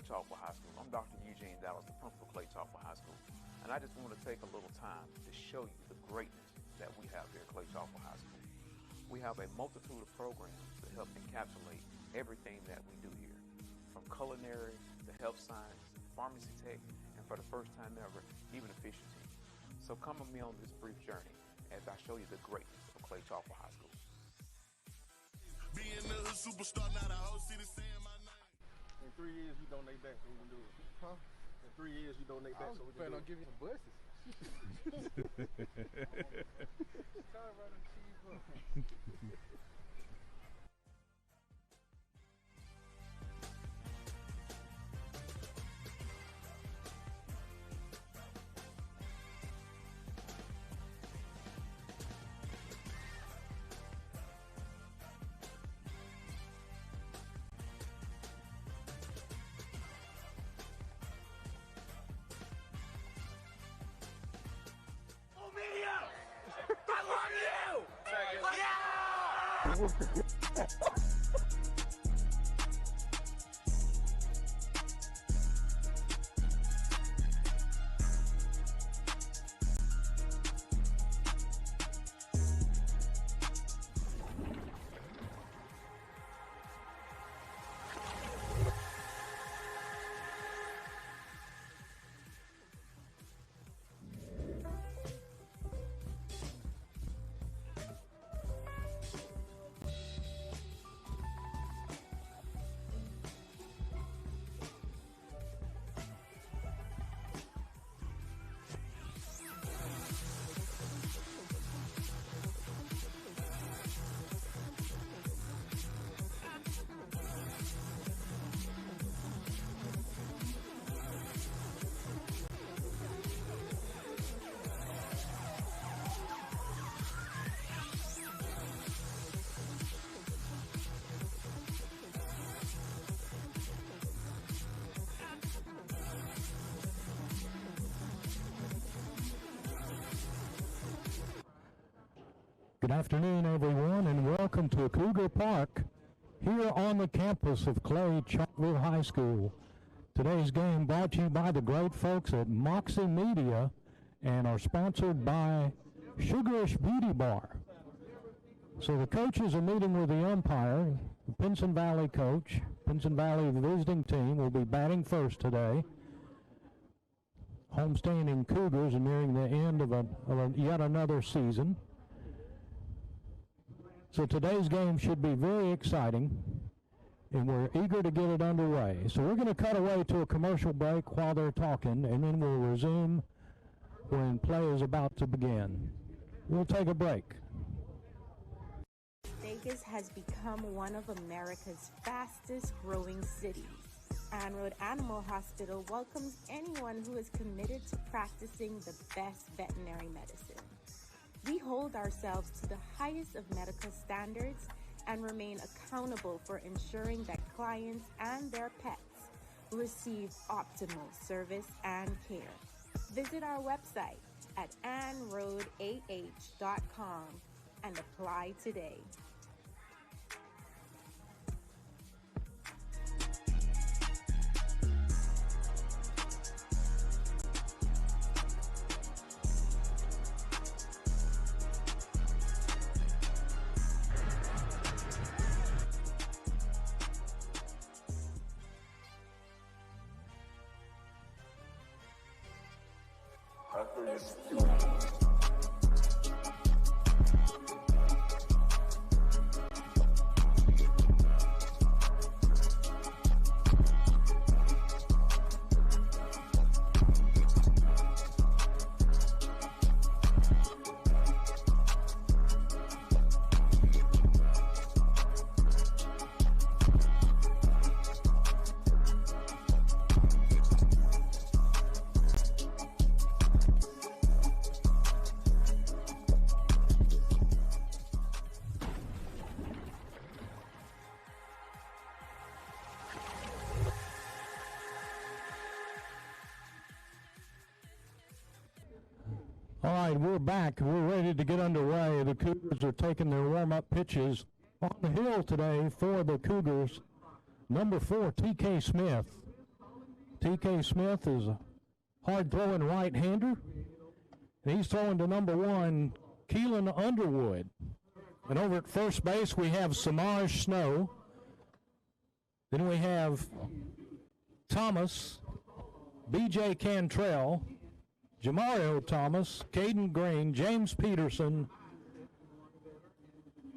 Clay-Chalkville High School. I'm Dr. Eugene Dallas, the principal of Clay-Chalkville High School. And I just want to take a little time to show you the greatness that we have here at Clay-Chalkville High School. We have a multitude of programs that help encapsulate everything that we do here, from culinary to health science, pharmacy tech, and for the first time ever, even a fishing team. So come with me on this brief journey as I show you the greatness of Clay-Chalkville High School. Being the superstar, now the whole city saying my name. In 3 years, you donate back so we can do it. Huh? In 3 years, you donate back so we can do it. I'll give you some buses. Good afternoon, everyone, and welcome to Cougar Park here on the campus of Clay-Chalkville High School. Today's game brought to you by the great folks at Moxie Media and are sponsored by Sugarish Beauty Bar. So the coaches are meeting with the umpire. The Pinson Valley coach, Pinson Valley visiting team, will be batting first today. Homestanding Cougars are nearing the end of yet another season. So today's game should be very exciting, and we're eager to get it underway. So we're going to cut away to a commercial break while they're talking, and then we'll resume when play is about to begin. We'll take a break. Vegas has become one of America's fastest growing cities. Ann-Road Animal Hospital welcomes anyone who is committed to practicing the best veterinary medicine. We hold ourselves to the highest of medical standards and remain accountable for ensuring that clients and their pets receive optimal service and care. Visit our website at annroadah.com and apply today. All right, we're back. We're ready to get underway. The Cougars are taking their warm-up pitches on the hill today for the Cougars. Number 4, T.K. Smith. T.K. Smith is a hard-throwing right-hander, and he's throwing to number 1, Keelan Underwood. And over at first base, we have Samaj Snow. Then we have Thomas, B.J. Cantrell, Jamario Thomas, Caden Green, James Peterson,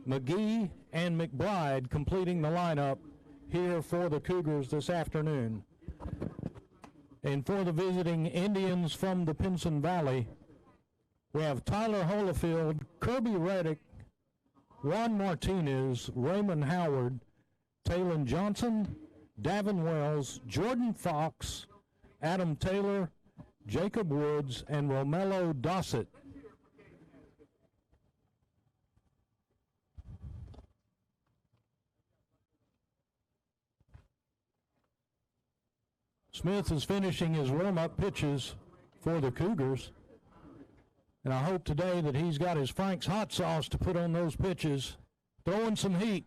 McGee, and McBride completing the lineup here for the Cougars this afternoon. And for the visiting Indians from the Pinson Valley, we have Tyler Holyfield, Kirby Reddick, Juan Martinez, Raymond Howard, Taylon Johnson, Davin Wells, Jordan Fox, Adam Taylor, Jacob Woods, and Romello Dossett. Smith is finishing his warm-up pitches for the Cougars. And I hope today that he's got his Frank's hot sauce to put on those pitches, throwing some heat.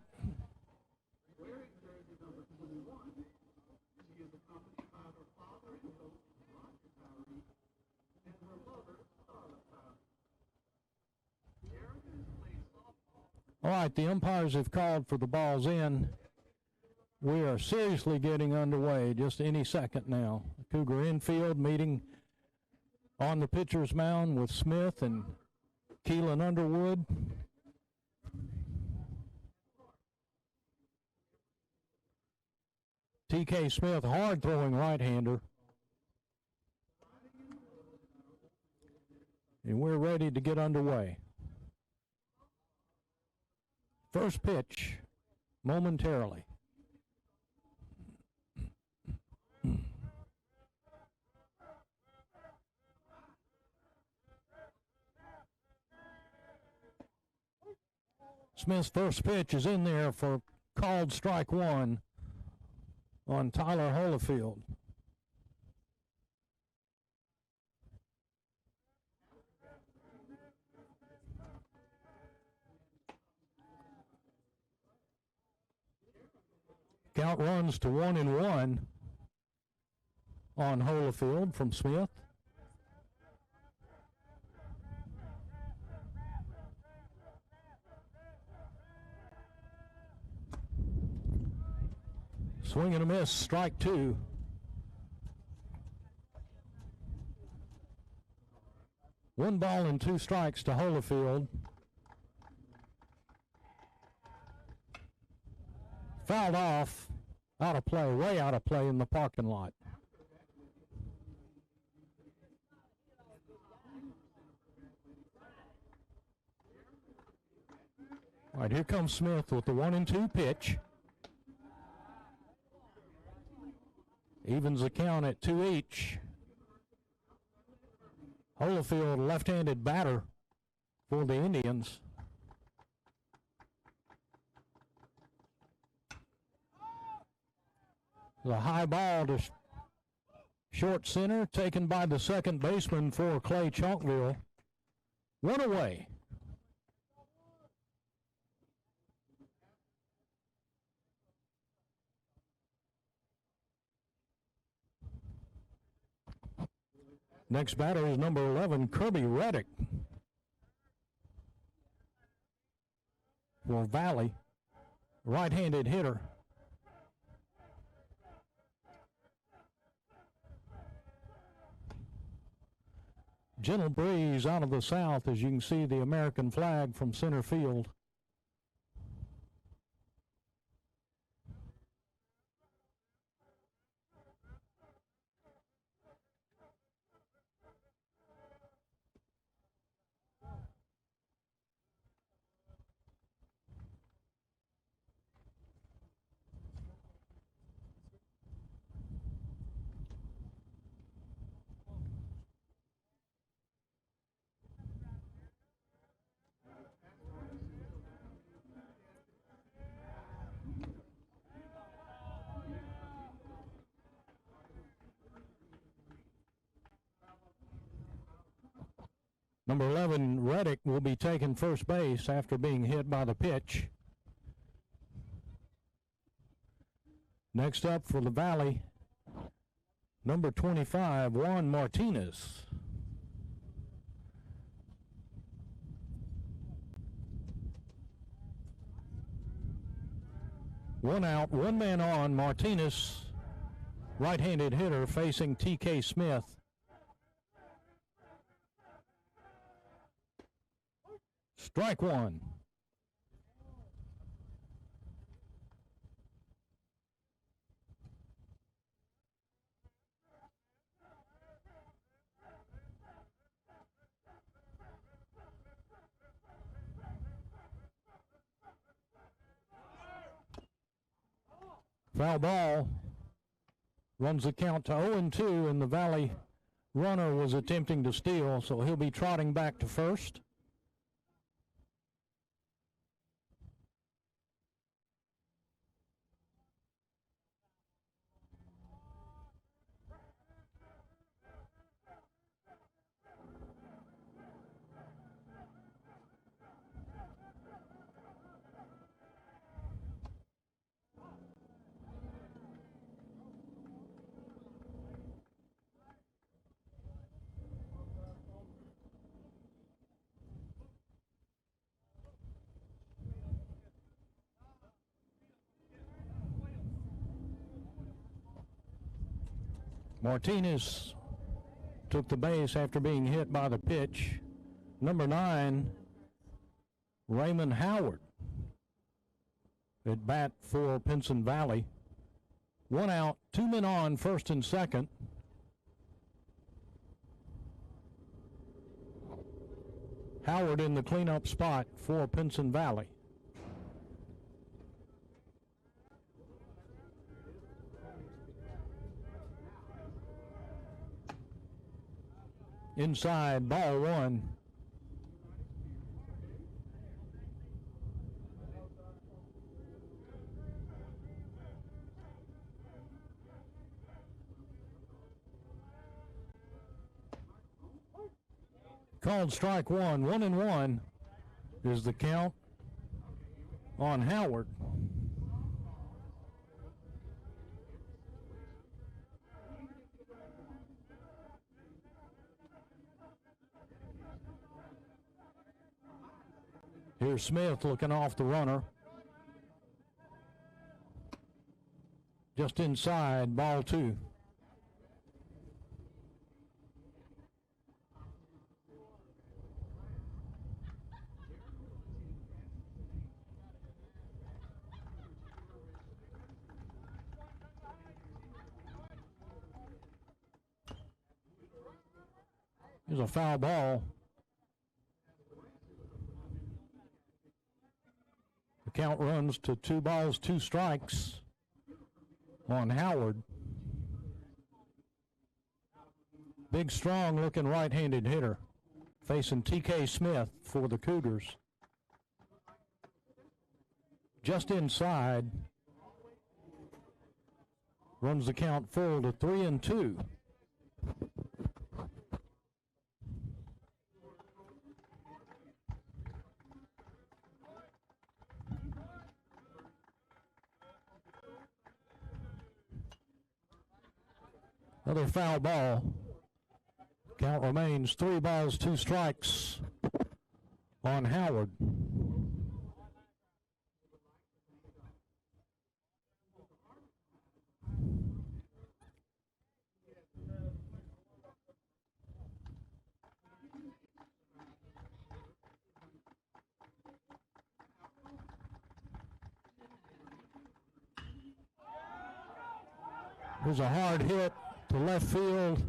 All right, the umpires have called for the balls in. We are seriously getting underway just any second now. Cougar infield meeting on the pitcher's mound with Smith and Keelan Underwood. T.K. Smith, hard-throwing right-hander. And we're ready to get underway. First pitch, momentarily. Smith's first pitch is in there for called strike 1 on Tyler Holyfield. Count runs to 1-1 on Holyfield from Smith. Swing and a miss, strike 2. One ball and 2 strikes to Holyfield. Fouled off, out of play, way out of play in the parking lot. All right, here comes Smith with the 1-2 pitch. Evens the count at 2 each. Holyfield, left-handed batter for the Indians. The high ball to short center, taken by the second baseman for Clay-Chalkville. 1 away. Next batter is number 11, Kirby Reddick for Valley, right-handed hitter. Gentle breeze out of the south as you can see the American flag from center field. Number 11, Reddick, will be taking first base after being hit by the pitch. Next up for the Valley, Number 25, Juan Martinez. One out, one man on. Martinez, right-handed hitter, facing T.K. Smith. Strike one. Foul ball. Runs the count to 0-2, and the Valley runner was attempting to steal, so he'll be trotting back to first. Martinez took the base after being hit by the pitch. Number 9, Raymond Howard at bat for Pinson Valley. One out, two men on, first and second. Howard in the cleanup spot for Pinson Valley. Inside, ball one. Called strike one. 1-1 is the count on Howard. Here's Smith looking off the runner. Just inside, ball two. Here's a foul ball. The count runs to 2 balls, 2 strikes on Howard. Big, strong looking right-handed hitter facing T.K. Smith for the Cougars. Just inside. Runs the count full to 3-2. Another foul ball. Count remains 3 balls, 2 strikes on Howard. There's a hard hit to left field.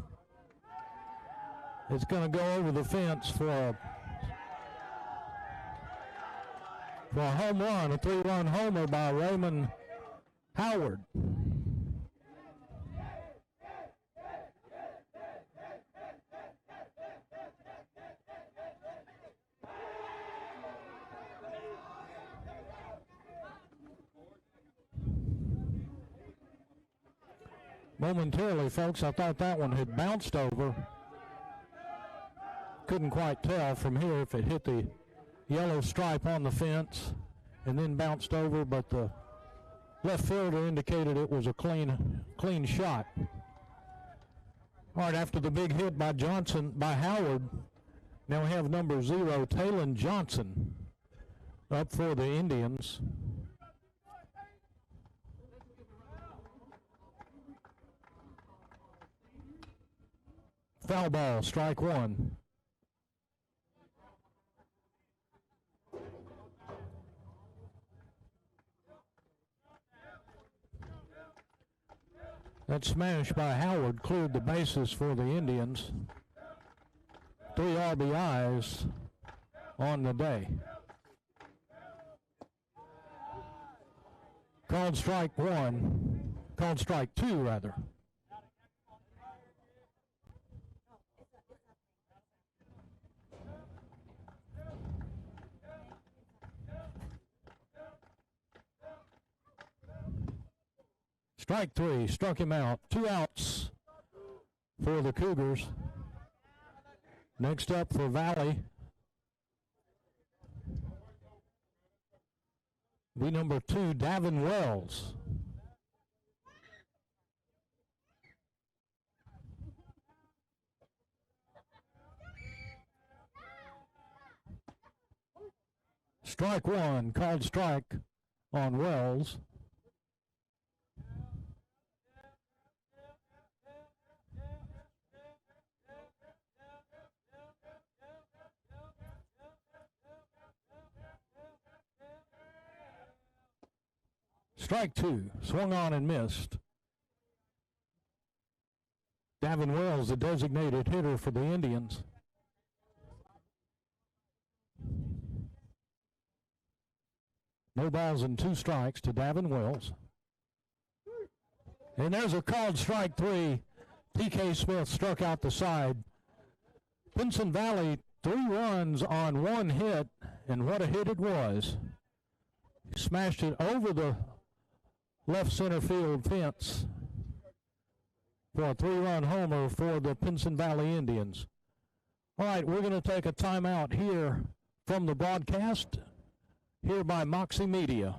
It's going to go over the fence for a home run, a 3-run homer by Raymond Howard. Momentarily, folks, I thought that one had bounced over. Couldn't quite tell from here if it hit the yellow stripe on the fence and then bounced over, but the left fielder indicated it was a clean shot. All right, after the big hit by Howard, now we have number 0, Talon Johnson, up for the Indians. Foul ball, strike one. That smash by Howard cleared the bases for the Indians. 3 RBIs on the day. Called strike one. Called strike two, rather. Strike three, struck him out. 2 outs for the Cougars. Next up for Valley, be number 2, Davin Wells. Strike one, called strike on Wells. Strike two, swung on and missed. Davin Wells, the designated hitter for the Indians. No balls and 2 strikes to Davin Wells. And there's a called strike three. T.K. Smith struck out the side. Pinson Valley, 3 runs on 1 hit, and what a hit it was. He smashed it over the left center field fence for a 3-run homer for the Pinson Valley Indians. All right, we're going to take a timeout here from the broadcast, here by Moxie Media.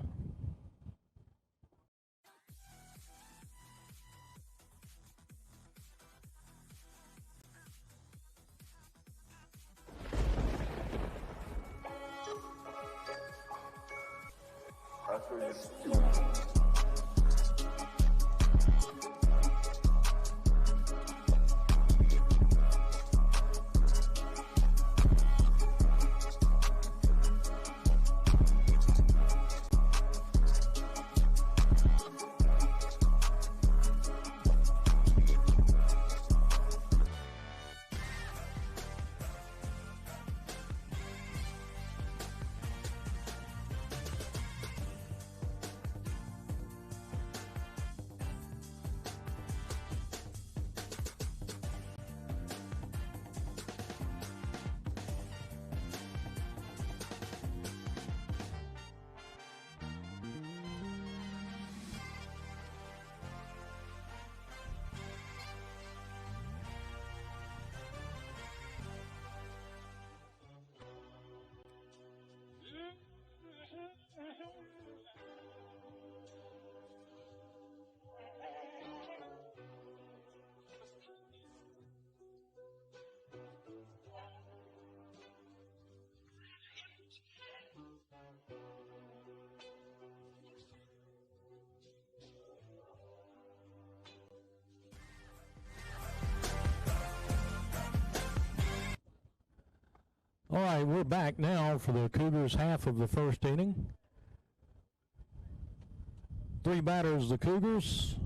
All right, we're back now for the Cougars' half of the first inning. 3 batters, the Cougars.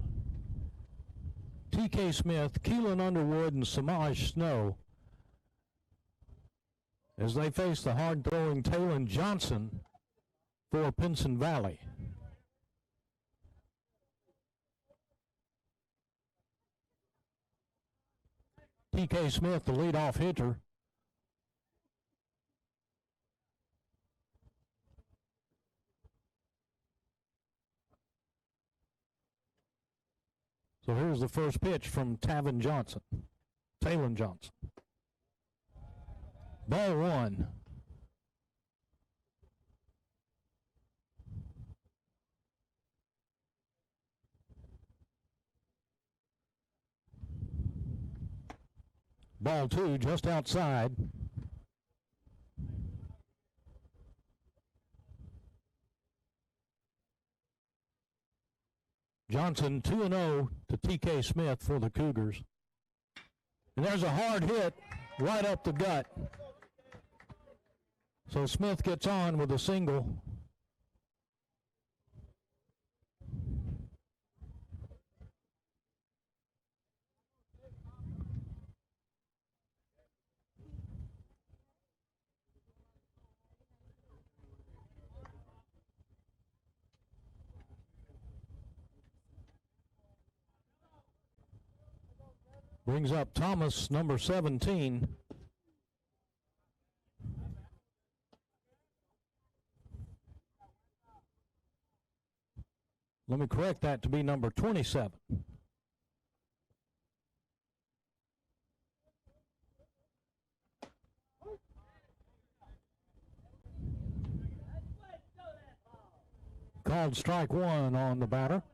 T.K. Smith, Keelan Underwood, and Samaj Snow, as they face the hard-throwing Talon Johnson for Pinson Valley. T.K. Smith, the leadoff hitter. So here's the first pitch from Talon Johnson. Ball one. Ball two just outside. Johnson 2-0 to TK Smith for the Cougars. And there's a hard hit right up the gut. So Smith gets on with a single. Brings up Thomas, number 17. Let me correct that to be number 27. Called strike one on the batter.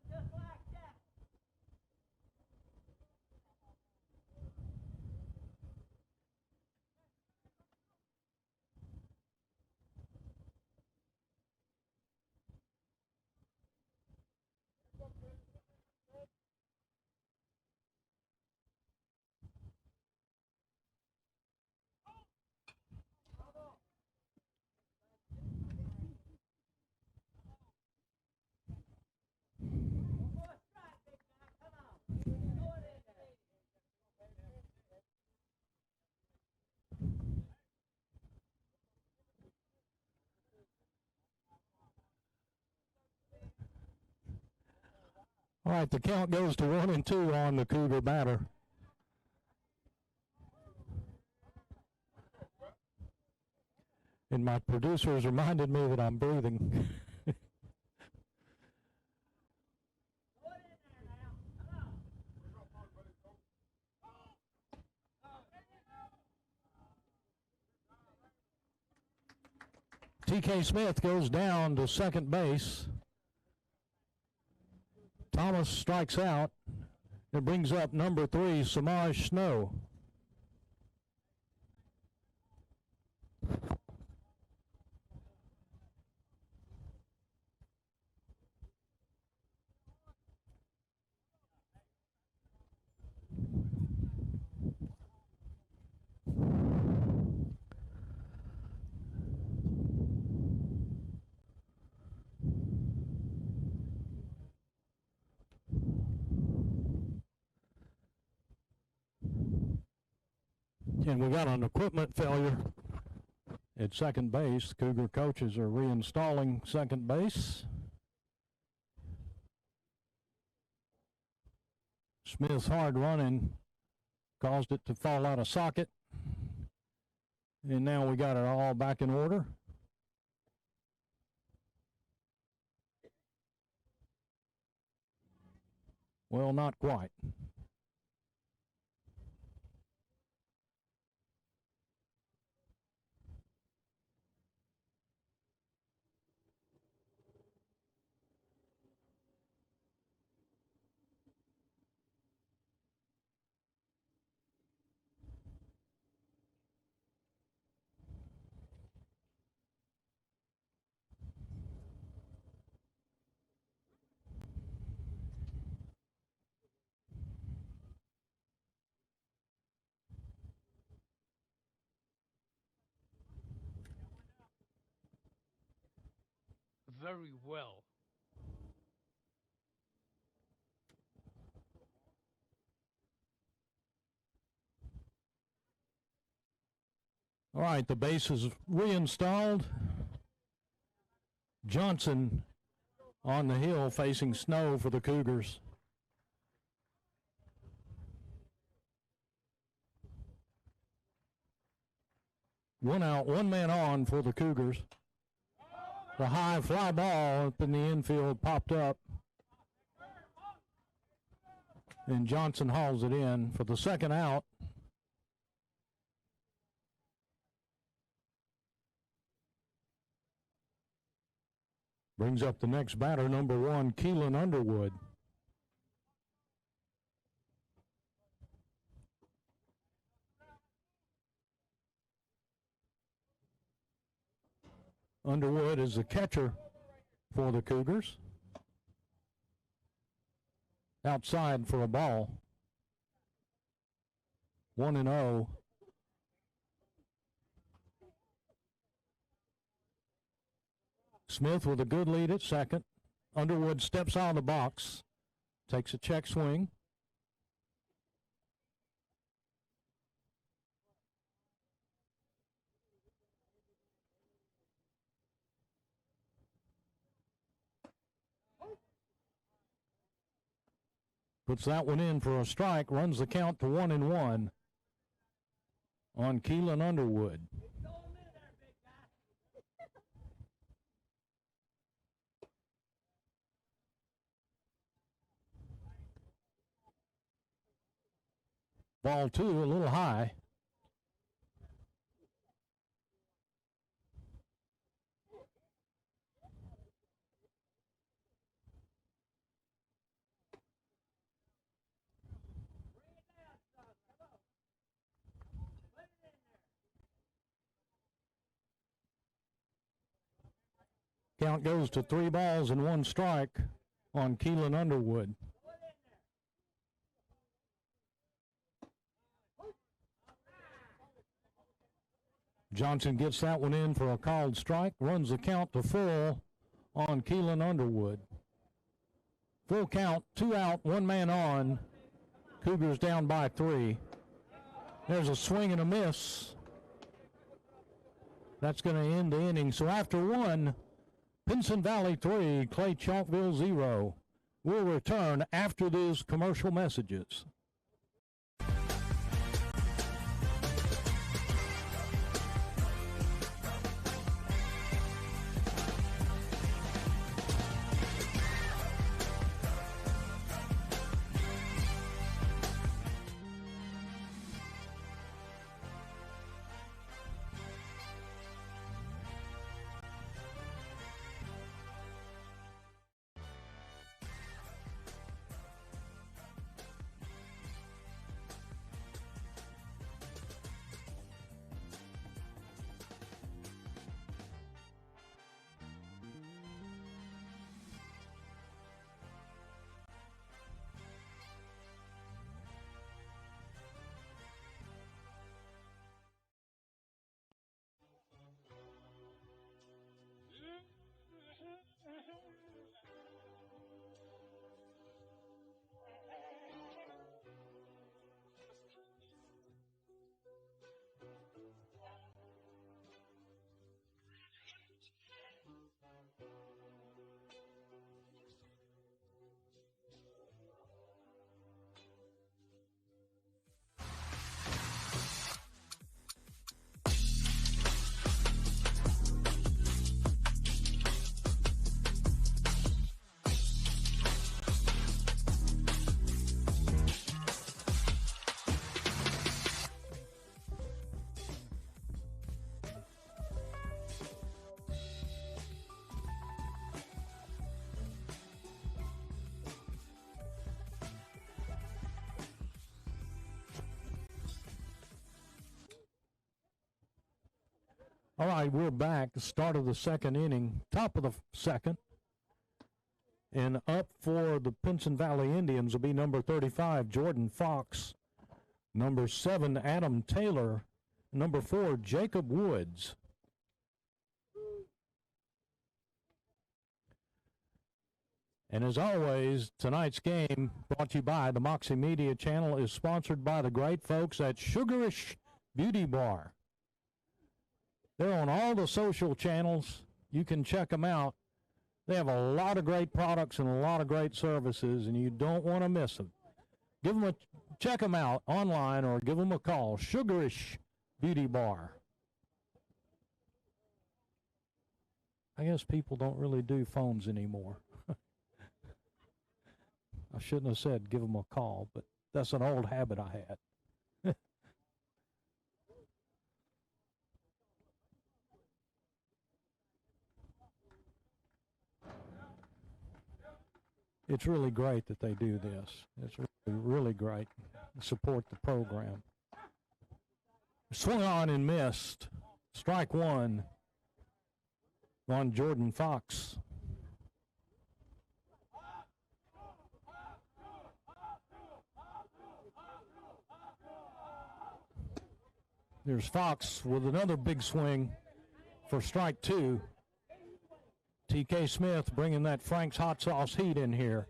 All right, the count goes to 1-2 on the Cougar batter. And my producers reminded me that I'm breathing. TK Smith goes down to second base. Thomas strikes out. It brings up number 3, Samaj Snow. And we got an equipment failure at second base. Cougar coaches are reinstalling second base. Smith's hard running caused it to fall out of socket. And now we got it all back in order. Well, not quite. Very well. All right, the base is reinstalled. Johnson on the hill facing Snow for the Cougars. One out, one man on for the Cougars. The high fly ball up in the infield popped up. And Johnson hauls it in for the second out. Brings up the next batter, number 1, Keelan Underwood. Underwood is the catcher for the Cougars. Outside for a ball. 1-0. Smith with a good lead at second. Underwood steps out of the box, takes a check swing. Puts that one in for a strike, runs the count to 1-1 on Keelan Underwood. Ball two, a little high. Count goes to 3 balls and 1 strike on Keelan Underwood. Johnson gets that one in for a called strike, runs the count to full on Keelan Underwood. Full count, 2 out, 1 man on. Cougars down by 3. There's a swing and a miss. That's going to end the inning. So after 1, Pinson Valley 3, Clay-Chalkville 0. We'll return after these commercial messages. All right, we're back. Start of the second inning, top of the second. And up for the Pinson Valley Indians will be number 35, Jordan Fox. Number 7, Adam Taylor. Number 4, Jacob Woods. And as always, tonight's game brought to you by the Moxie Media Channel is sponsored by the great folks at Sugarish Beauty Bar. They're on all the social channels. You can check them out. They have a lot of great products and a lot of great services, and you don't want to miss them. Check them out online or give them a call. Sugarish Beauty Bar. I guess people don't really do phones anymore. I shouldn't have said give them a call, but that's an old habit I had. It's really great that they do this. It's really, really great. Support the program. Swung on and missed. Strike 1. on Jordan Fox. There's Fox with another big swing for strike two. TK Smith bringing that Frank's hot sauce heat in here.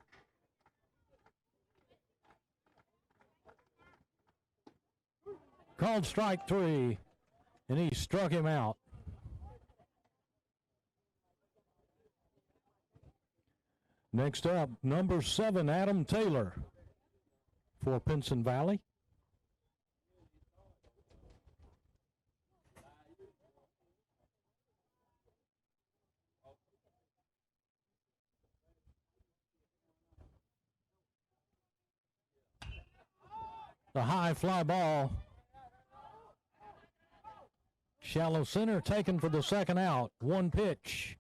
Called strike three, and he struck him out. Next up, number 7, Adam Taylor for Pinson Valley. The high fly ball. Shallow center taken for the second out. One pitch.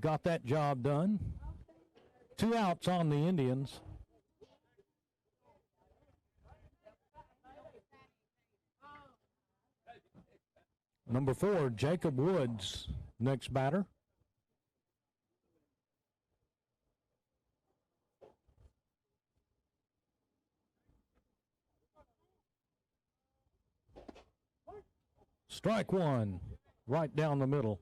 Got that job done. 2 outs on the Indians. Number 4, Jacob Woods, next batter. Strike one, right down the middle.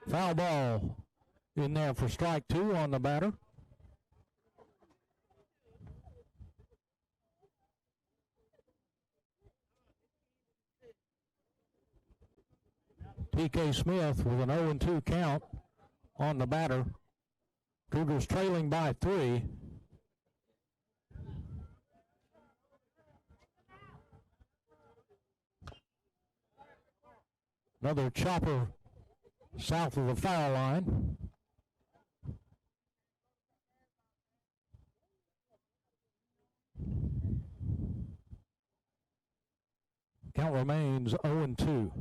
Foul ball in there for strike two on the batter. TK Smith with an 0-2 count on the batter. Cougars trailing by 3. Another chopper south of the foul line. Count remains 0-2.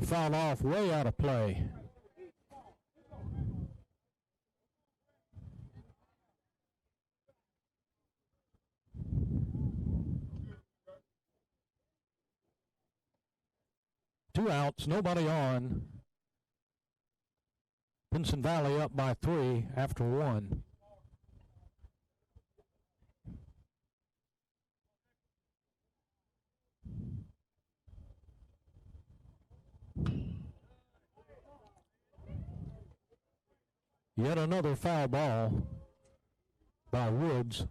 Foul off, way out of play. Two outs, nobody on. Pinson Valley up by 3 after 1. Yet another foul ball by Woods.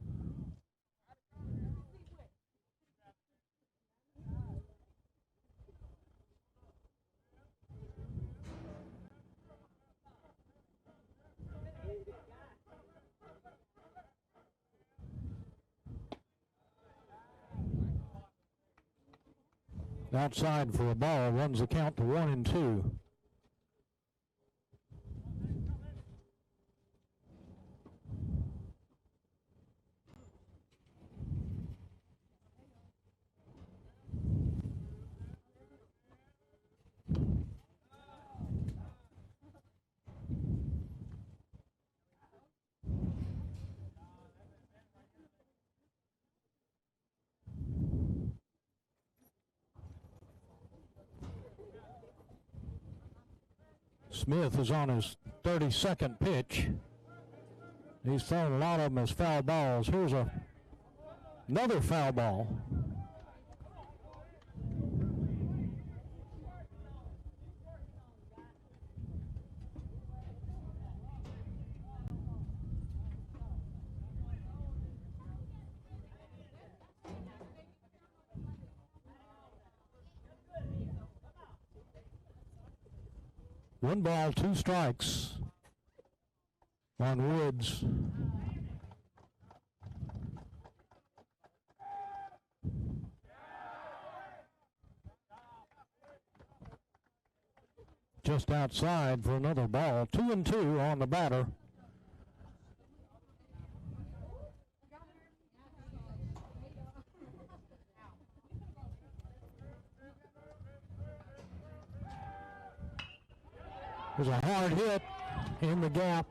Outside for a ball, runs the count to 1-2. Smith is on his 32nd pitch. He's thrown a lot of them as foul balls. Here's another foul ball. One ball, 2 strikes on Woods. Just outside for another ball. 2-2 on the batter. There's a hard hit in the gap.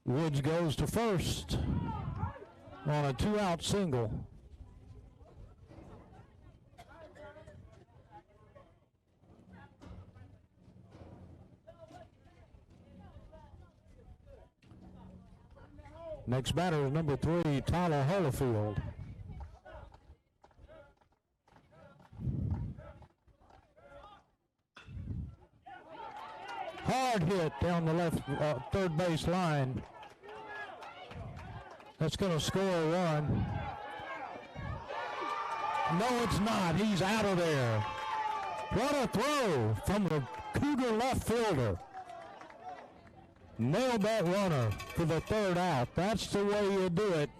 Woods goes to first on a 2-out single. Next batter is number 3, Tyler Holofield. Hard hit down the left third base line. That's going to score a run. No, it's not. He's out of there. What a throw from the Cougar left fielder. Nailed that runner for the 3rd out. That's the way you do it.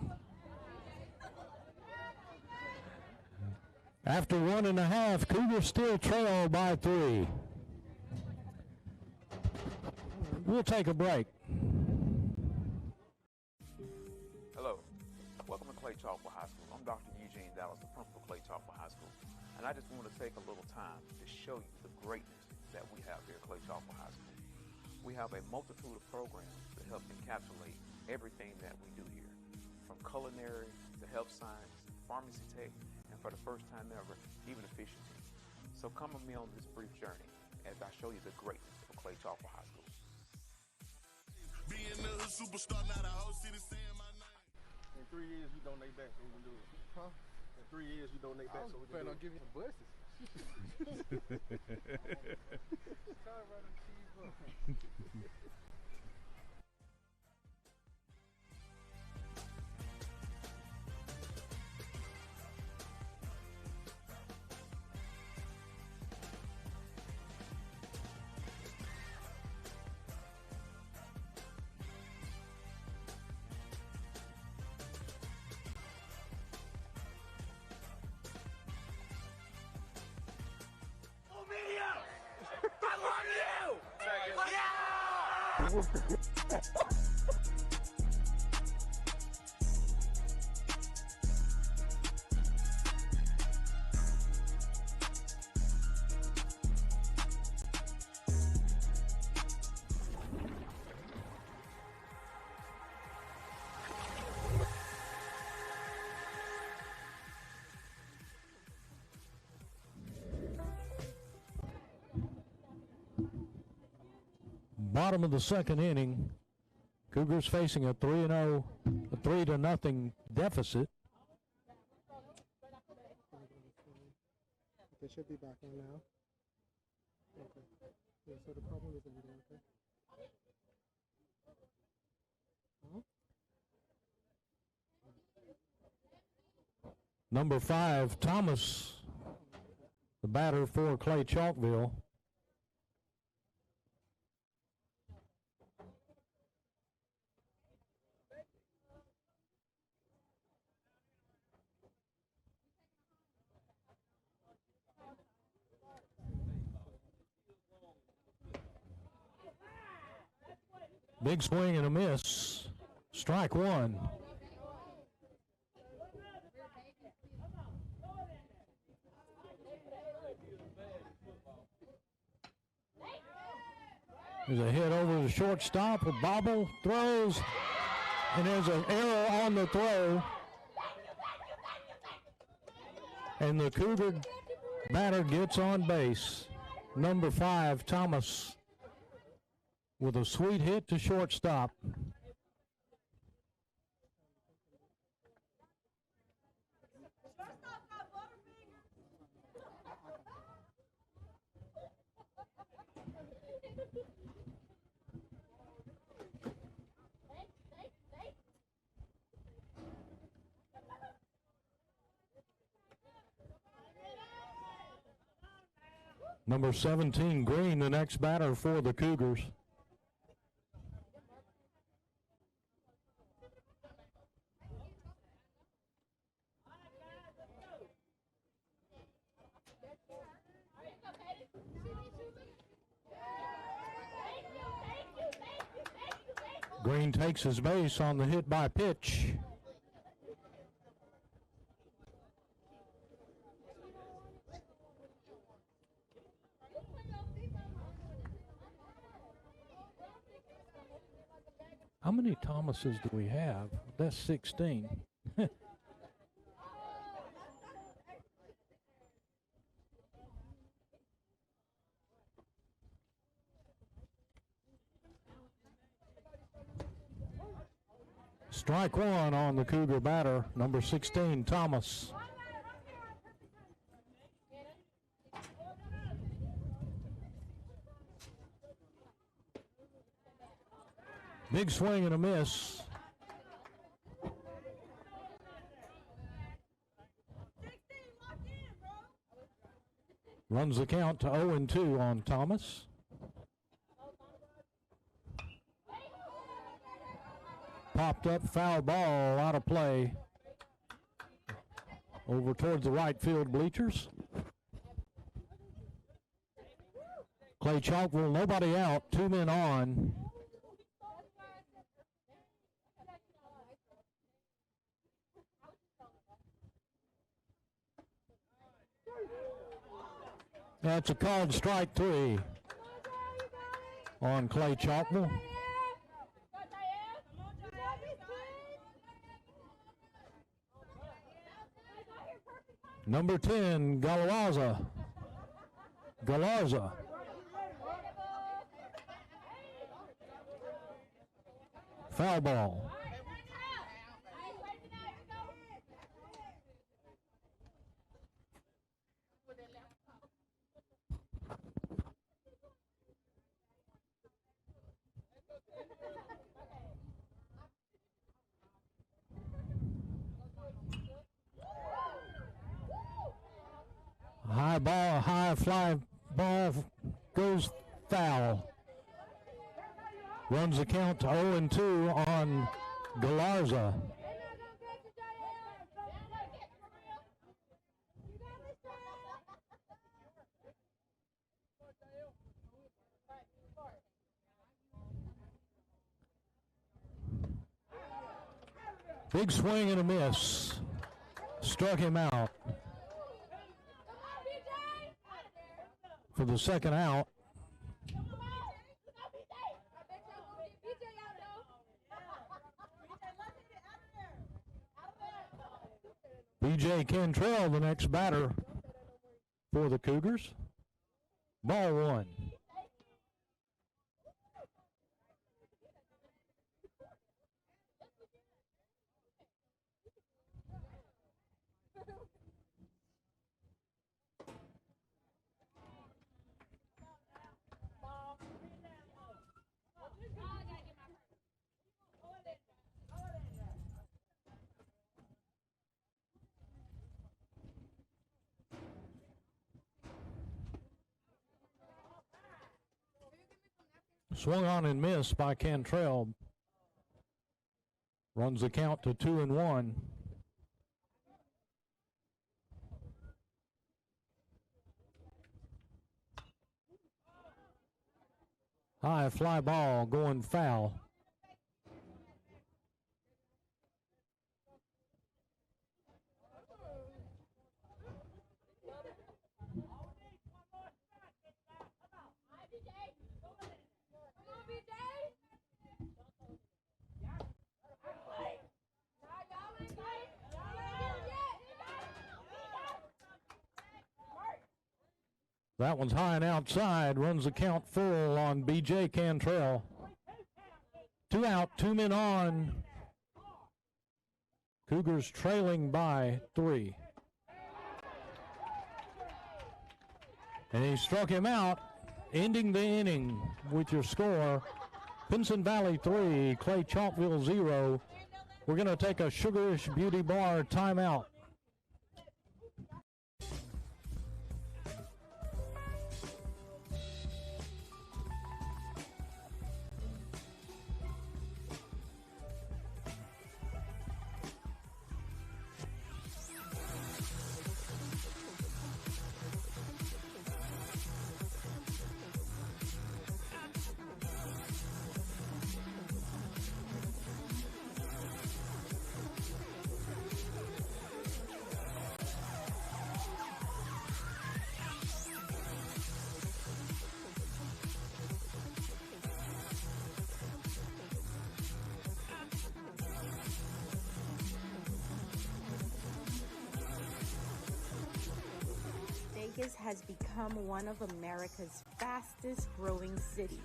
After 1.5, Cougars still trail by 3. We'll take a break. Hello, welcome to Clay-Chalkville High School. I'm Dr. Eugene Dallas, the principal of Clay-Chalkville High School. And I just want to take a little time to show you the greatness that we have here at Clay-Chalkville High School. We have a multitude of programs that help encapsulate everything that we do here, from culinary to health science, pharmacy tech, and for the first time ever, even efficiency. So come with me on this brief journey as I show you the greatness of Clay-Chalkville High School. Being the hood superstar, now the whole city saying my name. In 3 years, you donate back so we can do it. Huh? In 3 years, you donate back so we can do it. on giving you some buses. Bottom of the 2nd inning. Cougars facing a 3-0, a 3-0 deficit. They should be back on now. Okay. Yeah, so the problem is everything, okay? Huh? Number 5, Thomas, the batter for Clay-Chalkville. Big swing and a miss. Strike 1. There's a hit over the shortstop, a bobble, throws, and there's an error on the throw. And the Cougar batter gets on base. Number 5, Thomas, with a sweet hit to shortstop. Number 17, Green, the next batter for the Cougars. Green takes his base on the hit by pitch. How many Thomases do we have? That's 16. Strike one on the Cougar batter, number 16, Thomas. Big swing and a miss. Runs the count to 0-2 on Thomas. Popped up, foul ball, out of play. Over towards the right field bleachers. Clay-Chalkville, nobody out, 2 men on. That's a called strike 3 on Clay-Chalkville. Number 10, Galarza. Foul ball. High fly ball goes foul. Runs the count to 0-2 on Galarza. Big swing and a miss. Struck him out. For the second out. B.J. Cantrell, the next batter for the Cougars. Ball one. Swung on and missed by Cantrell. Runs the count to 2-1. High fly ball going foul. That one's high and outside, runs the count full on B.J. Cantrell. 2 out, 2 men on. Cougars trailing by 3. And he struck him out, ending the inning with your score. Pinson Valley 3, Clay-Chalkville 0. We're going to take a Sugarish Beauty Bar timeout. Kansas has become one of America's fastest growing cities.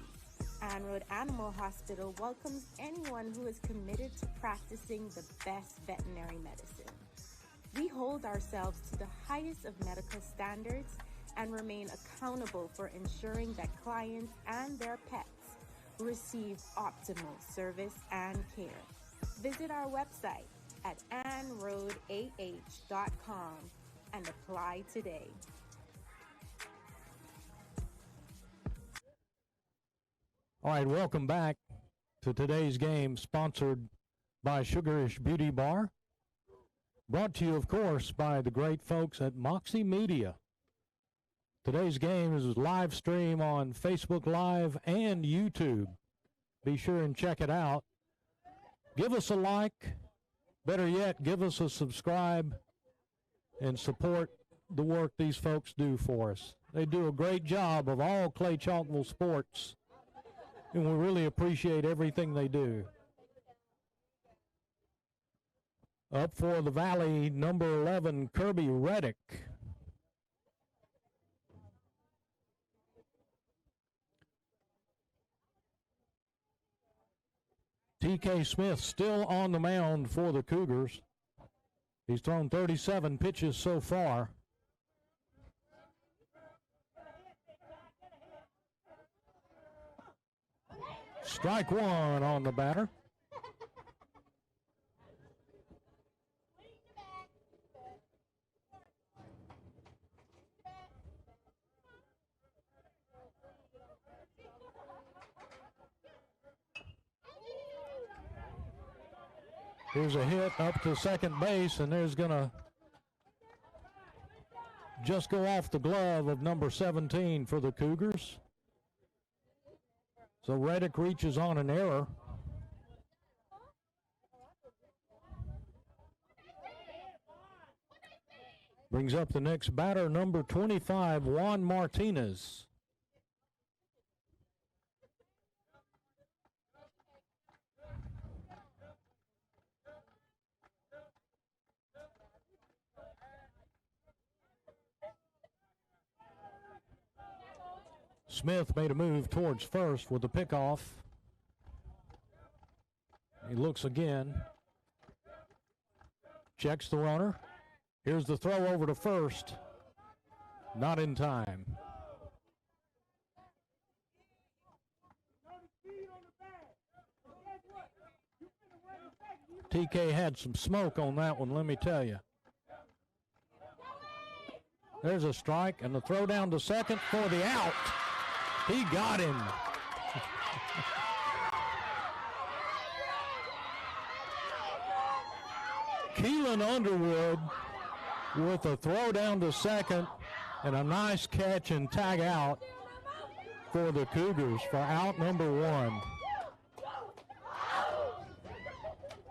Road Animal Hospital welcomes anyone who is committed to practicing the best veterinary medicine. We hold ourselves to the highest of medical standards and remain accountable for ensuring that clients and their pets receive optimal service and care. Visit our website at anroadah.com and apply today. All right, welcome back to today's game, sponsored by Sugarish Beauty Bar. Brought to you, of course, by the great folks at Moxie Media. Today's game is live stream on Facebook Live and YouTube. Be sure and check it out. Give us a like. Better yet, give us a subscribe and support the work these folks do for us. They do a great job of all Clay-Chalkville sports, and we really appreciate everything they do. Up for the Valley, number 11, Kirby Reddick. T.K. Smith still on the mound for the Cougars. He's thrown 37 pitches so far. Strike one on the batter. Here's a hit up to second base, and there's going to just go off the glove of number 17 for the Cougars. So Reddick reaches on an error. Brings up the next batter, number 25, Juan Martinez. Smith made a move towards first with the pickoff. He looks again. Checks the runner. Here's the throw over to first. Not in time. TK had some smoke on that one, let me tell you. There's a strike, and the throw down to second for the out. He got him. Keelan Underwood with a throw down to second and a nice catch and tag out for the Cougars for out number one.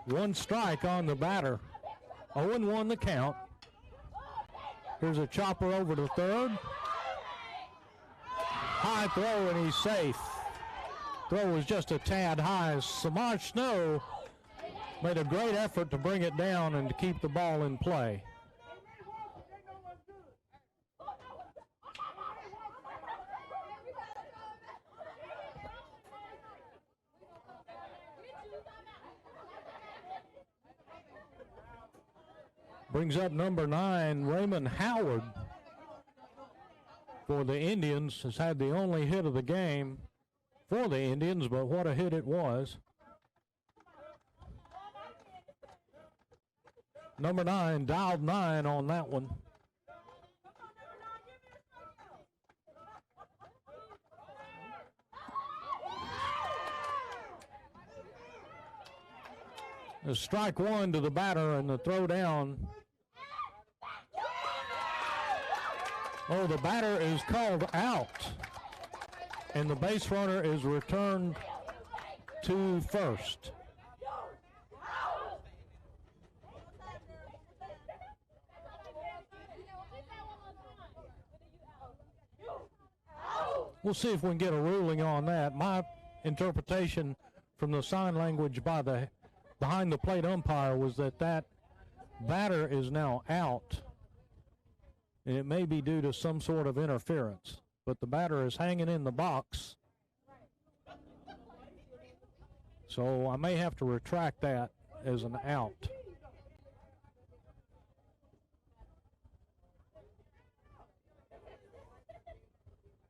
One strike on the batter. 0-1 the count. Here's a chopper over to third. High throw, and he's safe. Throw was just a tad high. Samaj Snow made a great effort to bring it down and to keep the ball in play. Brings up number 9, Raymond Howard. For the Indians, has had the only hit of the game for the Indians, but what a hit it was. Number 9, dialed 9 on that one. A strike one to the batter, and the throw down. Oh, the batter is called out, and the base runner is returned to first. We'll see if we can get a ruling on that. My interpretation from the sign language by the behind the plate umpire was that that batter is now out and it may be due to some sort of interference. But the batter is hanging in the box, so I may have to retract that as an out.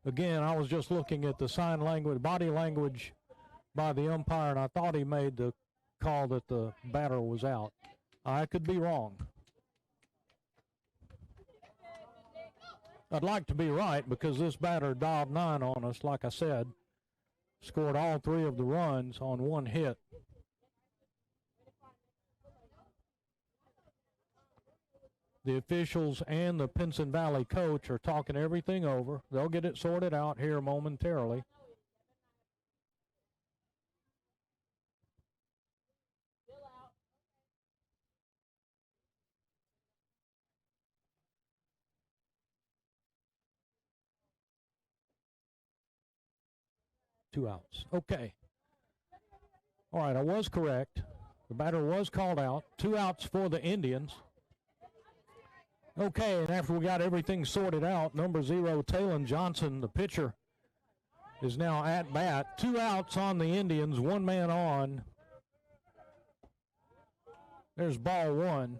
Again, I was just looking at the sign language, body language by the umpire, and I thought he made the call that the batter was out. I could be wrong. I'd like to be right because this batter dialed 9 on us, like I said. Scored all 3 of the runs on 1 hit. The officials and the Pinson Valley coach are talking everything over. They'll get it sorted out here momentarily. Two outs. Okay. All right, I was correct. The batter was called out. 2 outs for the Indians. Okay, and after we got everything sorted out, number 0, Talon Johnson, the pitcher, is now at bat. 2 outs on the Indians, 1 man on. There's ball 1.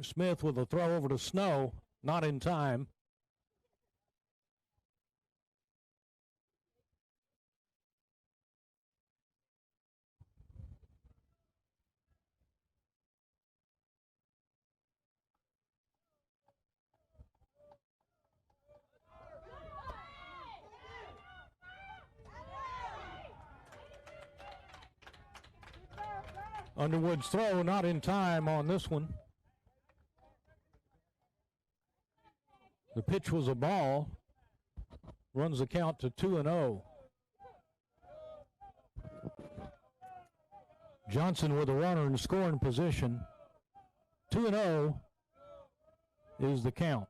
Smith with a throw over to Snow, not in time. Underwood's throw not in time on this one. The pitch was a ball. Runs the count to 2-0. Johnson with a runner in scoring position. 2-0 is the count.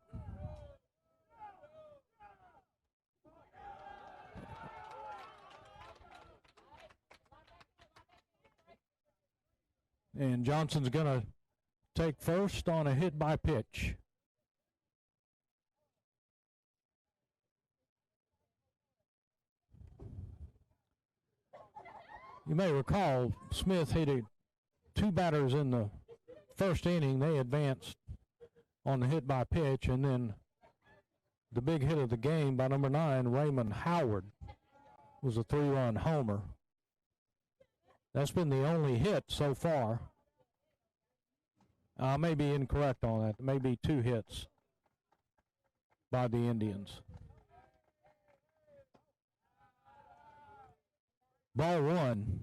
And Johnson's going to take first on a hit by pitch. You may recall Smith hit 2 batters in the first inning. They advanced on the hit by pitch, and then the big hit of the game by number 9, Raymond Howard, was a 3-run homer. That's been the only hit so far. I may be incorrect on that. Maybe 2 hits by the Indians. Ball 1.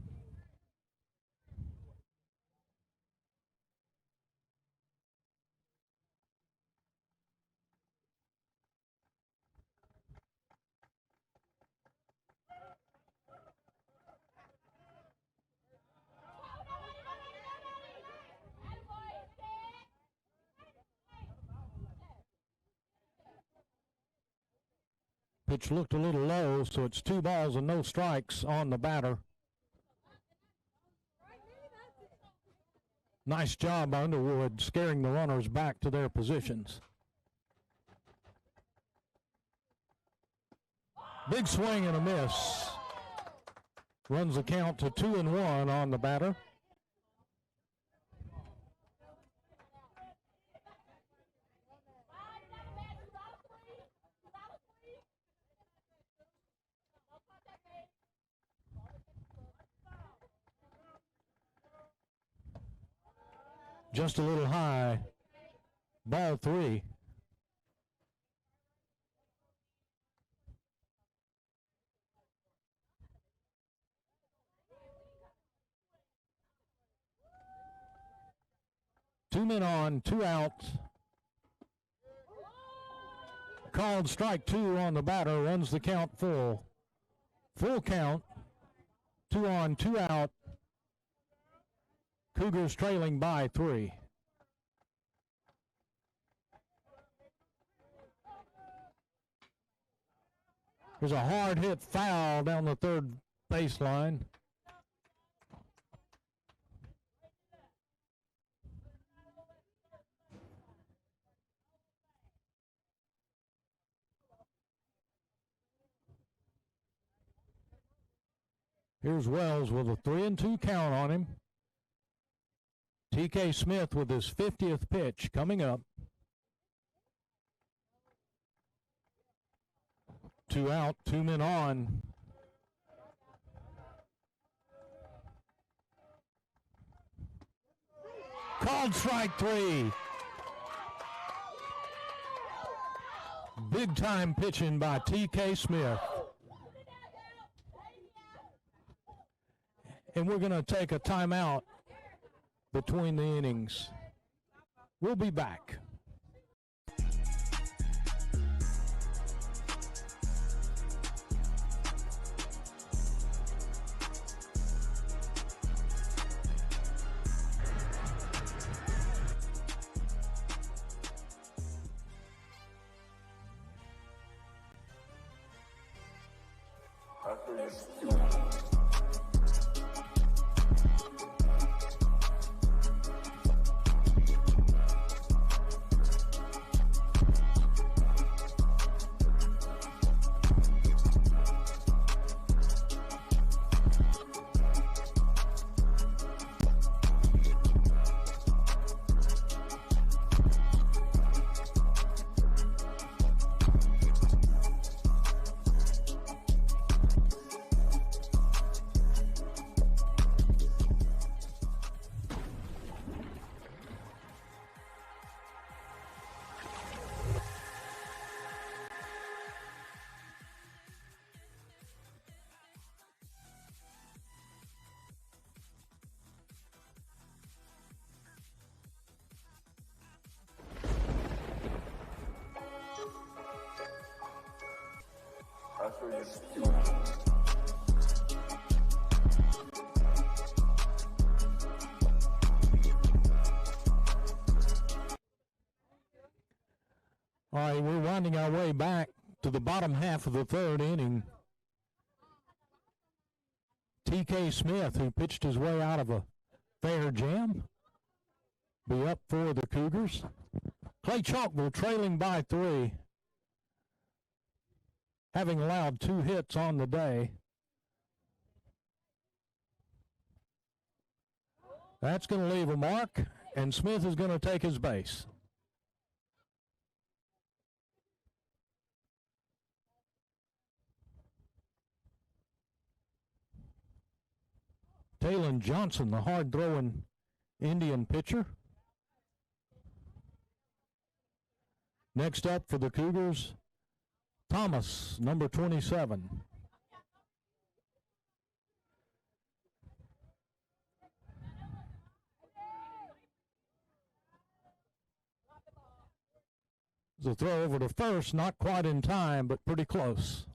Pitch looked a little low, so it's 2 balls and no strikes on the batter. Nice job by Underwood scaring the runners back to their positions. Big swing and a miss. Runs the count to 2-1 on the batter. Just a little high. Ball 3. Two men on, 2 outs. Called strike 2 on the batter, runs the count full. Full count. 2 on, 2 out. Cougars trailing by 3. There's a hard hit foul down the third baseline. Here's Wells with a 3-2 count on him. TK Smith with his 50th pitch coming up. 2 out, 2 men on. Called strike 3. Big time pitching by TK Smith. And we're going to take a timeout between the innings. We'll be back. All right, we're winding our way back to the bottom half of the third inning. TK Smith, who pitched his way out of a fair jam, be up for the Cougars. Clay-Chalkville trailing by 3, having allowed 2 hits on the day. That's going to leave a mark, and Smith is going to take his base. Talon Johnson, the hard-throwing Indian pitcher. Next up for the Cougars, Thomas, number 27. The throw over to first, not quite in time, but pretty close.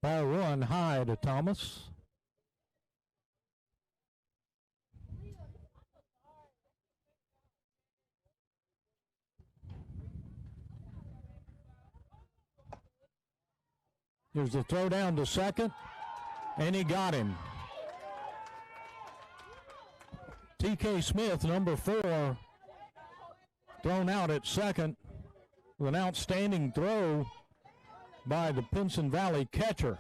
Ball run high to Thomas. Here's the throw down to second, and he got him. TK Smith, number 4, thrown out at second with an outstanding throw by the Pinson Valley catcher.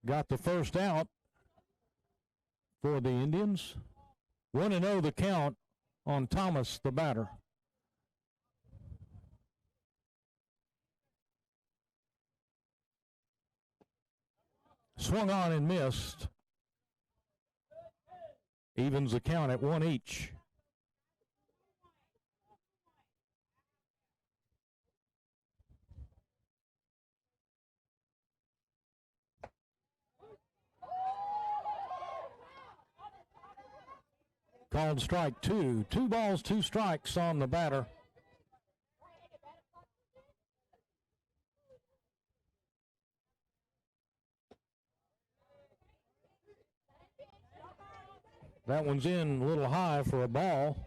Got the first out for the Indians. 1-0 the count on Thomas, the batter. Swung on and missed. Evens the count at 1 each. Called strike two. 2 balls, 2 strikes on the batter. That one's in a little high for a ball.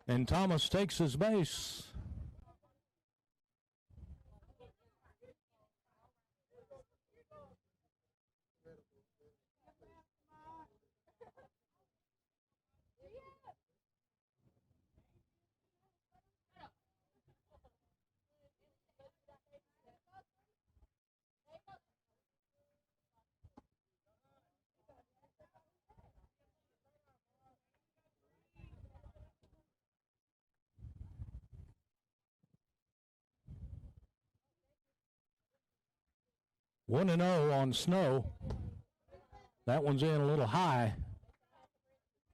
And Thomas takes his base. One and 0 on Snow. That one's in a little high.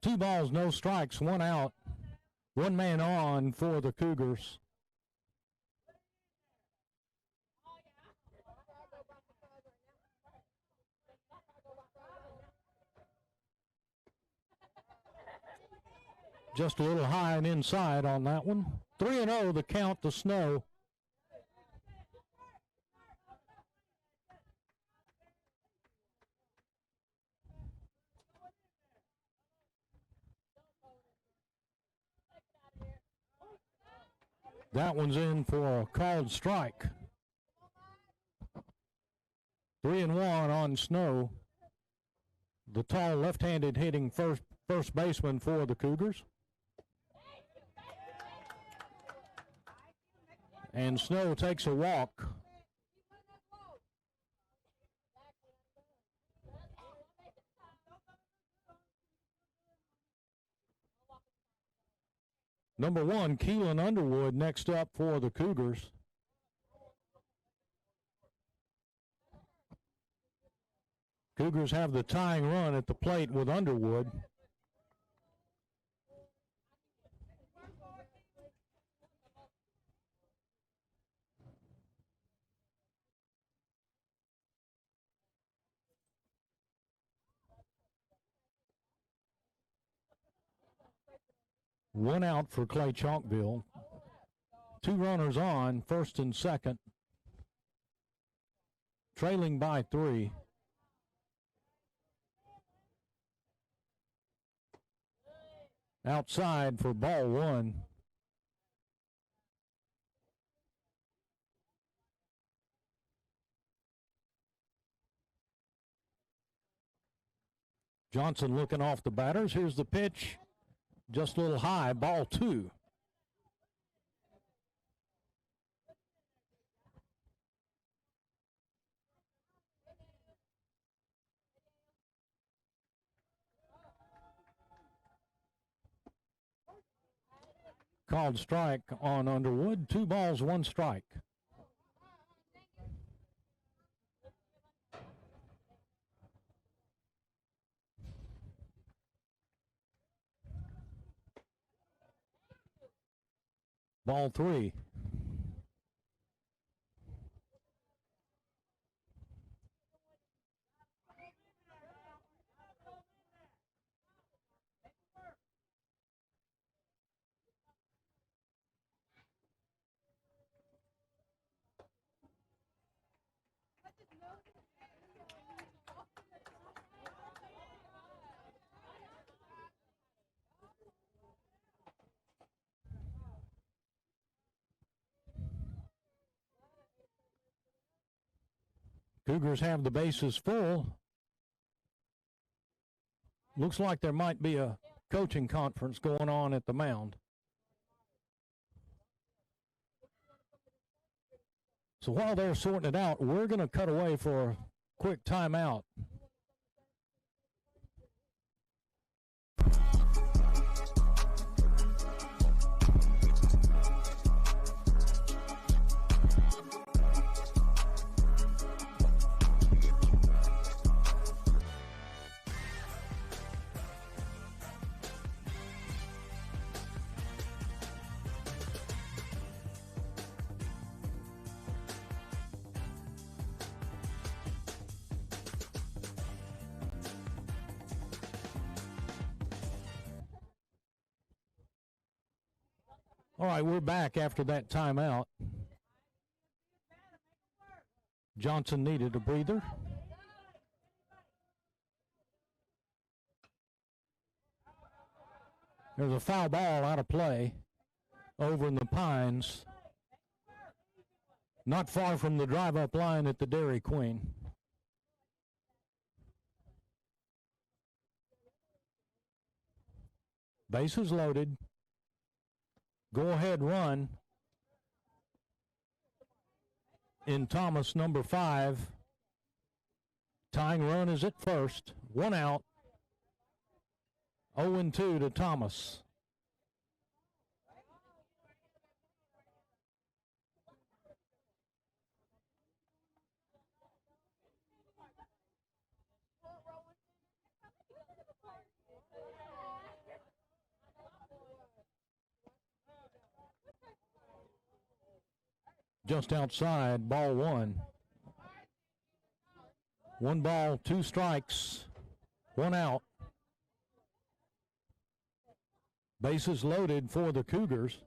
2 balls, no strikes, 1 out. 1 man on for the Cougars. Just a little high and inside on that one. 3-0 the count to Snow. That one's in for a called strike. 3-1 on Snow. The tall left-handed hitting first baseman for the Cougars. And Snow takes a walk. Number 1, Keelan Underwood, next up for the Cougars. Cougars have the tying run at the plate with Underwood. One out for Clay-Chalkville. 2 runners on, first and second. Trailing by 3. Outside for ball 1. Johnson looking off the batters. Here's the pitch. Just a little high, ball 2. Called strike on Underwood. 2 balls, 1 strike. Ball 3. Cougars have the bases full. Looks like there might be a coaching conference going on at the mound. So while they're sorting it out, we're going to cut away for a quick timeout. All right, we're back after that timeout. Johnson needed a breather. There's a foul ball out of play over in the Pines, not far from the drive-up line at the Dairy Queen. Bases loaded. Go-ahead run in Thomas, number 5. Tying run is at first. 1 out. 0-2 to Thomas. Just outside, ball 1. 1 ball, 2 strikes, 1 out. Bases loaded for the Cougars.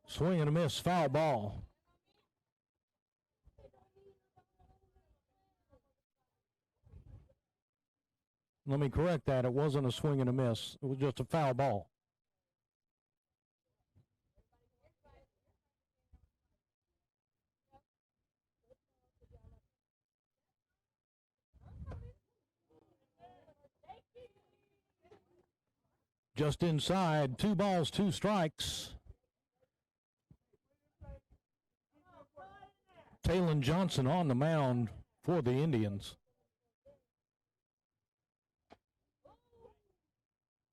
Swing and a miss, foul ball. Let me correct that. It wasn't a swing and a miss. It was just a foul ball. Just inside, 2 balls, 2 strikes. Talon Johnson on the mound for the Indians.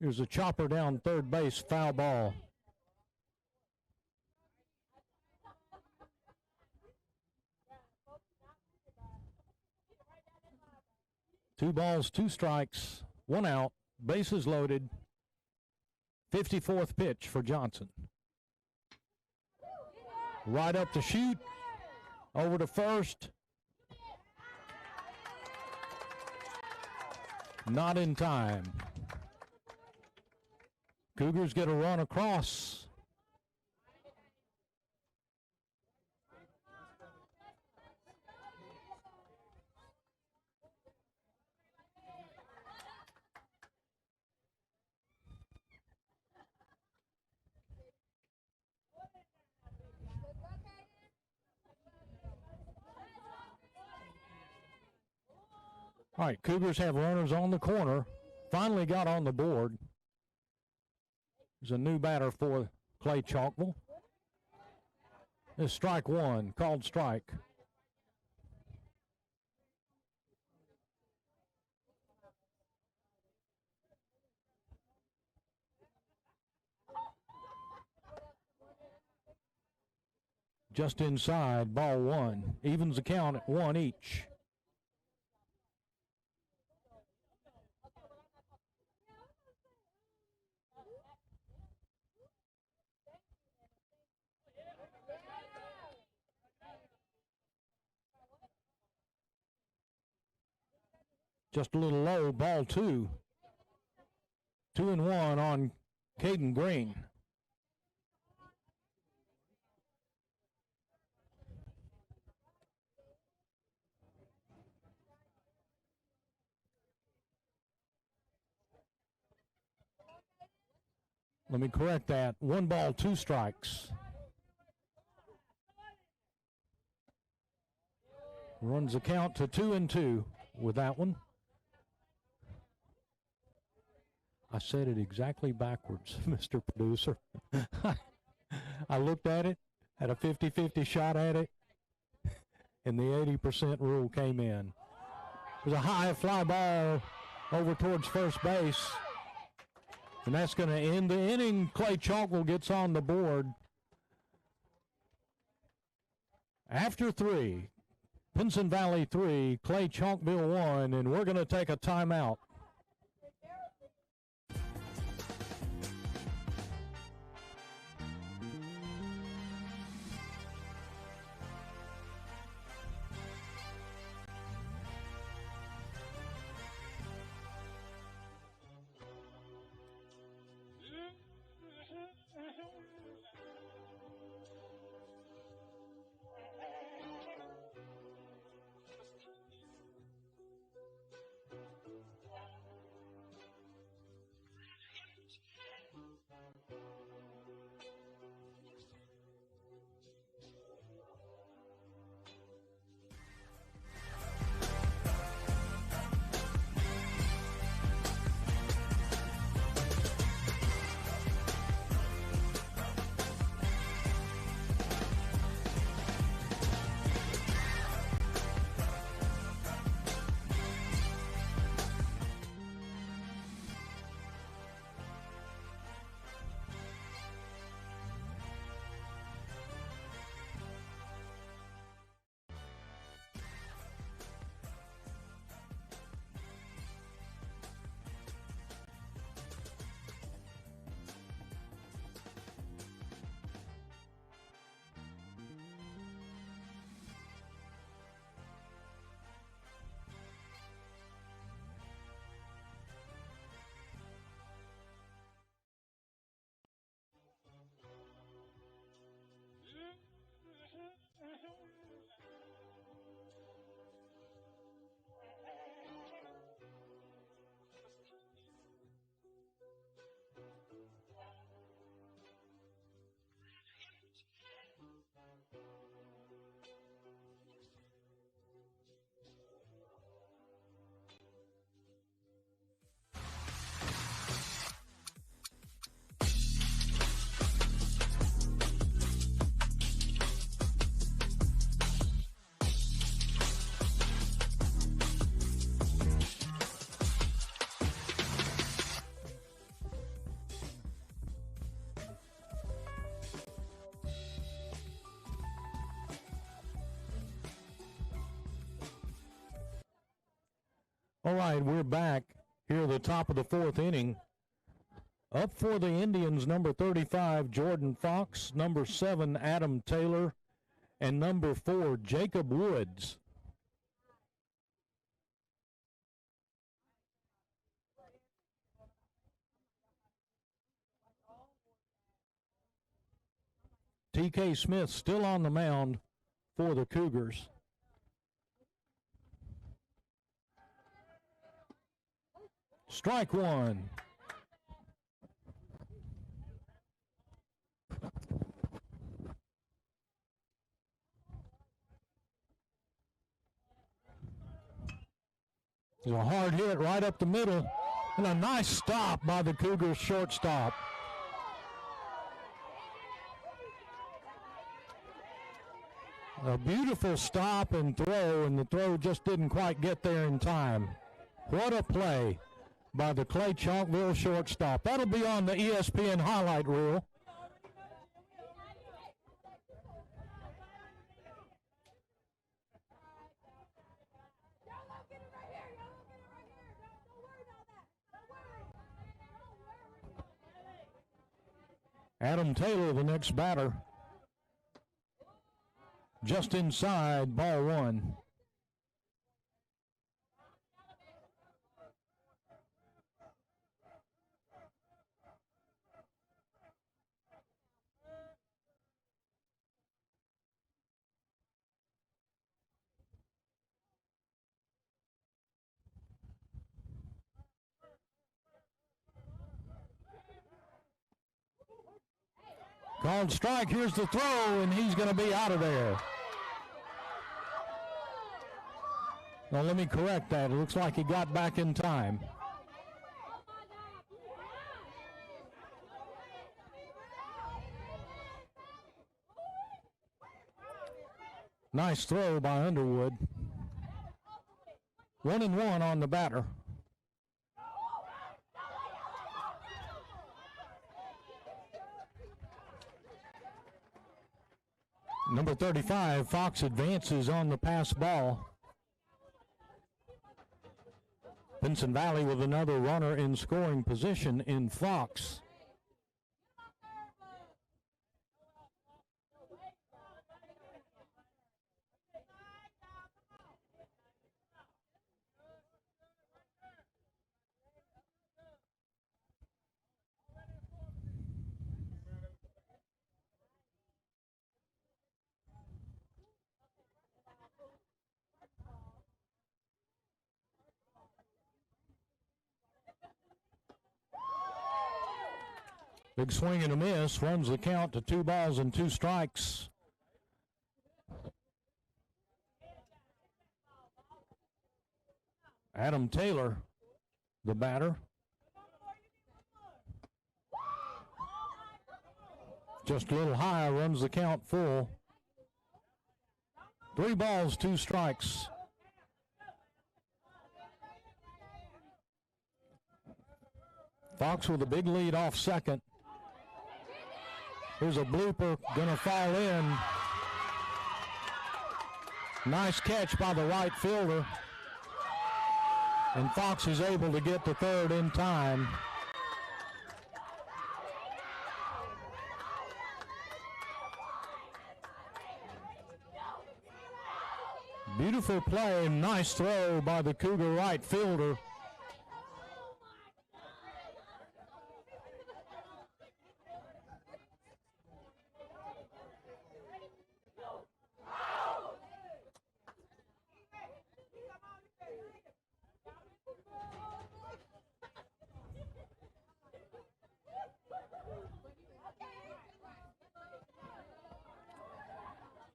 Here's a chopper down third base, foul ball. Two balls, 2 strikes, 1 out, bases loaded. 54th pitch for Johnson. Right up to shoot. Over to first. Not in time. Cougars get a run across. All right, Cougars have runners on the corner. Finally got on the board. There's a new batter for Clay-Chalkville. This is strike 1, called strike. Just inside, ball 1. Evens the count at 1 each. Just a little low, ball 2. 2-1 on Caden Green. Let me correct that. 1 ball, 2 strikes. Runs the count to 2-2 with that one. I said it exactly backwards, Mr. Producer. I looked at it, had a 50-50 shot at it, and the 80% rule came in. There's a high fly ball over towards first base, and that's going to end the inning. Clay-Chalkville gets on the board. After 3, Pinson Valley 3, Clay-Chalkville 1, and we're going to take a timeout. All right, we're back here at the top of the fourth inning. Up for the Indians, number 35, Jordan Fox, number 7, Adam Taylor, and number 4, Jacob Woods. T.K. Smith still on the mound for the Cougars. Strike one. It's a hard hit right up the middle, and a nice stop by the Cougars shortstop. A beautiful stop and throw, and the throw just didn't quite get there in time. What a play by the Clay-Chalkville shortstop. That'll be on the ESPN highlight reel. Adam Taylor, the next batter. Just inside, ball one. Called strike, here's the throw, and he's going to be out of there. Now let me correct that. It looks like he got back in time. Nice throw by Underwood. 1-1 on the batter. Number 35, Fox advances on the pass ball. Pinson Valley with another runner in scoring position in Fox. Big swing and a miss, runs the count to 2 balls and 2 strikes. Adam Taylor, the batter. Just a little high, runs the count full. 3 balls, 2 strikes. Fox with a big lead off second. Here's a blooper, gonna fall in. Nice catch by the right fielder. And Fox is able to get to third in time. Beautiful play, nice throw by the Cougar right fielder.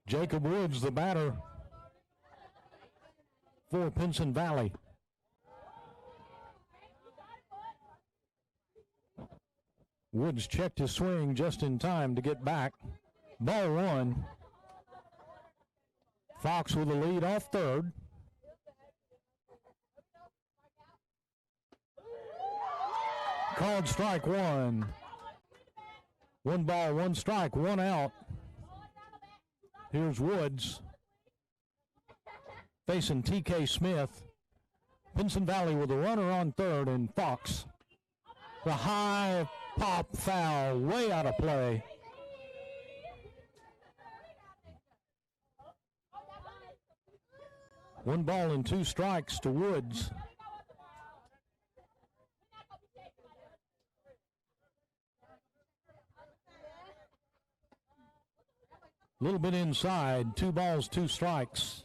Jacob Woods, the batter for Pinson Valley. Woods checked his swing just in time to get back. Ball one. Fox with a lead off third. Called strike one. 1 ball, 1 strike, 1 out. Here's Woods facing T.K. Smith. Pinson Valley with a runner on third, and Fox. The high pop foul, way out of play. One ball and 2 strikes to Woods. A little bit inside, 2 balls, 2 strikes.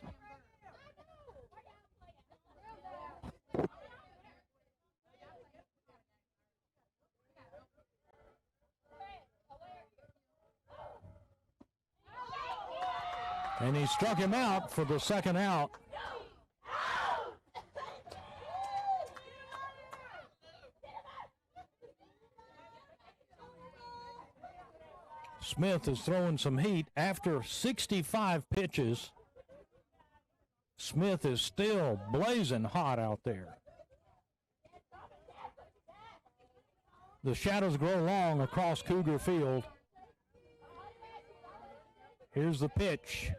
And he struck him out for the second out. Smith is throwing some heat after 65 pitches. Smith is still blazing hot out there. The shadows grow long across Cougar Field. Here's the pitch.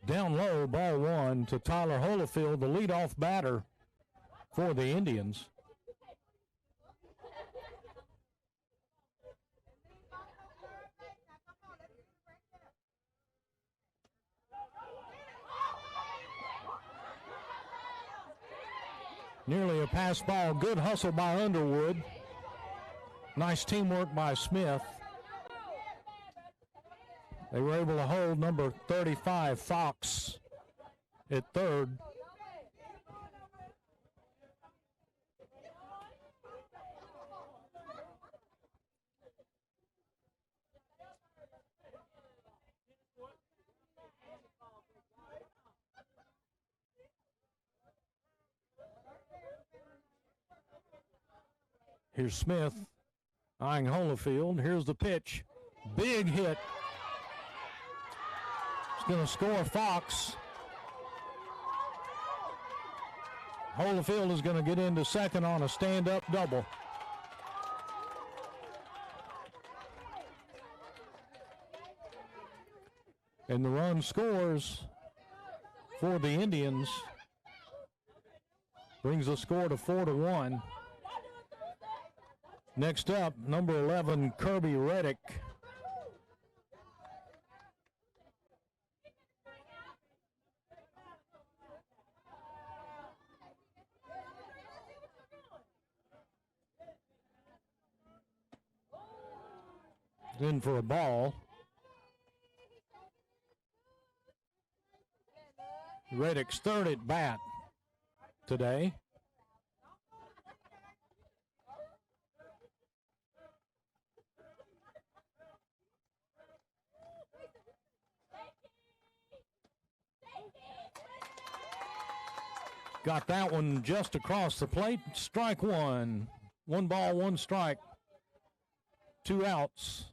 Down low, ball 1 to Tyler Holyfield, the leadoff batter for the Indians. Nearly a pass ball. Good hustle by Underwood. Nice teamwork by Smith. They were able to hold number 35, Fox, at third. Here's Smith eyeing Holyfield. Here's the pitch. Big hit. It's going to score Fox. Holyfield is going to get into second on a stand-up double. And the run scores for the Indians. Brings the score to 4-1. Next up, number 11, Kirby Reddick. In for a ball. Reddick's third at bat today. Got that one just across the plate. Strike one. 1 ball, 1 strike. 2 outs.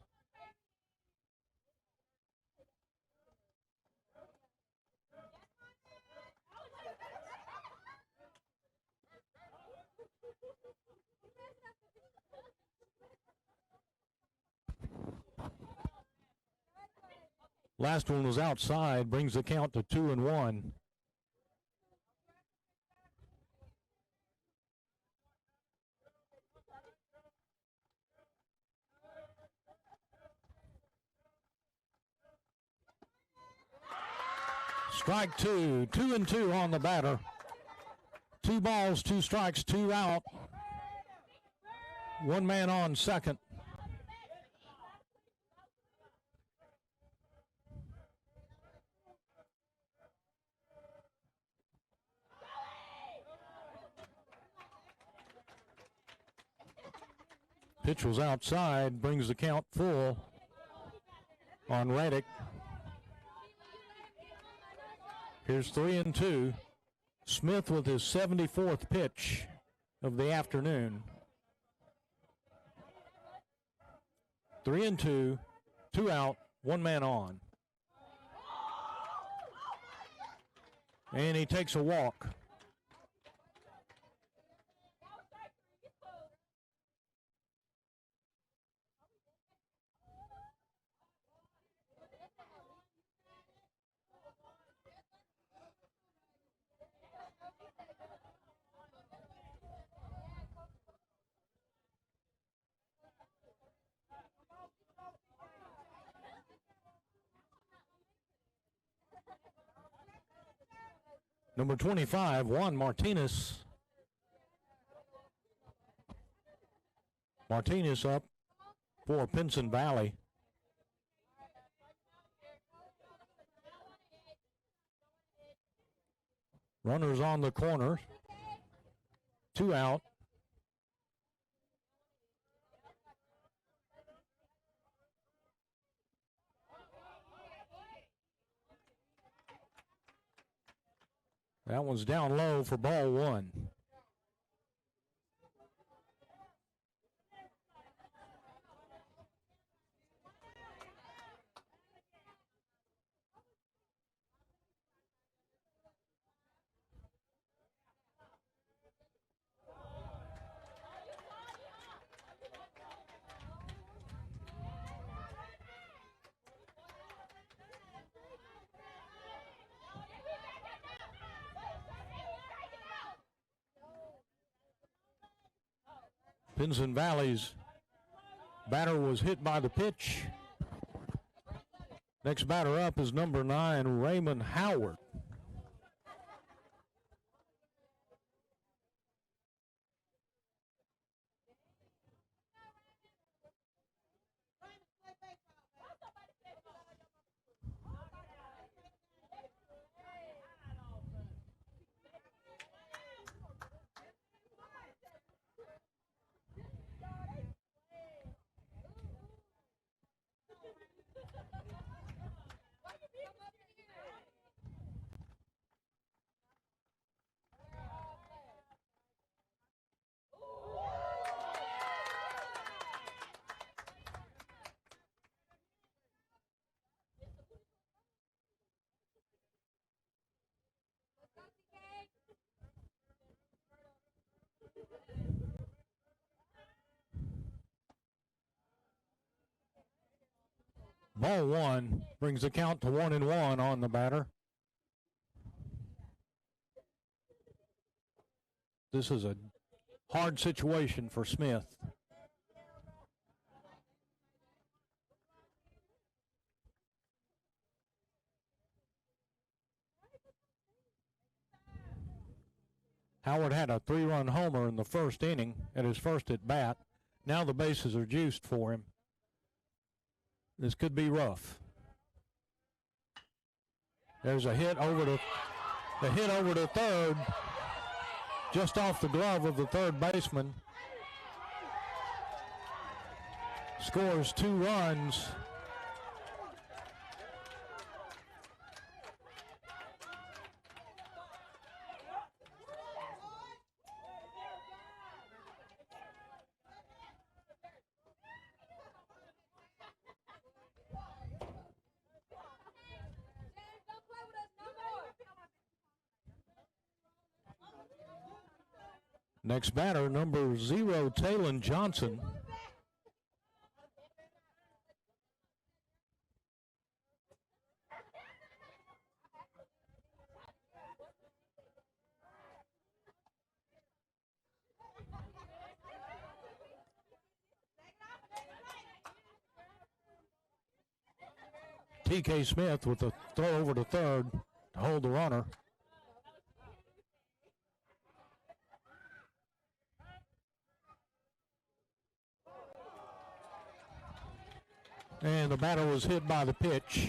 Last one was outside, brings the count to 2-1. Strike 2, 2-2 on the batter. 2 balls, 2 strikes, 2 out. 1 man on second. Pitch was outside, brings the count full on Reddick. Here's 3-2. Smith with his 74th pitch of the afternoon. 3-2, 2 out, 1 man on. And he takes a walk. Number 25, Juan Martinez. Martinez up for Pinson Valley. Runners on the corner. 2 out. That one's down low for ball 1. Pinson Valley's batter was hit by the pitch. Next batter up is number 9, Raymond Howard. Ball 1 brings the count to 1-1 on the batter. This is a hard situation for Smith. Howard had a 3-run homer in the first inning at his first at bat. Now the bases are juiced for him. This could be rough. There's a hit over to third, just off the glove of the third baseman. Scores 2 runs. Next batter, number 0, Talon Johnson. T.K. Smith with the throw over to third to hold the runner. And the batter was hit by the pitch.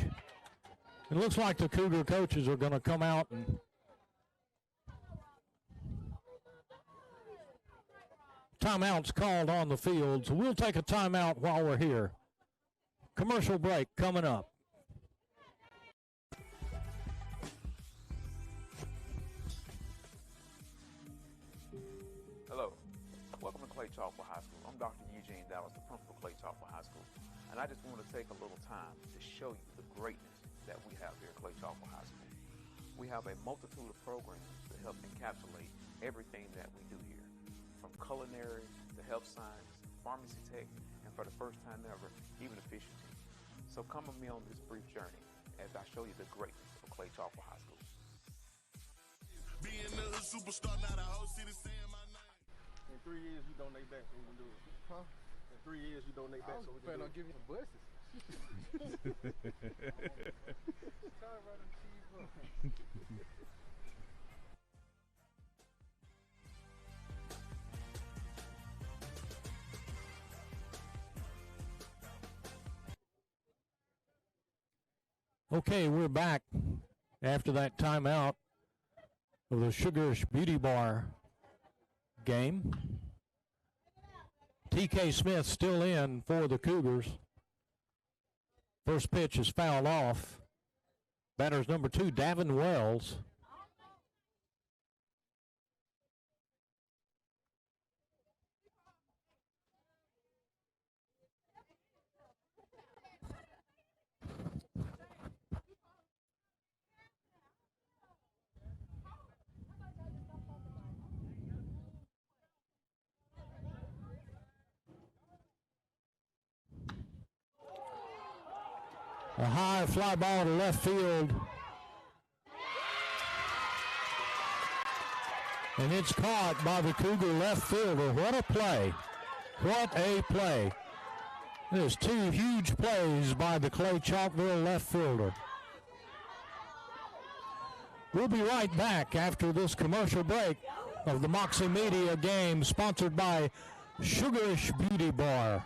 It looks like the Cougar coaches are going to come out and timeouts called on the field. So we'll take a timeout while we're here. Commercial break coming up. Hello, welcome to Clay-Chalkville High School. I'm Dr. Eugene Dallas, the principal of Clay-Chalkville High School. And I just want to take a little time to show you the greatness that we have here at Clay-Chalkville High School. We have a multitude of programs that help encapsulate everything that we do here, from culinary to health science, pharmacy tech, and for the first time ever, even efficiency. So come with me on this brief journey as I show you the greatness of Clay-Chalkville High School. Being a superstar, not a whole city saying my name. In 3 years, you donate back so we can do it. Huh? In 3 years, you donate back so we can do it. Giving you some buses. Okay, we're back after that timeout of the Sugarish Beauty Bar game. TK Smith still in for the Cougars. First pitch is fouled off. Batter's number 2, Davin Wells. A high fly ball to left field. And it's caught by the Cougar left fielder. What a play. What a play. There's 2 huge plays by the Clay-Chalkville left fielder. We'll be right back after this commercial break of the Moxie Media game sponsored by Sugarish Beauty Bar.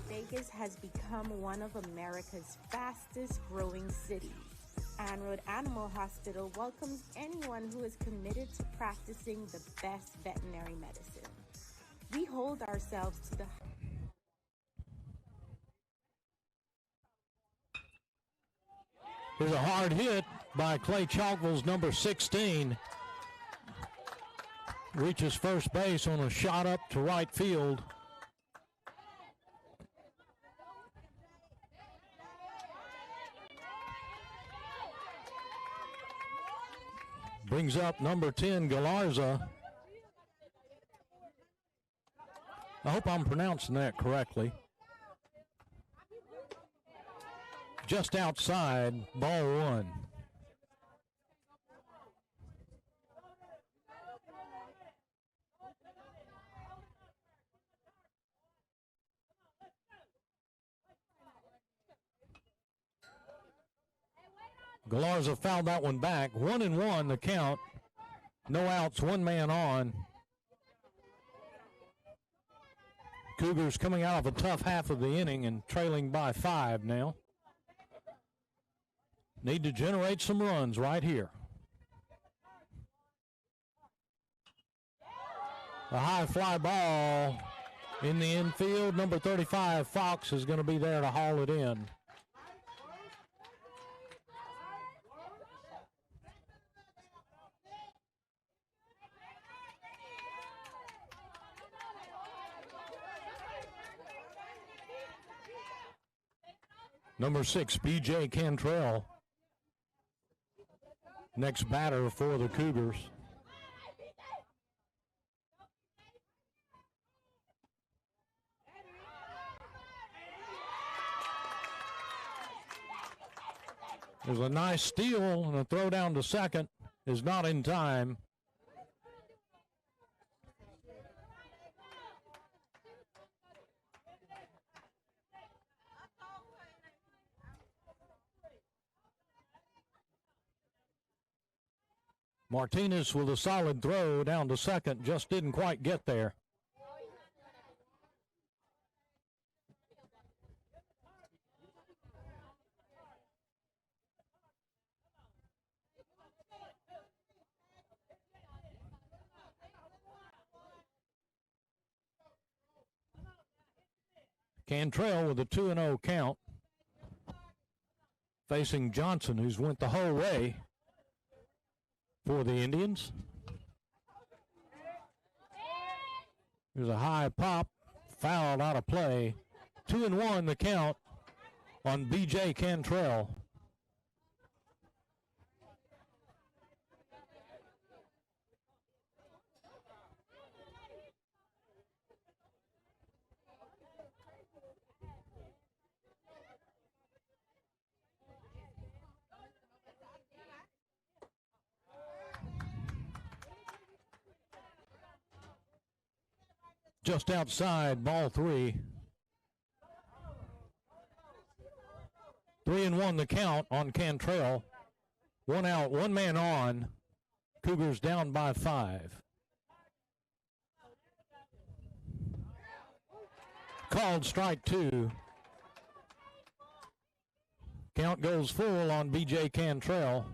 Vegas has become one of America's fastest growing cities. Ann-Road Animal Hospital welcomes anyone who is committed to practicing the best veterinary medicine. We hold ourselves to the Here's a hard hit by Clay-Chalkville's number 16. Reaches first base on a shot up to right field. Brings up number 10, Galarza. I hope I'm pronouncing that correctly. Just outside, ball 1. Galarza fouled that one back. 1-1 the count. No outs, 1 man on. Cougars coming out of a tough half of the inning and trailing by 5 now. Need to generate some runs right here. A high fly ball in the infield. Number 35, Fox, is going to be there to haul it in. Number 6, B.J. Cantrell. Next batter for the Cougars. There's a nice steal, and a throw down to second is not in time. Martinez with a solid throw down to second, just didn't quite get there. Cantrell with a 2-0 count, facing Johnson, who's went the whole way for the Indians. There's a high pop, fouled out of play. 2-1 the count on B.J. Cantrell. Just outside, ball 3. 3-1 the count on Cantrell. 1 out, 1 man on. Cougars down by 5. Called strike 2. Count goes full on B.J. Cantrell.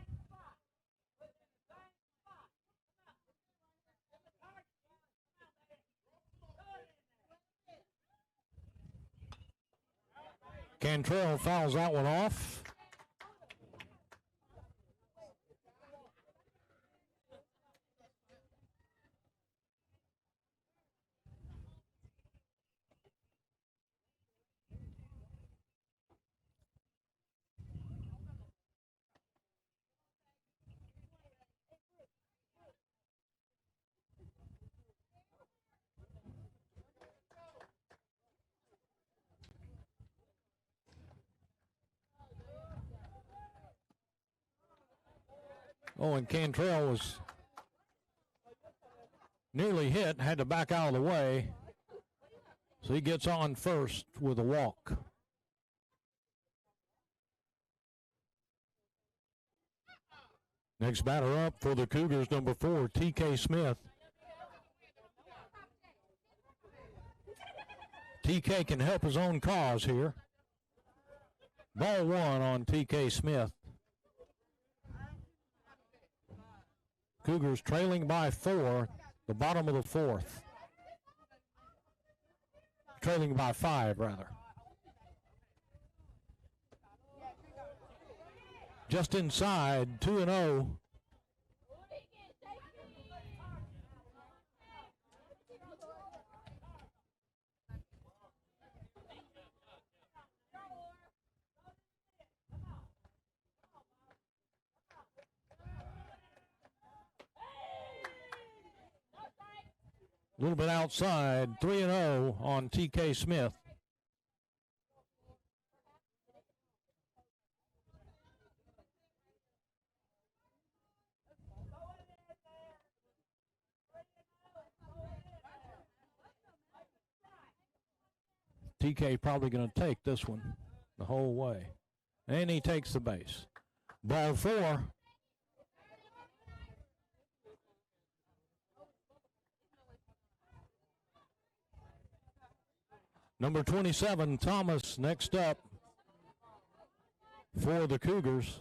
Cantrell fouls that one off. Oh, and Cantrell was nearly hit, had to back out of the way. So he gets on first with a walk. Next batter up for the Cougars, number 4, T.K. Smith. T.K. can help his own cause here. Ball 1 on T.K. Smith. Cougars trailing by 4, the bottom of the 4th. Trailing by 5, rather. Just inside, 2-0. A little bit outside, 3-0 on T.K. Smith. T.K. probably going to take this one the whole way. And he takes the base. Ball 4. Number 27, Thomas, next up for the Cougars.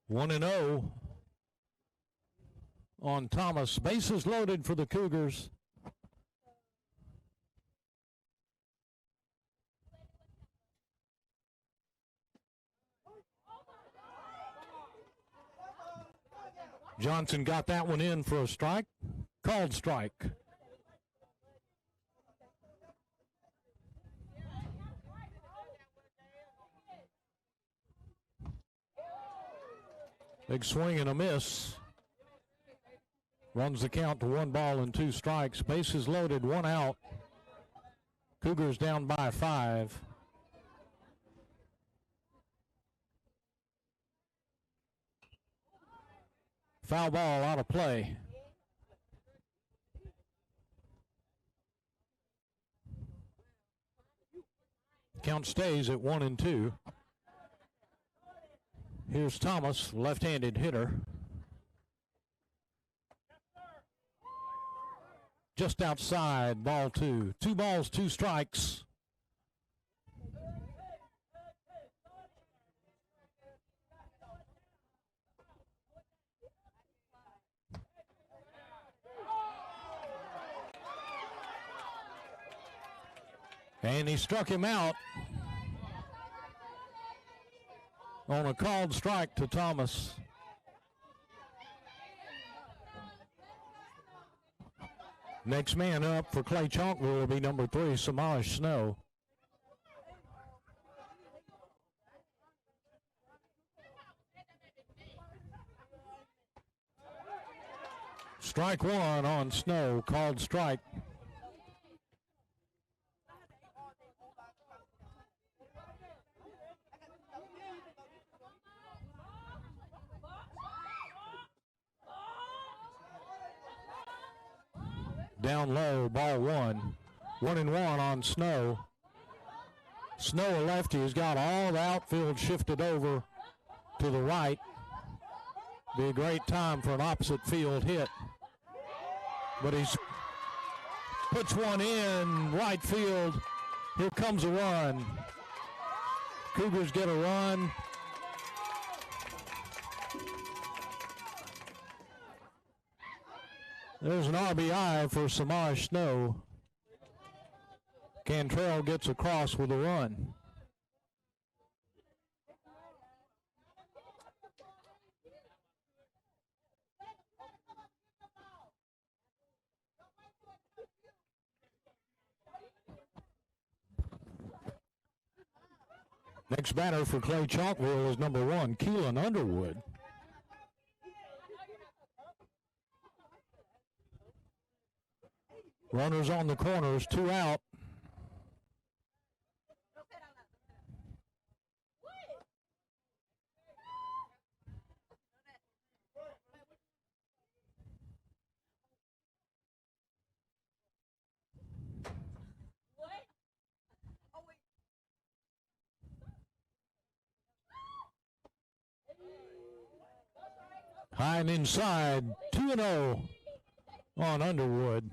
One and 0 on Thomas. Bases loaded for the Cougars. Johnson got that one in for a strike. Called strike. Big swing and a miss. Runs the count to 1 ball and 2 strikes. Bases loaded, 1 out. Cougars down by 5. Foul ball out of play. Count stays at 1-2. Here's Thomas, left-handed hitter. Just outside, ball 2. 2 balls, 2 strikes. And he struck him out on a called strike to Thomas. Next man up for Clay-Chalkville will be number 3, Samaj Snow. Strike 1 on Snow, called strike. Down low, ball 1. 1-1 on Snow. Snow, a lefty, has got all the outfield shifted over to the right. Be a great time for an opposite field hit. But he's puts one in right field. Here comes a run. Cougars get a run. There's an RBI for Samaj Snow. Cantrell gets across with a run. Next batter for Clay-Chalkville is number 1, Keelan Underwood. Runners on the corners, 2 out. High and inside, 2-0 on Underwood.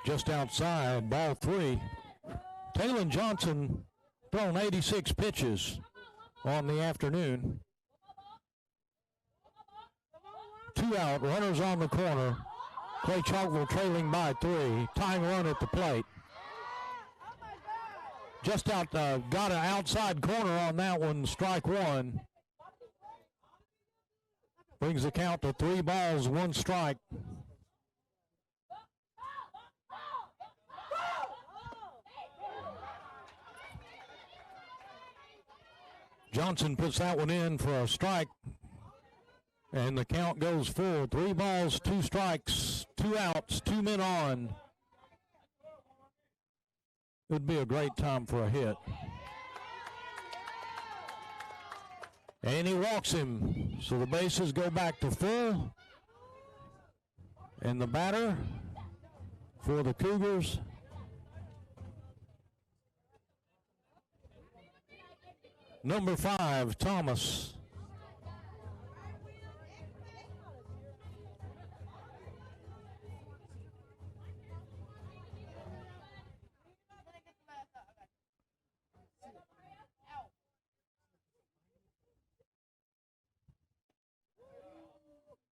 Just outside, ball 3. Taylon Johnson thrown 86 pitches on the afternoon. 2 out, runners on the corner. Clay-Chalkville trailing by 3. Tying run at the plate. Just out, got an outside corner on that one, strike 1. Brings the count to 3 balls, 1 strike. Johnson puts that one in for a strike, and the count goes full. 3 balls, 2 strikes, 2 outs, 2 men on. It would be a great time for a hit. And he walks him, so the bases go back to full. And the batter for the Cougars, number 5, Thomas.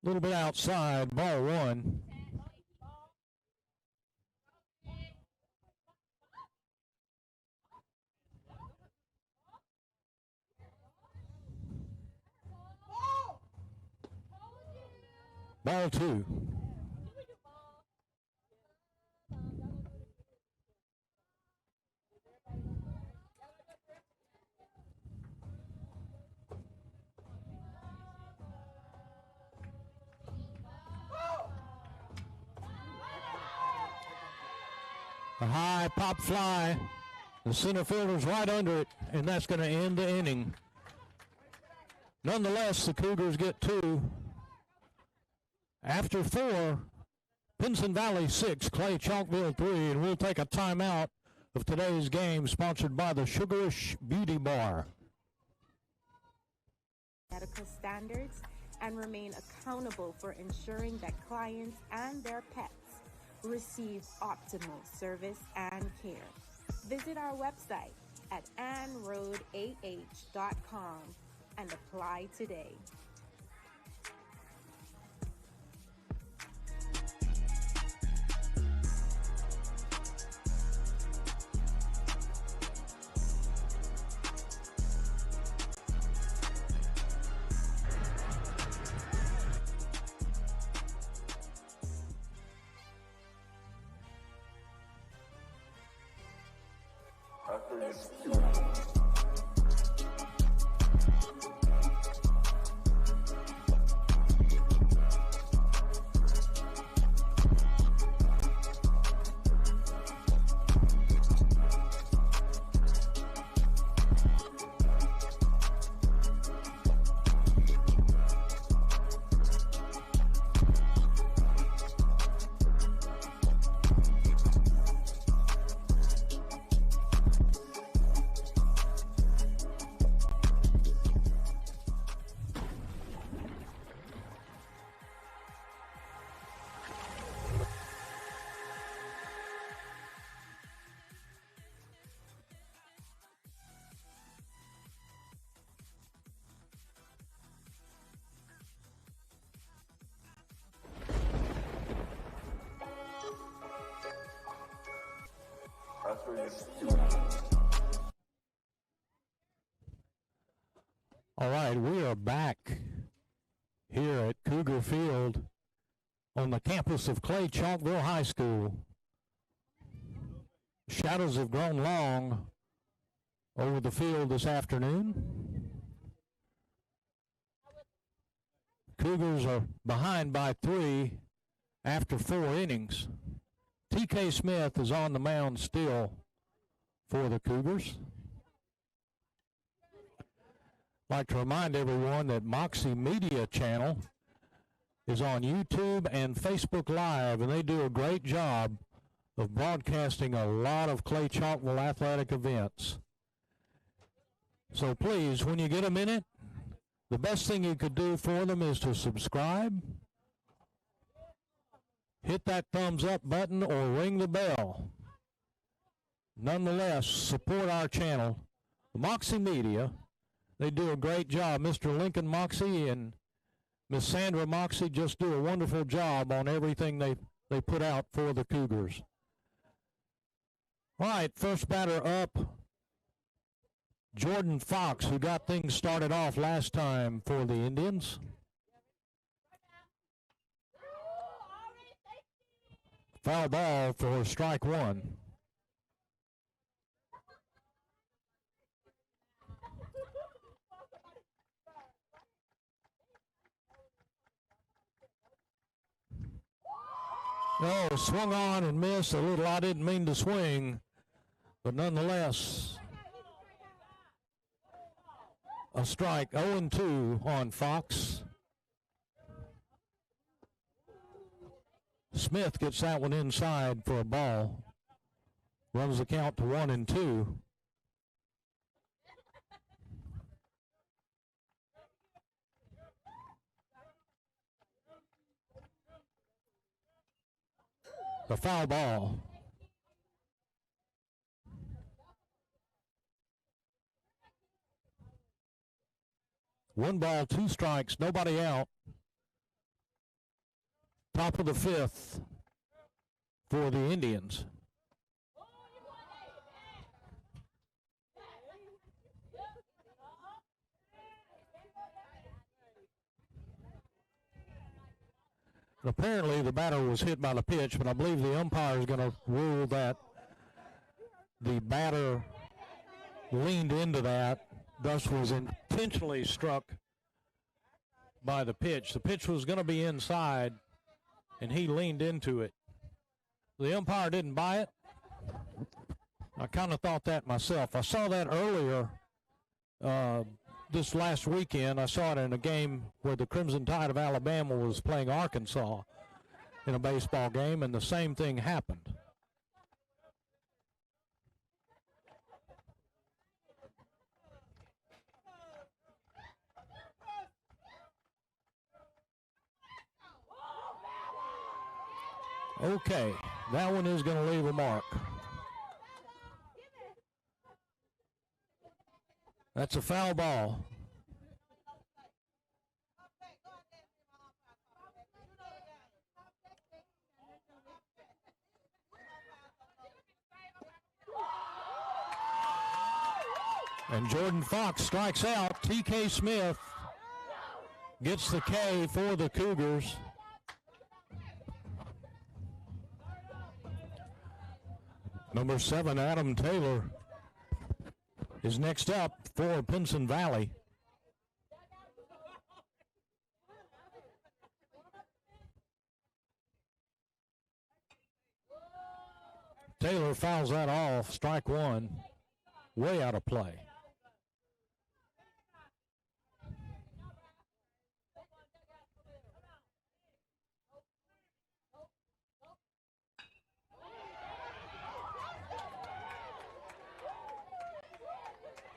A little bit outside, ball 1. Ball 2. A high pop fly. The center fielder's right under it, and that's going to end the inning. Nonetheless, the Cougars get 2. After 4, Pinson Valley 6, Clay-Chalkville 3, and we'll take a timeout of today's game sponsored by the Sugarish Beauty Bar. Medical standards and remain accountable for ensuring that clients and their pets receive optimal service and care. Visit our website at anroadah.com and apply today. All right, we are back here at Cougar Field on the campus of Clay-Chalkville High School. Shadows have grown long over the field this afternoon. Cougars are behind by 3 after 4 innings. T.K. Smith is on the mound still for the Cougars. I'd like to remind everyone that Moxie Media Channel is on YouTube and Facebook Live, and they do a great job of broadcasting a lot of Clay-Chalkville athletic events. So please, when you get a minute, the best thing you could do for them is to subscribe, hit that thumbs up button, or ring the bell. Nonetheless, support our channel, Moxie Media. They do a great job. Mr. Lincoln Moxie and Miss Sandra Moxie just do a wonderful job on everything they put out for the Cougars. All right, first batter up, Jordan Fox, who got things started off last time for the Indians. Foul ball for strike 1. Oh, swung on and missed a little. I didn't mean to swing, but nonetheless, a strike. 0-2 on Fox. Smith gets that one inside for a ball. Runs the count to 1-2. The foul ball. One ball, 2 strikes, nobody out. Top of the 5th for the Indians. Apparently the batter was hit by the pitch, but I believe the umpire is going to rule that the batter leaned into that, thus was intentionally struck by the pitch. The pitch was going to be inside, and he leaned into it. The umpire didn't buy it. I kind of thought that myself. I saw that earlier this last weekend. I saw it in a game where the Crimson Tide of Alabama was playing Arkansas in a baseball game, and the same thing happened. Okay, that one is going to leave a mark. That's a foul ball. And Jordan Fox strikes out. T.K. Smith gets the K for the Cougars. Number 7, Adam Taylor, is next up for Pinson Valley. Taylor fouls that off, strike one, way out of play.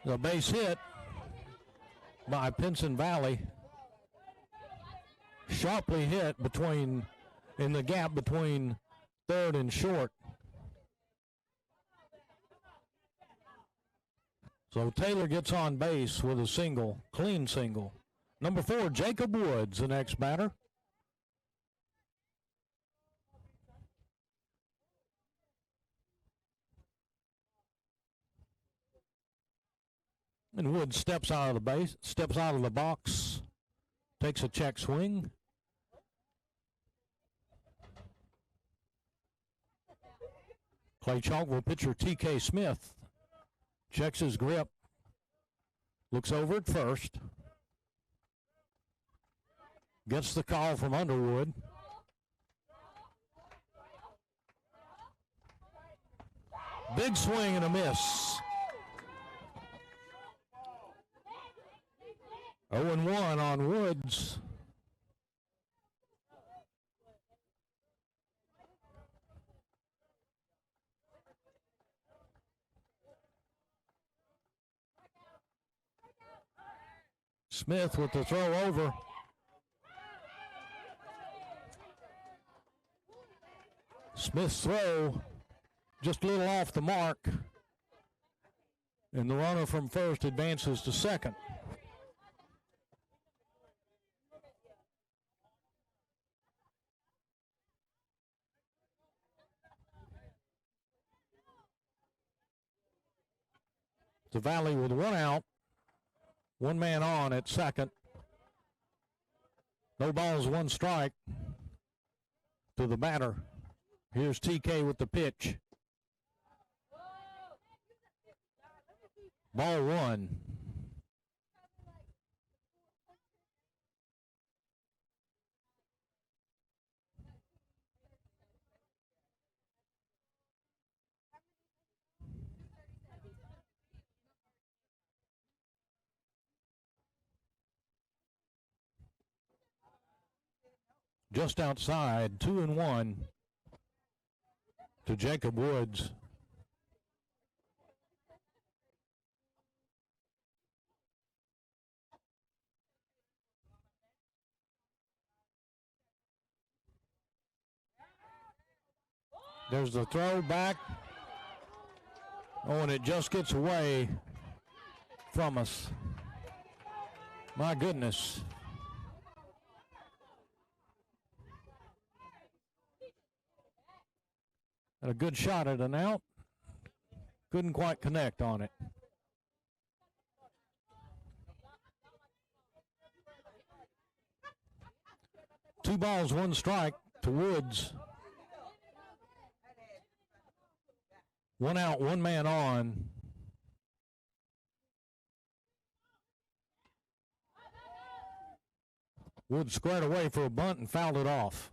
The base hit by Pinson Valley, sharply hit in the gap between third and short. So Taylor gets on base with a single, clean single. Number 4, Jacob Woods, the next batter. And Woods steps out of the box, takes a check swing. Clay-Chalkville pitcher T.K. Smith checks his grip, looks over at first, gets the call from Underwood. Big swing and a miss. 0-1 on Woods. Smith with the throw over. Smith's throw just a little off the mark. And the runner from first advances to second. The Valley with one out, one man on at second. No balls, one strike to the batter. Here's TK with the pitch. Ball one. Just outside, 2-1 to Jacob Woods. There's the throw back. Oh, and it just gets away from us. My goodness. And a good shot at an out. Couldn't quite connect on it. Two balls, one strike to Woods. One out, one man on. Woods squared away for a bunt and fouled it off.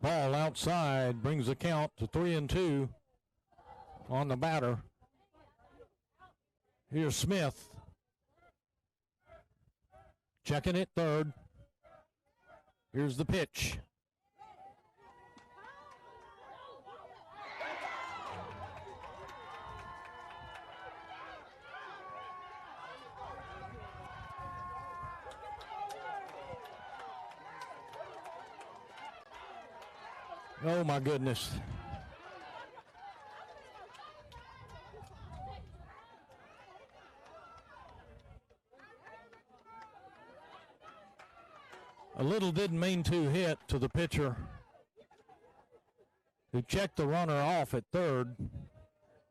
Ball outside brings the count to 3-2 on the batter. Here's Smith. Checking it third. Here's the pitch. Oh, my goodness. A little didn't mean to hit to the pitcher who checked the runner off at third,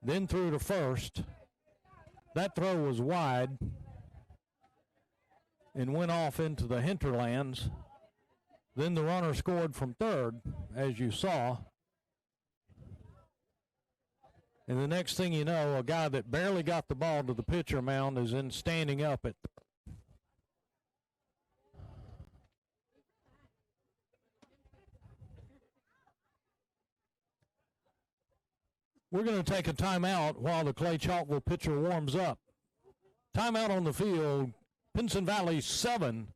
then threw to first. That throw was wide and went off into the hinterlands. Then the runner scored from third, as you saw. And the next thing you know, a guy that barely got the ball to the pitcher mound is in standing up at third. We're going to take a timeout while the Clay-Chalkville pitcher warms up. Timeout on the field, Pinson Valley 7.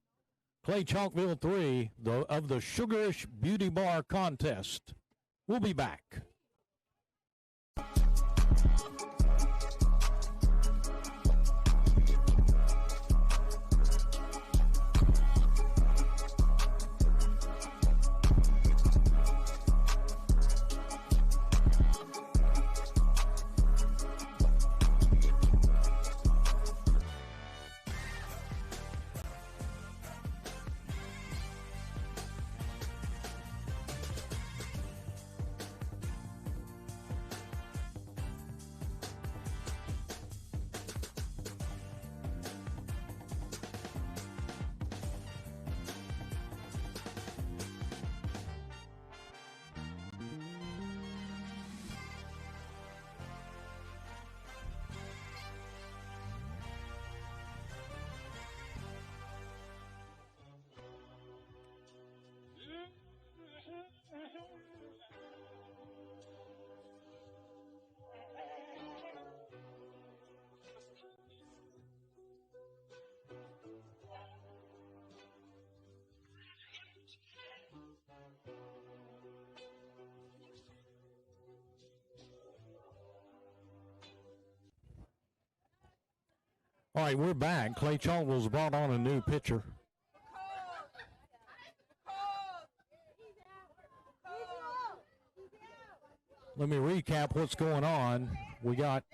Clay-Chalkville 3 of the Sugarish Beauty Bar Contest. We'll be back. All right, we're back. Clay-Chalkville's brought on a new pitcher. Let me recap what's going on. We got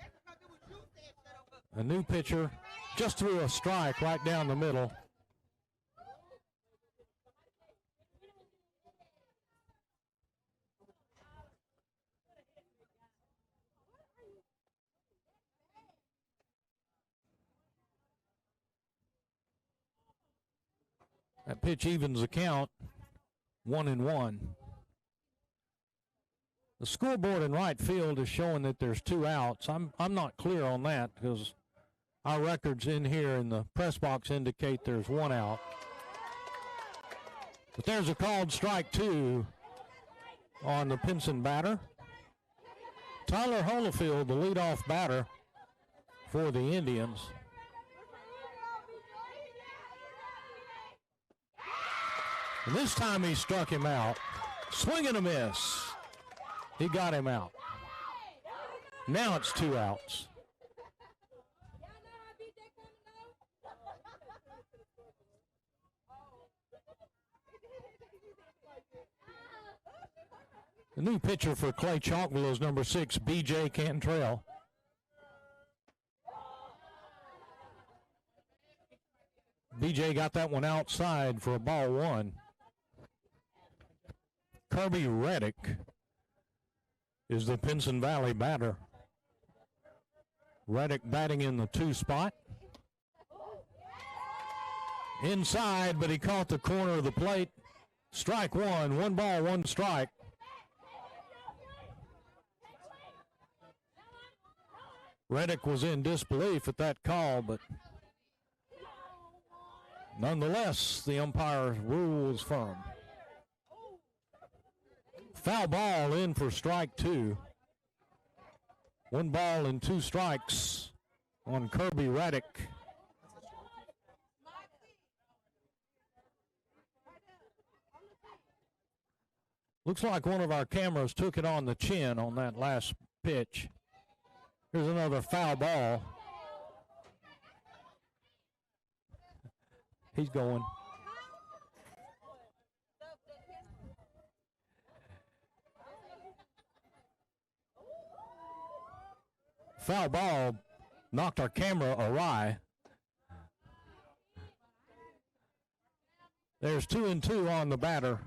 a new pitcher, just threw a strike right down the middle. That pitch evens the count, 1-1. The scoreboard in right field is showing that there's 2 outs. I'm not clear on that because our records in here in the press box indicate there's 1 out. But there's a called strike 2 on the Pinson batter. Tyler Holyfield, the leadoff batter for the Indians. And this time he struck him out. Swing and a miss. He got him out. Now it's 2 outs. The new pitcher for Clay-Chalkville is number 6, B.J. Cantrell. B.J. got that one outside for a ball 1. Kirby Reddick is the Pinson Valley batter. Reddick batting in the 2 spot. Inside, but he caught the corner of the plate. Strike 1, 1 ball, 1 strike. Reddick was in disbelief at that call, but nonetheless, the umpire's rule was firm. Foul ball in for strike two. 1 ball and 2 strikes on Kirby Raddick. Looks like one of our cameras took it on the chin on that last pitch. Here's another foul ball. He's going. Foul ball knocked our camera awry. There's 2-2 on the batter.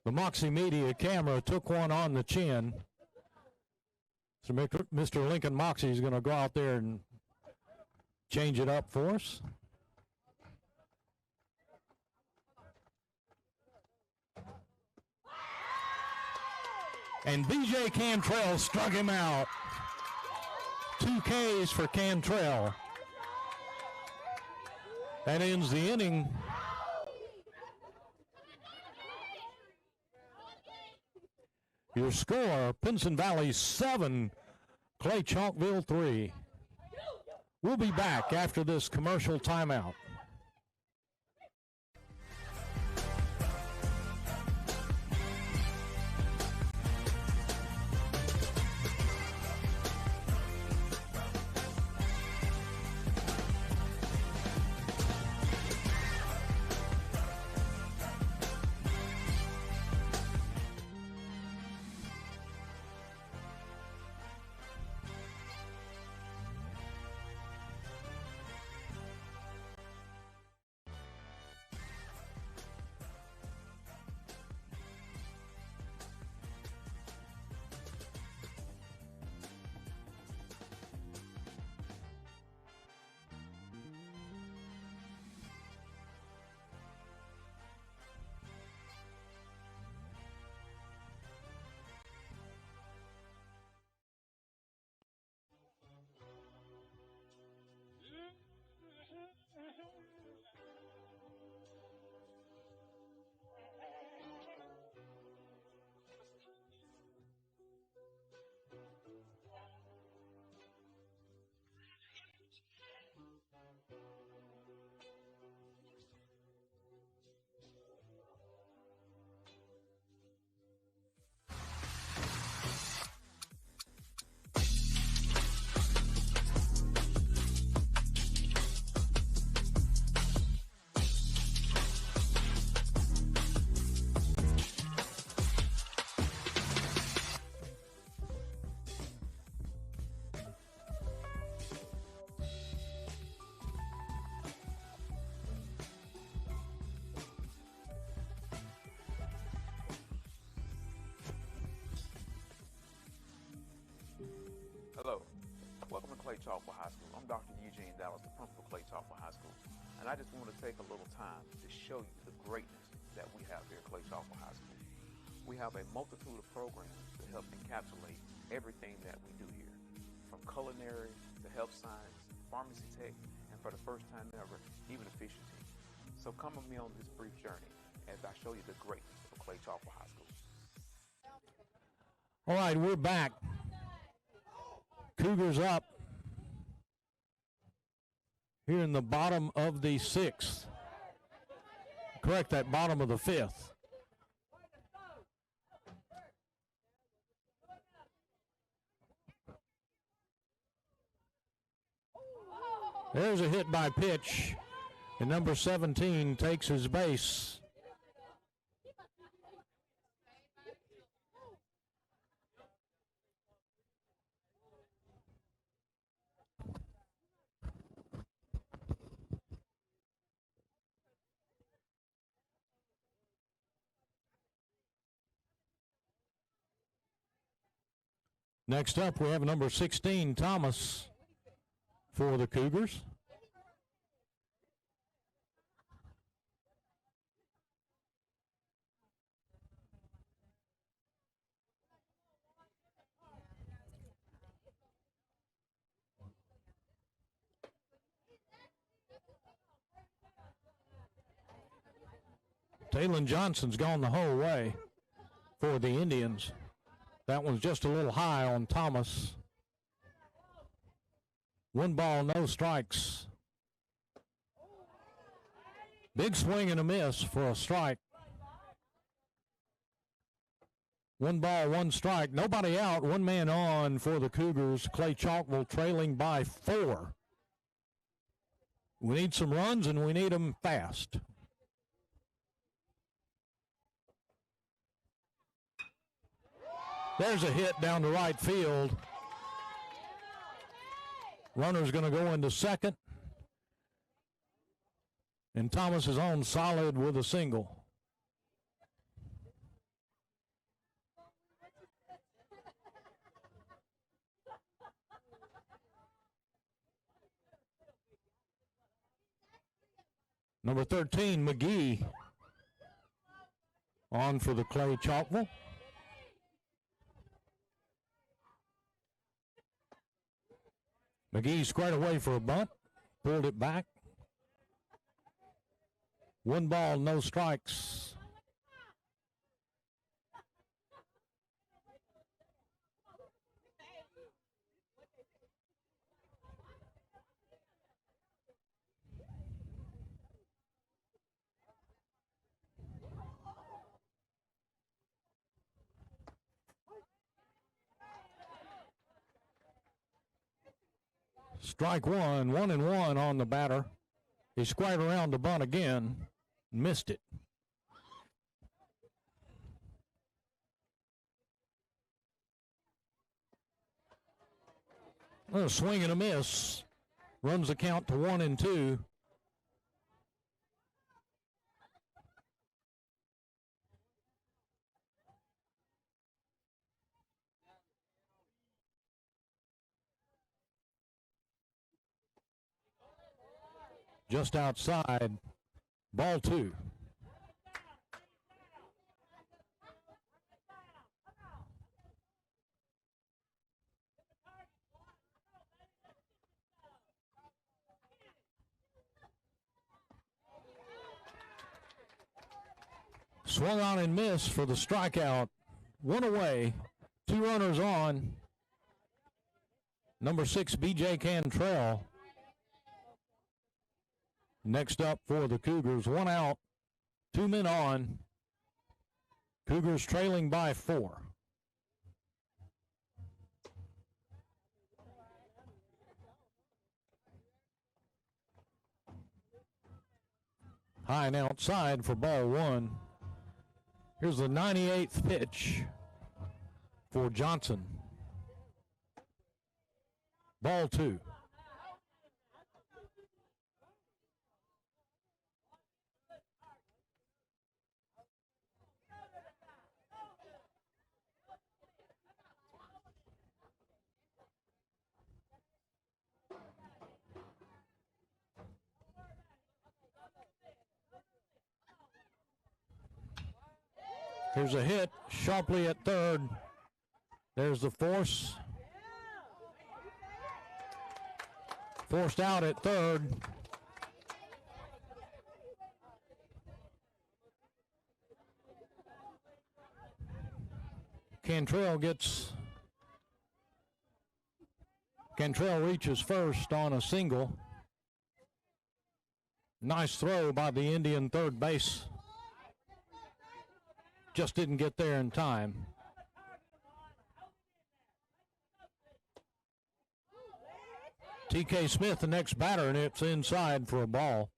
The Moxie Media camera took one on the chin. So Mr. Lincoln Moxie is going to go out there and change it up for us. And B.J. Cantrell struck him out. 2 Ks for Cantrell. That ends the inning. Your score, Pinson Valley 7, Clay-Chalkville 3. We'll be back after this commercial timeout. Hello, welcome to Clay-Chalkville High School. I'm Dr. Eugene Dallas, the principal of Clay-Chalkville High School, and I just want to take a little time to show you the greatness that we have here at Clay-Chalkville High School. We have a multitude of programs to help encapsulate everything that we do here, from culinary to health science, pharmacy tech, and for the first time ever, even efficiency. So come with me on this brief journey as I show you the greatness of Clay-Chalkville High School. All right, we're back. Cougars up here in the bottom of the 6th. Correct, that bottom of the 5th. There's a hit by pitch, and number 17 takes his base. Next up, we have number 16, Thomas, for the Cougars. Taylon Johnson's gone the whole way. for the Indians. That one's just a little high on Thomas. 1 ball, no strikes. Big swing and a miss for a strike. 1 ball, 1 strike. Nobody out. 1 man on for the Cougars. Clay-Chalkville trailing by 4. We need some runs, and we need them fast. There's a hit down to right field. Runner's going to go into second. And Thomas is on solid with a single. Number 13, McGee, on for the Clay-Chalkville. McGee squared away for a bunt, pulled it back. 1 ball, no strikes. Strike 1, 1-1 on the batter. He squared around the bunt again, missed it. A swing and a miss. Runs the count to 1-2. Just outside, ball 2. Swung on and missed for the strikeout. 1 away, 2 runners on. Number 6, B.J. Cantrell. Next up for the Cougars, 1 out, 2 men on. Cougars trailing by 4. High and outside for ball 1. Here's the 98th pitch for Johnson. Ball 2. Here's a hit sharply at third. There's the force. Forced out at third. Cantrell reaches first on a single. Nice throw by the Indian third base. Just didn't get there in time. T.K. Smith, the next batter, and it's inside for a ball.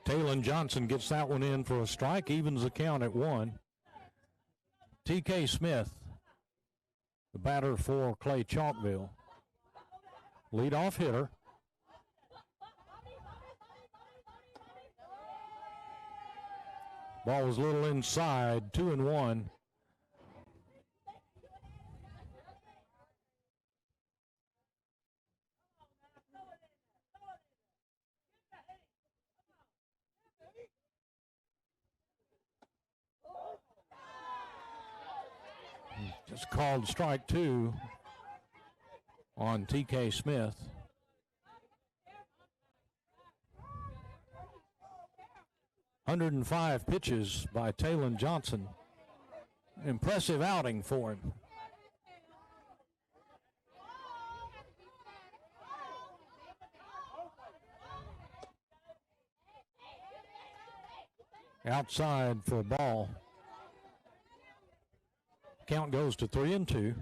Talon Johnson gets that one in for a strike, evens the count at 1. T.K. Smith, the batter for Clay-Chalkville. Leadoff hitter. Ball was a little inside, 2-1. It's called strike 2 on T.K. Smith. "105 pitches by Talon Johnson. Impressive outing for him. Outside for a ball. Count goes to 3-2.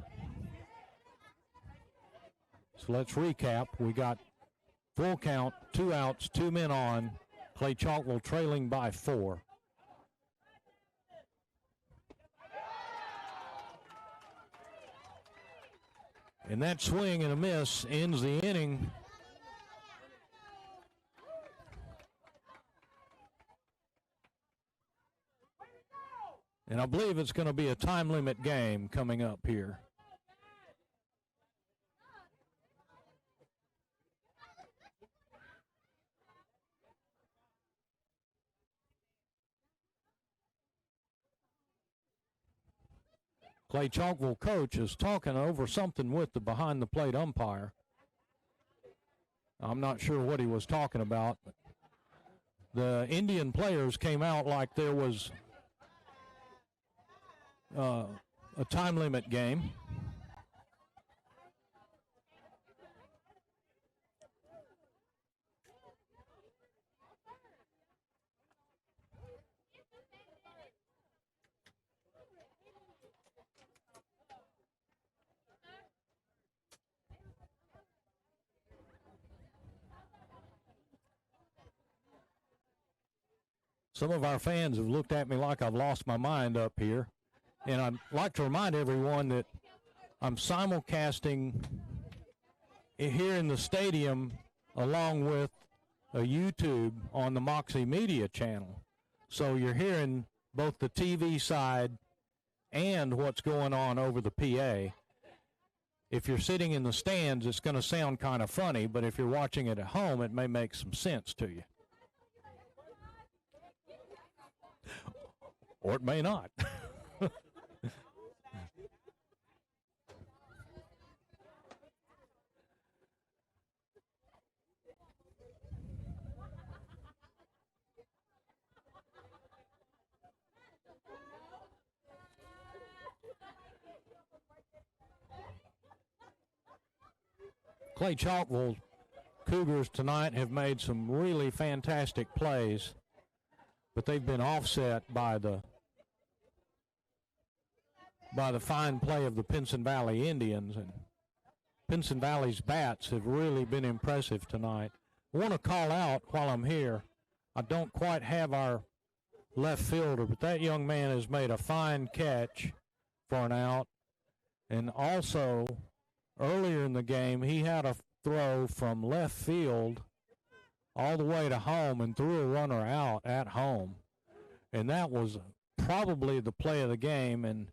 So let's recap. We got full count, 2 outs, 2 men on. Clay-Chalkville trailing by 4. And that swing and a miss ends the inning. And I believe it's going to be a time limit game coming up here. Clay-Chalkville coach is talking over something with the behind the plate umpire. I'm not sure what he was talking about. The Indian players came out like there was a time limit game. Some of our fans have looked at me like I've lost my mind up here. And I'd like to remind everyone that I'm simulcasting here in the stadium along with a YouTube on the Moxie Media channel. So you're hearing both the TV side and what's going on over the PA. If you're sitting in the stands, it's going to sound kind of funny, but if you're watching it at home, it may make some sense to you. Or it may not. Clay-Chalkville Cougars tonight have made some really fantastic plays, but they've been offset by the fine play of the Pinson Valley Indians, and Pinson Valley's bats have really been impressive tonight. I want to call out while I'm here, I don't quite have our left fielder, but that young man has made a fine catch for an out, and also earlier in the game he had a throw from left field all the way to home and threw a runner out at home, and that was probably the play of the game. And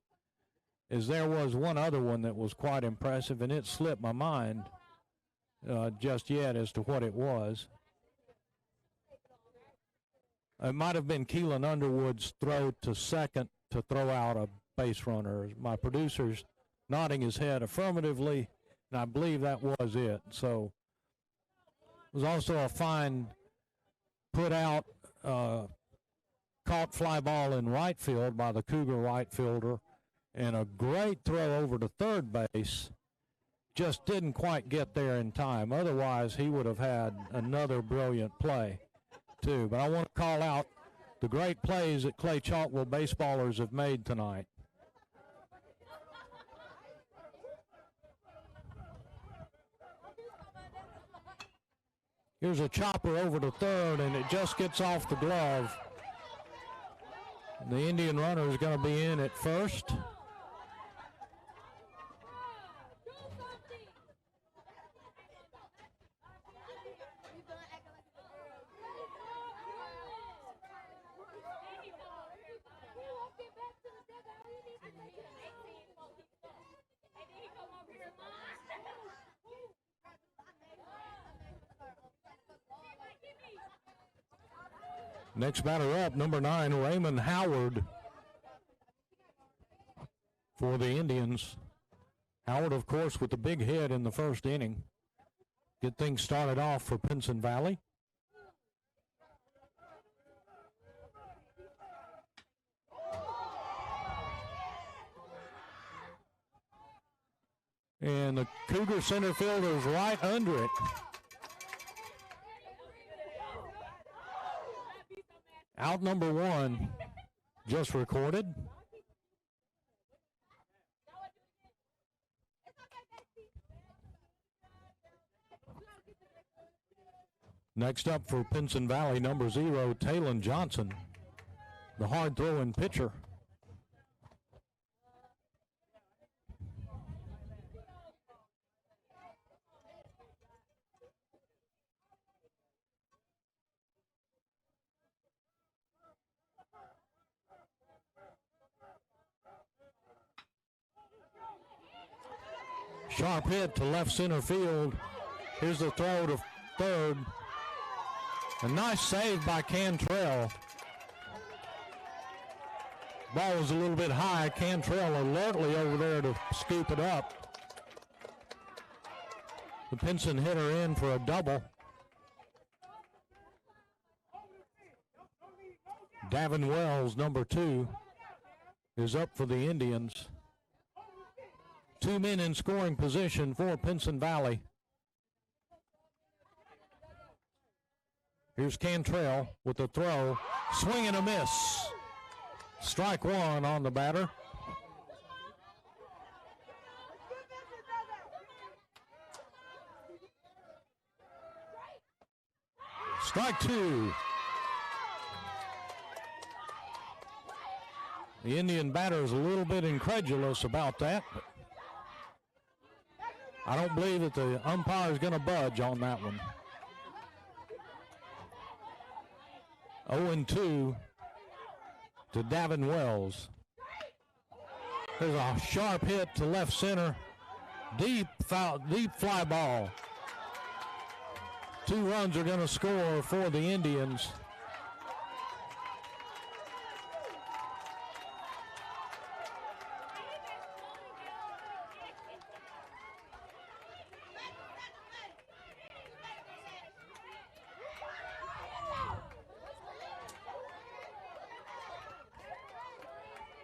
as there was one other one that was quite impressive, and it slipped my mind just yet as to what it was. It might have been Keelan Underwood's throw to second to throw out a base runner. My producer's nodding his head affirmatively, and I believe that was it. So it was also a fine put out, caught fly ball in right field by the Cougar right fielder, and a great throw over to third base. Just didn't quite get there in time. Otherwise, he would have had another brilliant play, too. But I want to call out the great plays that Clay-Chalkville baseballers have made tonight. Here's a chopper over to third, and it just gets off the glove. The Indian runner is going to be in at first. Next batter up, number 9, Raymond Howard for the Indians. Howard, of course, with the big hit in the first inning. Get things started off for Pinson Valley. And the Cougar center fielder is right under it. Out number one, just recorded. Next up for Pinson Valley, number 0, Talon Johnson, the hard-throwing pitcher. Sharp hit to left center field. Here's the throw to third. A nice save by Cantrell. Ball was a little bit high. Cantrell alertly over there to scoop it up. The Pinson hitter in for a double. Davin Wells, number 2, is up for the Indians. 2 men in scoring position for Pinson Valley. Here's Cantrell with the throw. Swing and a miss. Strike one on the batter. Strike two. The Indian batter is a little bit incredulous about that, but I don't believe that the umpire is going to budge on that one. 0-2 to Davin Wells. There's a sharp hit to left center. Deep fly ball. 2 runs are going to score for the Indians.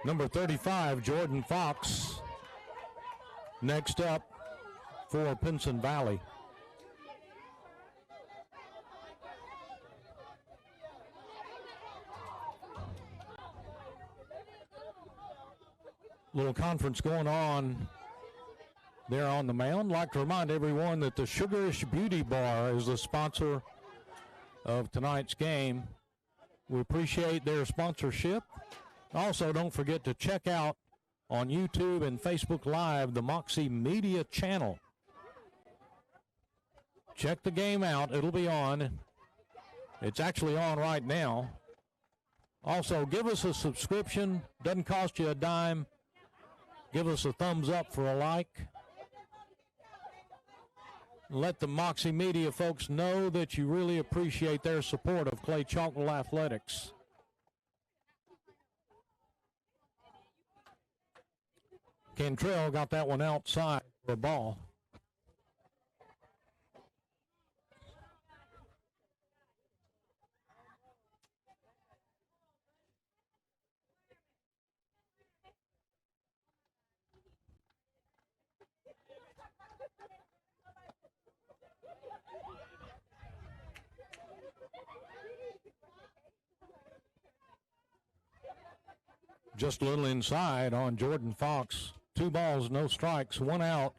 Number 35, Jordan Fox, next up for Pinson Valley. Little conference going on there on the mound. I'd like to remind everyone that the Sugarish Beauty Bar is the sponsor of tonight's game. We appreciate their sponsorship. Also, don't forget to check out on YouTube and Facebook Live the Moxie Media channel. Check the game out. It'll be on. It's actually on right now. Also, give us a subscription. Doesn't cost you a dime. Give us a thumbs up for a like. Let the Moxie Media folks know that you really appreciate their support of Clay-Chalkville Athletics. Cantrell got that one outside for a ball. Just a little inside on Jordan Fox. 2 balls, no strikes, 1 out.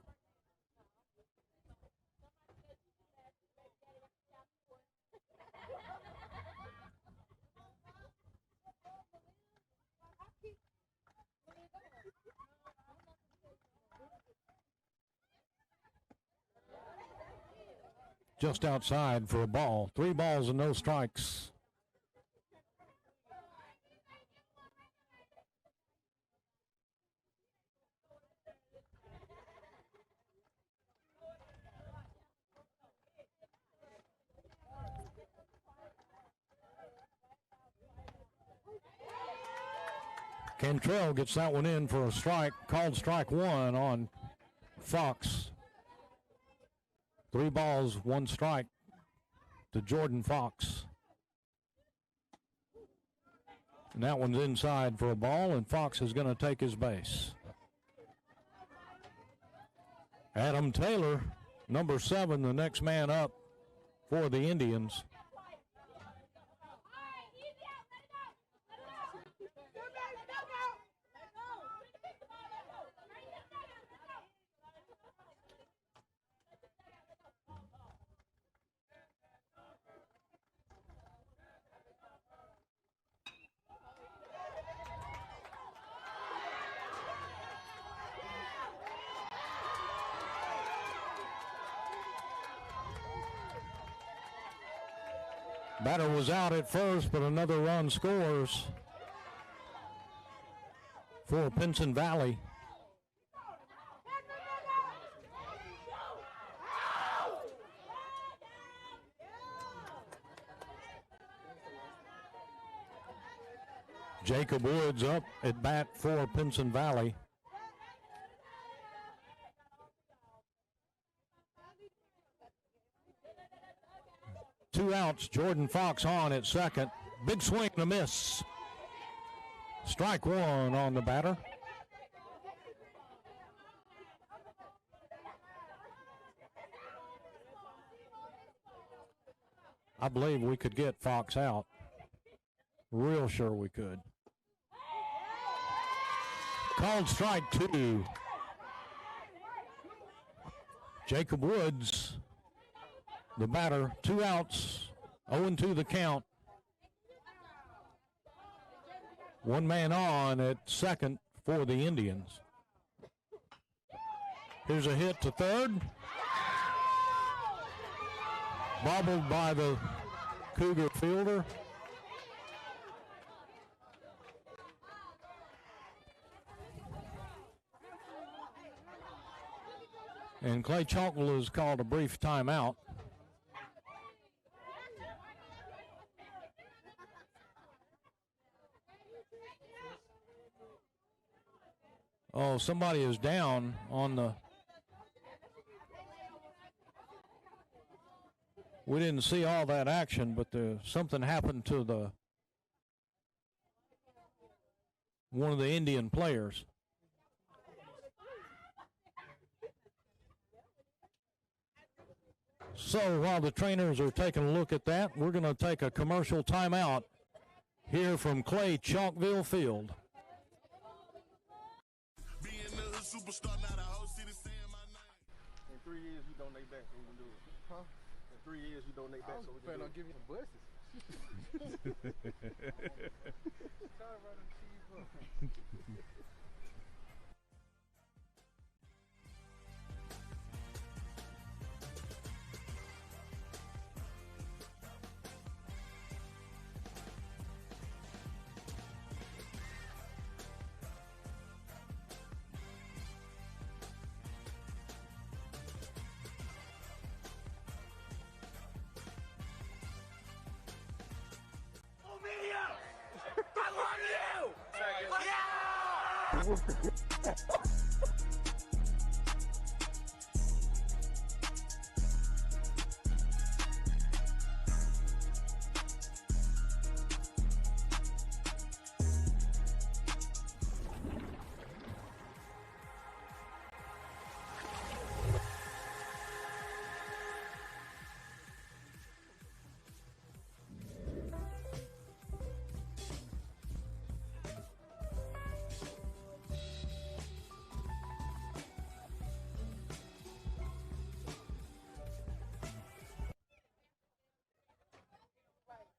Just outside for a ball. 3 balls and no strikes. Cantrell gets that one in for a strike, called strike one on Fox. 3 balls, 1 strike to Jordan Fox. And that one's inside for a ball, and Fox is going to take his base. Adam Taylor, number 7, the next man up for the Indians. Batter was out at first, but another run scores for Pinson Valley. Jacob Woods up at bat for Pinson Valley. Two outs, Jordan Fox on at second. Big swing and a miss. Strike one on the batter. I believe we could get Fox out. Real sure we could. Called strike two. Jacob Woods, the batter, 2 outs, 0-2 the count. 1 man on at second for the Indians. Here's a hit to third. Bobbled by the Cougar fielder. And Clay-Chalkville has called a brief timeout. Oh, somebody is down on the... We didn't see all that action, but something happened to one of the Indian players. So while the trainers are taking a look at that, we're going to take a commercial timeout here from Clay-Chalkville Field. Being the hood superstar, now the whole city saying my name. In 3 years, you donate back so we can do it. Huh? In 3 years, you donate back so we can do it. on giving you some buses.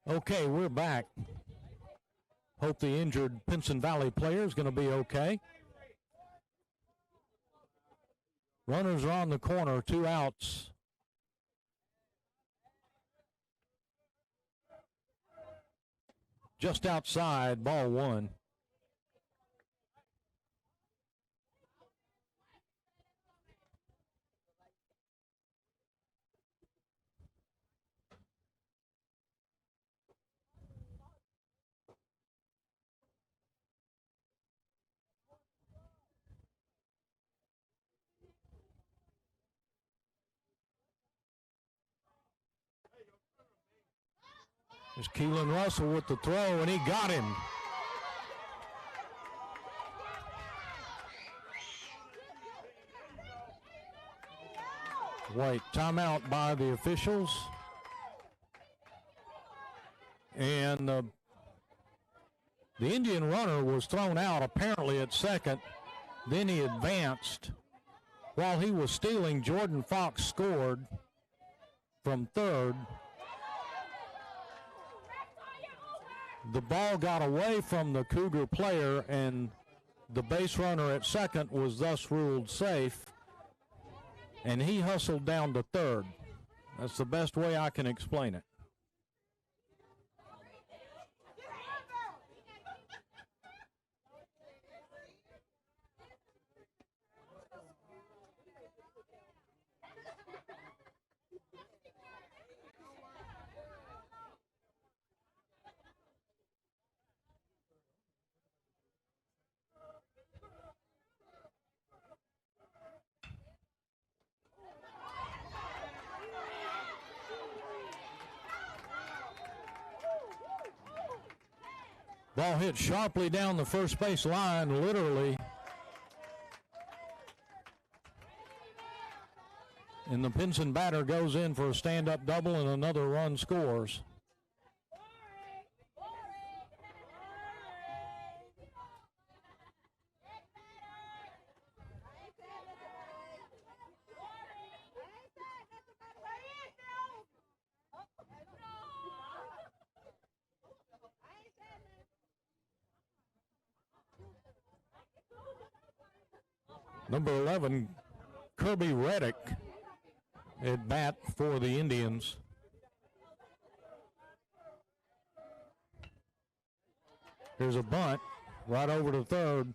Okay, we're back. Hope the injured Pinson Valley player is going to be okay. Runners are on the corner, 2 outs. Just outside, ball 1. There's Keelan Russell with the throw, and he got him. Wait, timeout by the officials. And the Indian runner was thrown out apparently at second. Then he advanced. While he was stealing, Jordan Fox scored from third. The ball got away from the Cougar player, and the base runner at second was thus ruled safe, and he hustled down to third. That's the best way I can explain it. Ball hit sharply down the first base line, literally. And the Pinson batter goes in for a stand-up double, and another run scores. Number 11, Kirby Reddick at bat for the Indians. Here's a bunt right over to third.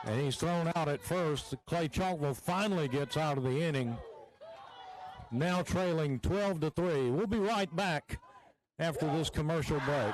And he's thrown out at first. Clay-Chalkville finally gets out of the inning. Now trailing 12-3. We'll be right back after this commercial break.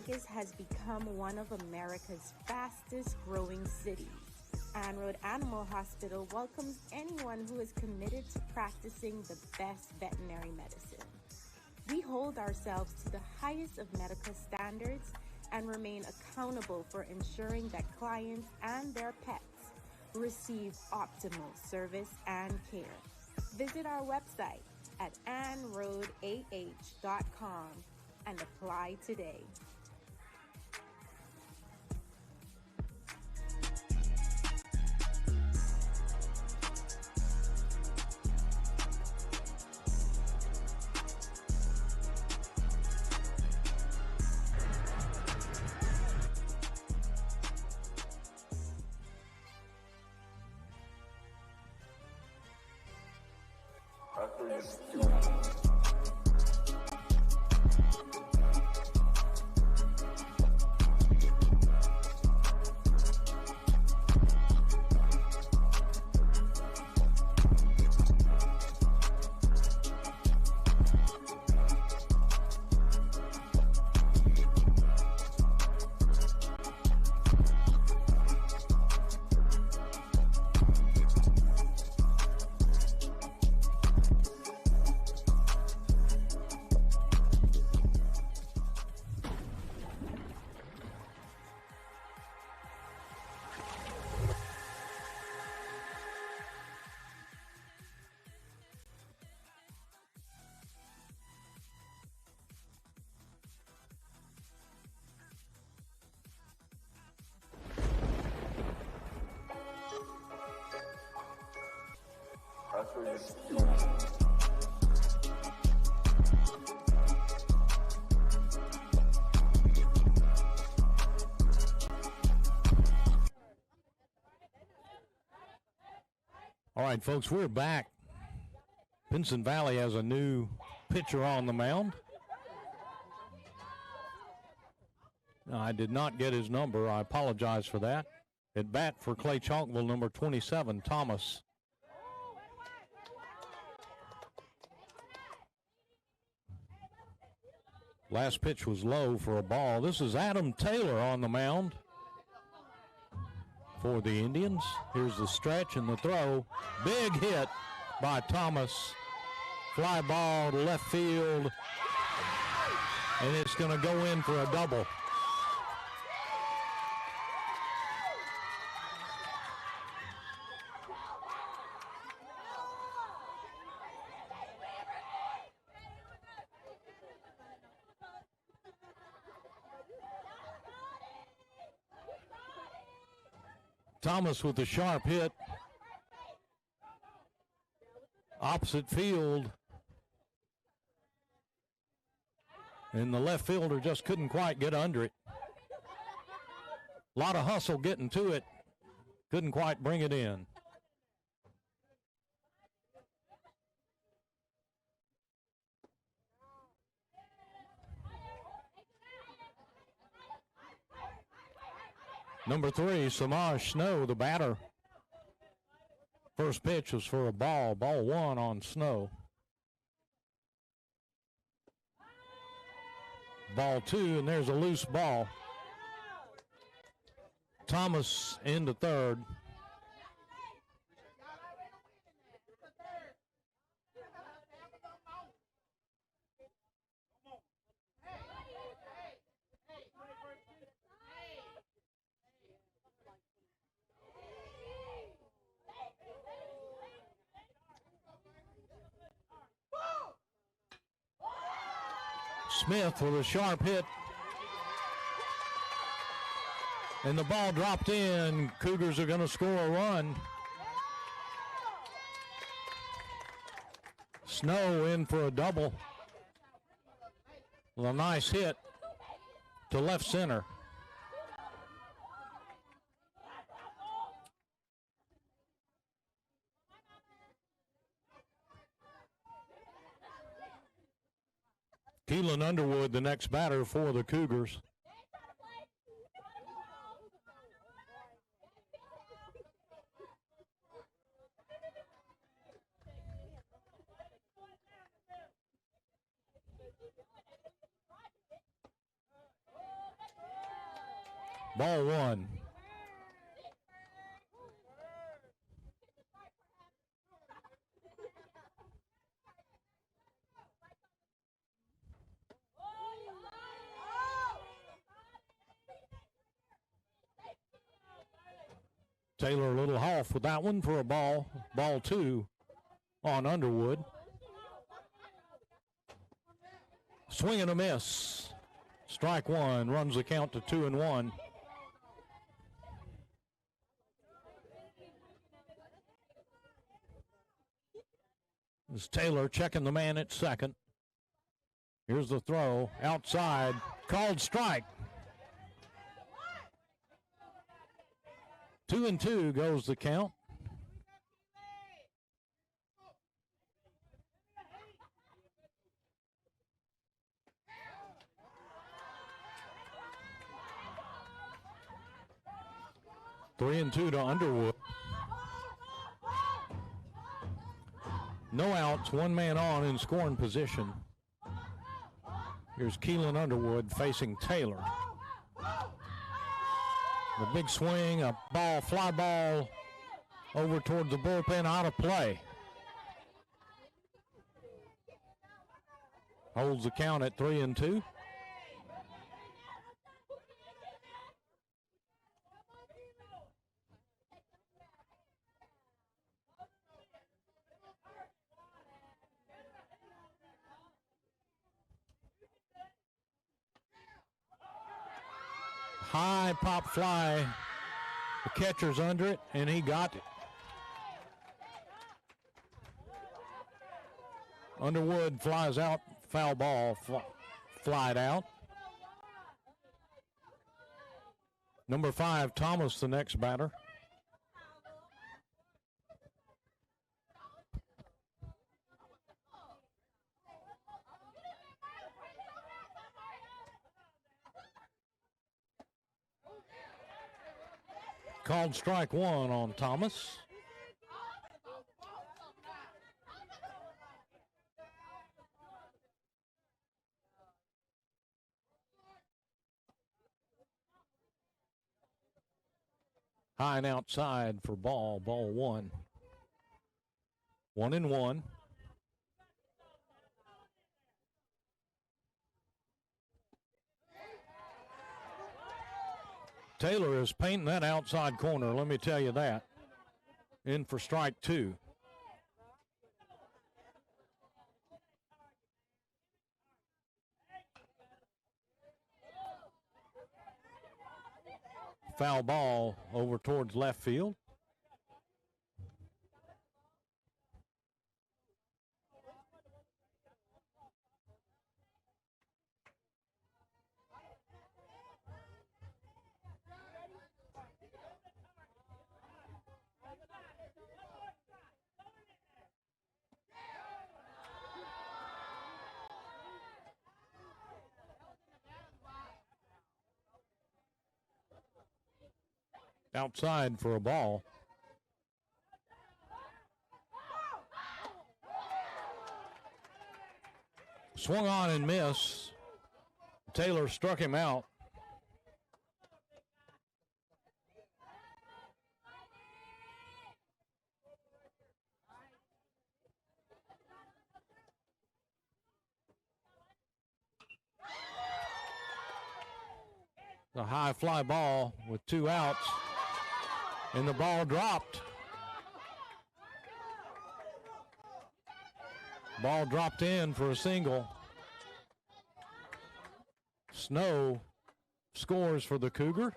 Vegas has become one of America's fastest growing cities. Road Animal Hospital welcomes anyone who is committed to practicing the best veterinary medicine. We hold ourselves to the highest of medical standards and remain accountable for ensuring that clients and their pets receive optimal service and care. Visit our website at anroadah.com and apply today. All right, folks, we're back. Pinson Valley has a new pitcher on the mound. I did not get his number. I apologize for that. At bat for Clay-Chalkville, number 27, Thomas. Last pitch was low for a ball. This is Adam Taylor on the mound for the Indians. Here's the stretch and the throw. Big hit by Thomas. Fly ball to left field. And it's going to go in for a double. Thomas with a sharp hit. Opposite field. And the left fielder just couldn't quite get under it. A lot of hustle getting to it. Couldn't quite bring it in. Number 3, Samaj Snow, the batter. First pitch was for a ball. Ball 1 on Snow. Ball 2, and there's a loose ball. Thomas into third. Smith with a sharp hit. And the ball dropped in. Cougars are going to score a run. Snow in for a double. Well, a nice hit to left center. Keelan Underwood, the next batter for the Cougars. Ball 1. Taylor a little off with that one for a ball. Ball 2 on Underwood. Swing and a miss. Strike 1, runs the count to 2-1. This is Taylor checking the man at second. Here's the throw outside. Called strike. 2-2 goes the count. Three and two to Underwood. No outs, one man on in scoring position. Here's Keelan Underwood facing Taylor. The big swing, a ball, fly ball over toward the bullpen, out of play. Holds the count at 3-2. High pop fly. The catcher's under it, and he got it. Underwood flies out, foul ball, flied out. Number 5, Thomas, the next batter. called strike one on Thomas. High and outside for ball one. 1-1. Taylor is painting that outside corner, let me tell you that. In for strike two. Foul ball over towards left field. Outside for a ball. Swung on and missed. Taylor struck him out. The high fly ball with 2 outs. And the ball dropped. Ball dropped in for a single. Snow scores for the Cougar.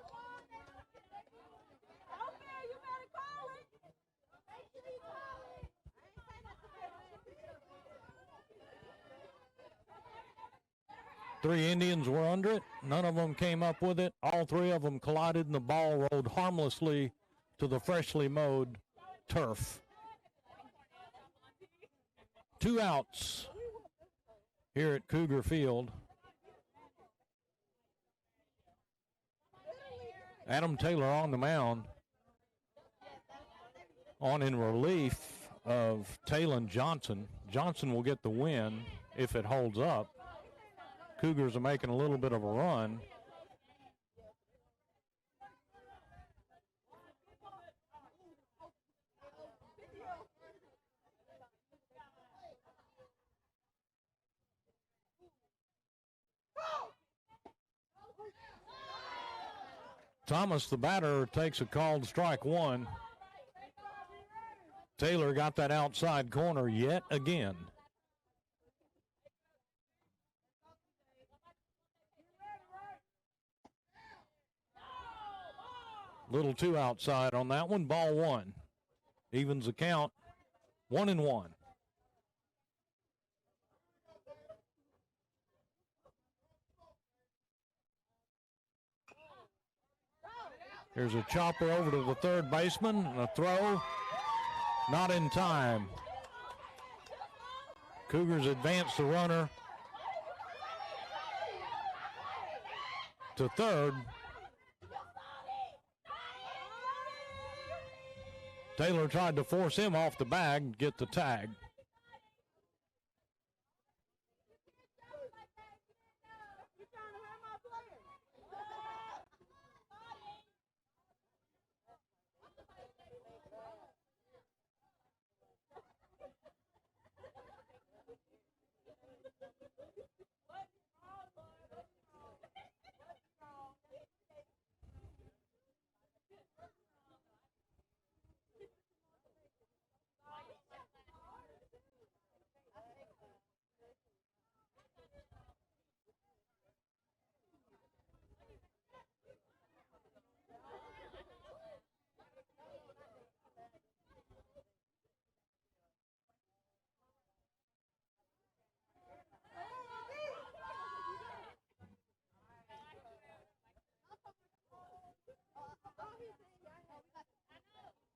Three Indians were under it. None of them came up with it. All 3 of them collided and the ball rolled harmlessly to the freshly mowed turf. 2 outs here at Cougar Field. Adam Taylor on the mound. On in relief of Talon Johnson. Johnson will get the win if it holds up. Cougars are making a little bit of a run. Thomas, the batter, takes a called strike one. Taylor got that outside corner yet again. Little too outside on that one. Ball one. Evens the count. 1-1. Here's a chopper over to the third baseman. And a throw. Not in time. Cougars advance the runner to third. Taylor tried to force him off the bag and get the tag.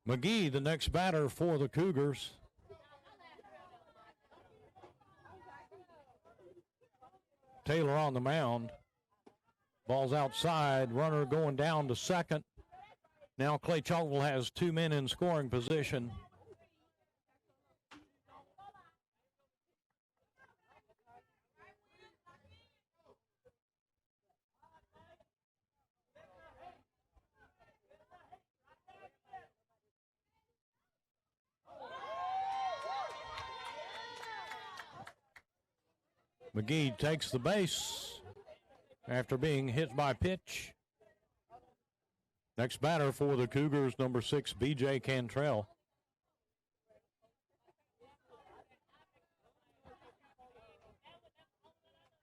McGee, the next batter for the Cougars. Taylor on the mound. Ball's outside. Runner going down to second. Now Clay-Chalkville has 2 men in scoring position. McGee takes the base after being hit by pitch. Next batter for the Cougars, number 6, B.J. Cantrell.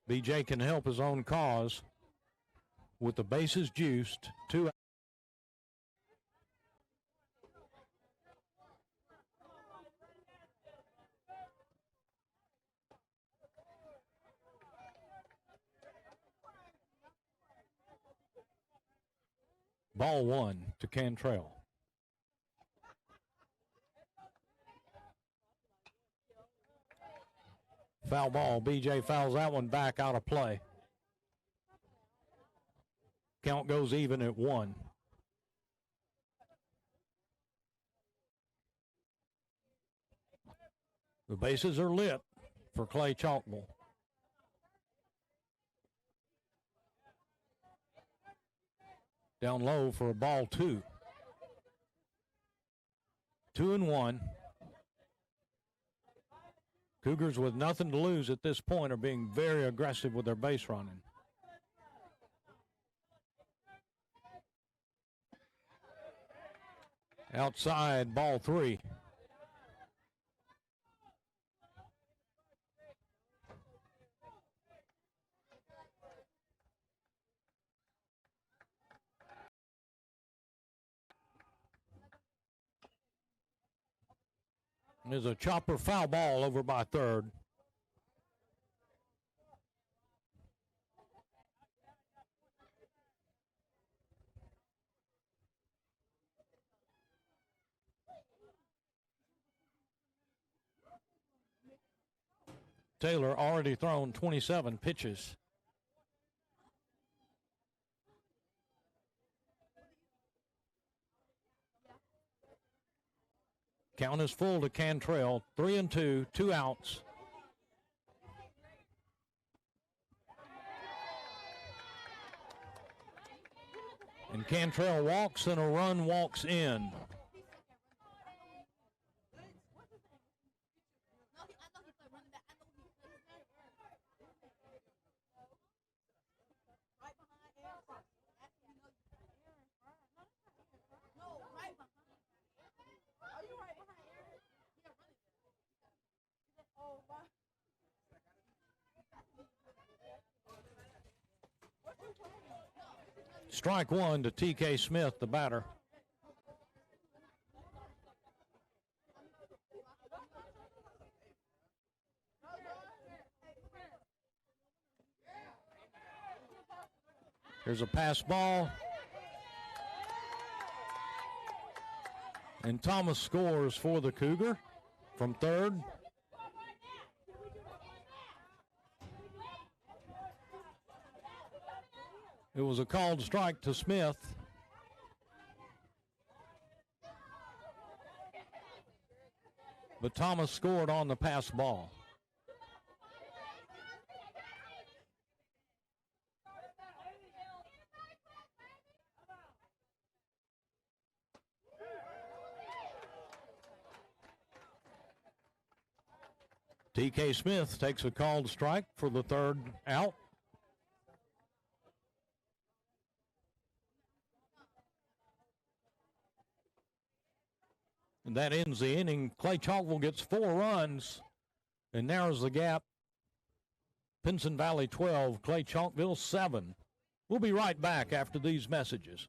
B.J. can help his own cause with the bases juiced. 2 Ball 1 to Cantrell. Foul ball. B.J. fouls that one back out of play. Count goes even at 1. The bases are lit for Clay-Chalkville. Down low for a ball 2. 2-1. Cougars with nothing to lose at this point are being very aggressive with their base running. Outside, ball 3. There's a chopper foul ball over by third. Taylor already thrown 27 pitches. Count is full to Cantrell. 3-2, 2 outs. And Cantrell walks and a run walks in. Strike 1 to T.K. Smith, the batter. Here's a pass ball. And Thomas scores for the Cougar from third. It was a called strike to Smith. But Thomas scored on the pass ball. T.K. Smith takes a called strike for the third out. And that ends the inning. Clay-Chalkville gets 4 runs and narrows the gap. Pinson Valley 12, Clay-Chalkville 7. We'll be right back after these messages.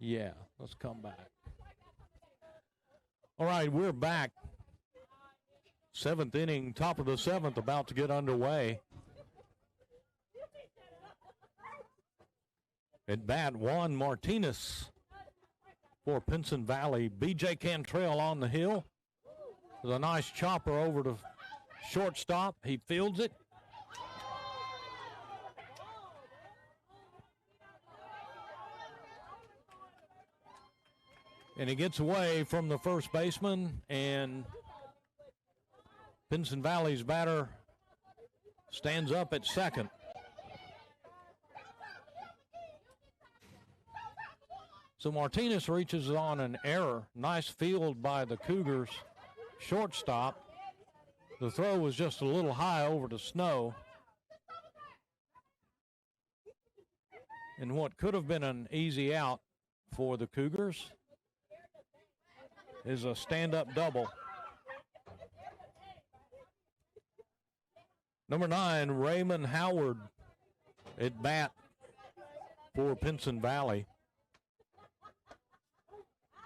Yeah, let's come back. All right, we're back. Seventh inning, top of the seventh, about to get underway. At bat, Juan Martinez for Pinson Valley. B.J. Cantrell on the hill. There's a nice chopper over to shortstop. He fields it. And he gets away from the first baseman, and Pinson Valley's batter stands up at second. So Martinez reaches on an error. Nice field by the Cougars shortstop. The throw was just a little high over to Snow. And what could have been an easy out for the Cougars is a stand-up double. Number 9, Raymond Howard at bat for Pinson Valley.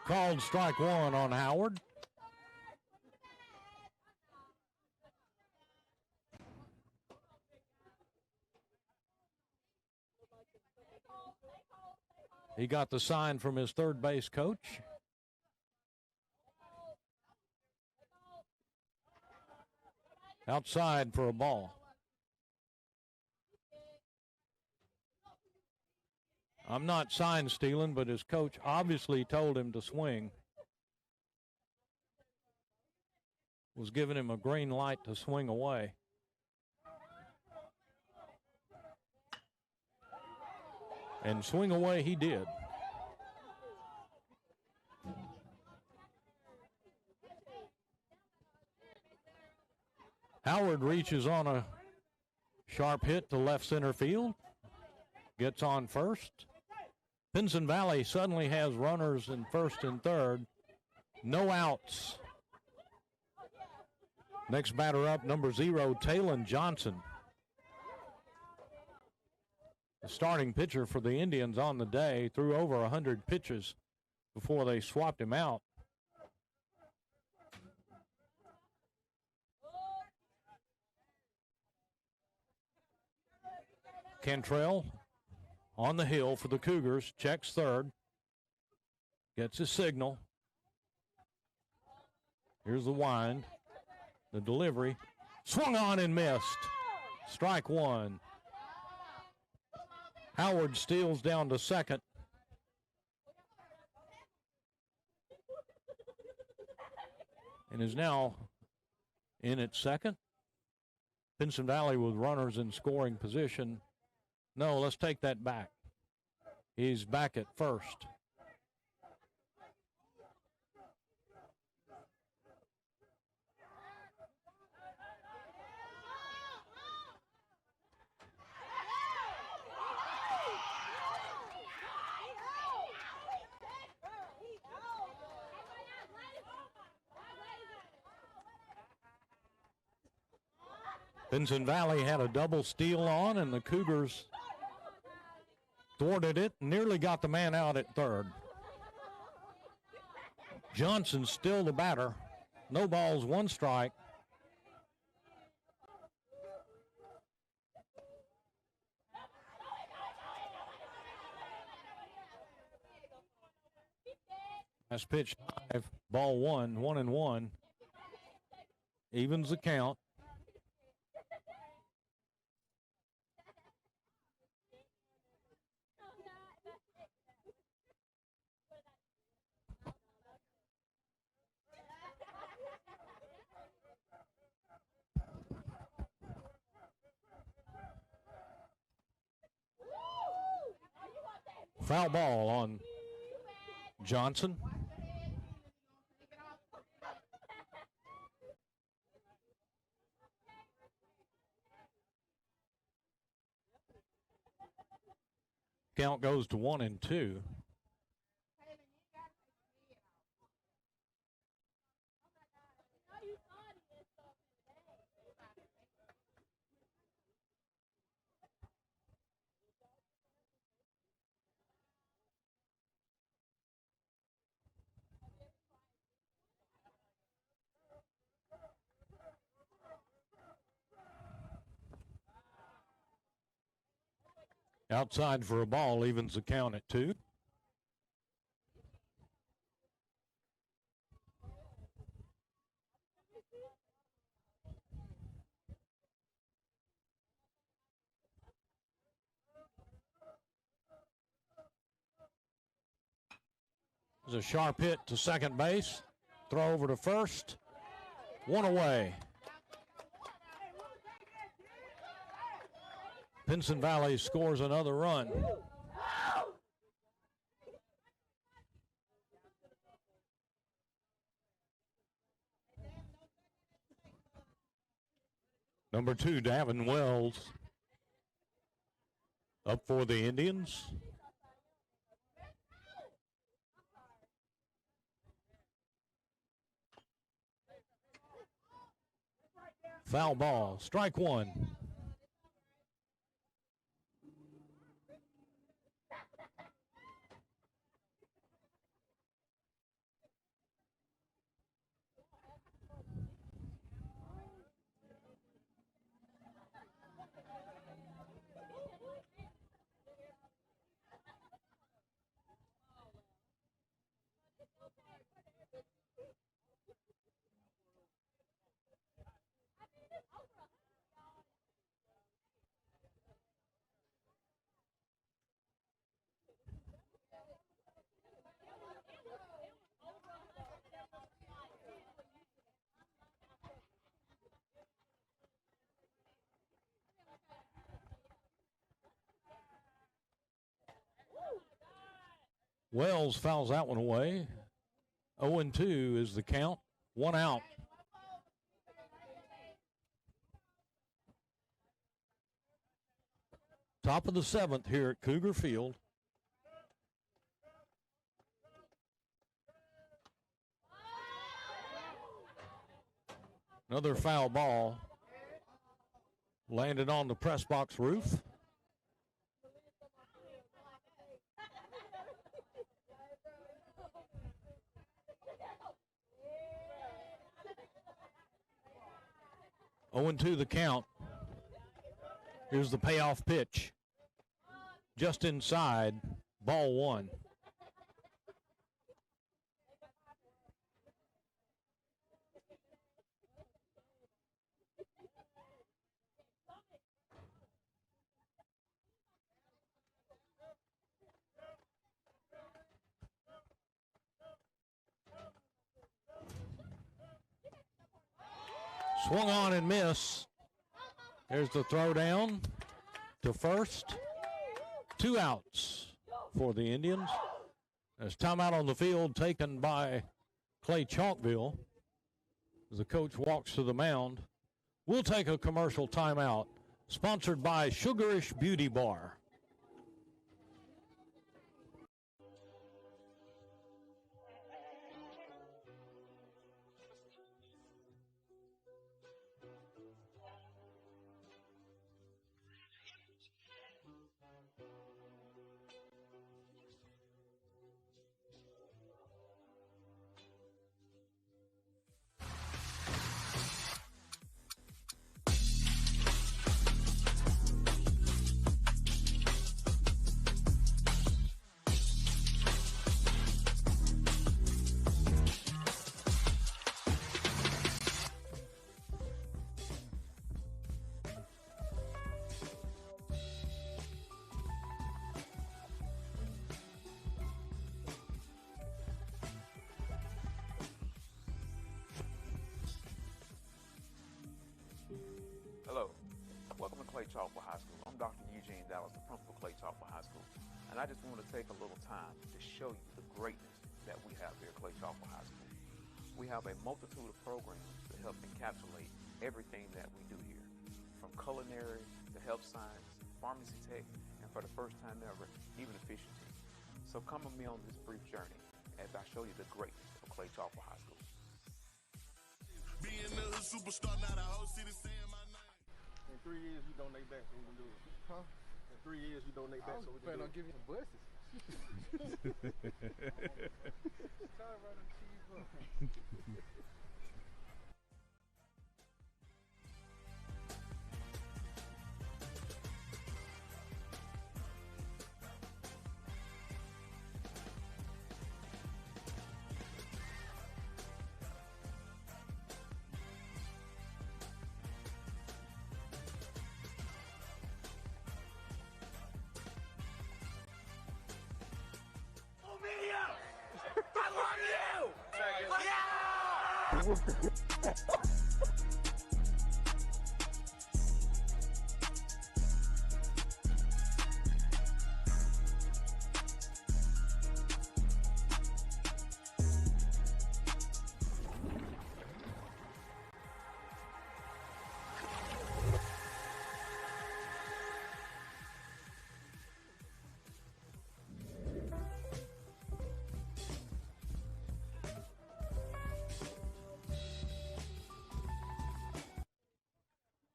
Called strike one on Howard. He got the sign from his third base coach. Outside for a ball. I'm not sign stealing, but his coach obviously told him to swing. Was giving him a green light to swing away. And swing away he did. Howard reaches on a sharp hit to left center field. Gets on first. Pinson Valley suddenly has runners in first and third. No outs. Next batter up, number 0, Talon Johnson. The starting pitcher for the Indians on the day, threw over 100 pitches before they swapped him out. Cantrell on the hill for the Cougars, checks third, gets his signal. Here's the wind, the delivery, swung on and missed. Strike one. Howard steals down to second. And is now in at second. Pinson Valley with runners in scoring position. No, let's take that back. He's back at first. Pinson Valley had a double steal on, and the Cougars thwarted it, nearly got the man out at third. Johnson still the batter. No balls, one strike. Last pitch, 5, ball 1, 1-1. Evens the count. Foul ball on Johnson. Count goes to 1-2. Outside for a ball evens the count at 2. There's a sharp hit to second base. Throw over to first. One away. Pinson Valley scores another run. Number 2, Davin Wells, up for the Indians. Foul ball, strike 1. Wells fouls that one away. 0-2 is the count. 1 out. Top of the 7th here at Cougar Field. Another foul ball landed on the press box roof. Oh, 0-2 the count. Here's the payoff pitch. Just inside, ball 1. Swung on and miss. There's the throw down to first. 2 outs for the Indians. There's timeout on the field taken by Clay-Chalkville as the coach walks to the mound. We'll take a commercial timeout, sponsored by Sugarish Beauty Bar. Hello, welcome to Clay-Chalkville High School. I'm Dr. Eugene Dallas, the principal of Clay-Chalkville High School, and I just want to take a little time to show you the greatness that we have here at Clay-Chalkville High School. We have a multitude of programs that help encapsulate everything that we do here, from culinary to health science, pharmacy tech, and for the first time ever, even efficiency. So come with me on this brief journey as I show you the greatness of Clay-Chalkville High School. Being a superstar, not a whole city saying my name. In 3 years, you donate back so we can do it. Huh? In 3 years, you donate back so we can do it. on giving you some buses. Sorry about them cheese buses.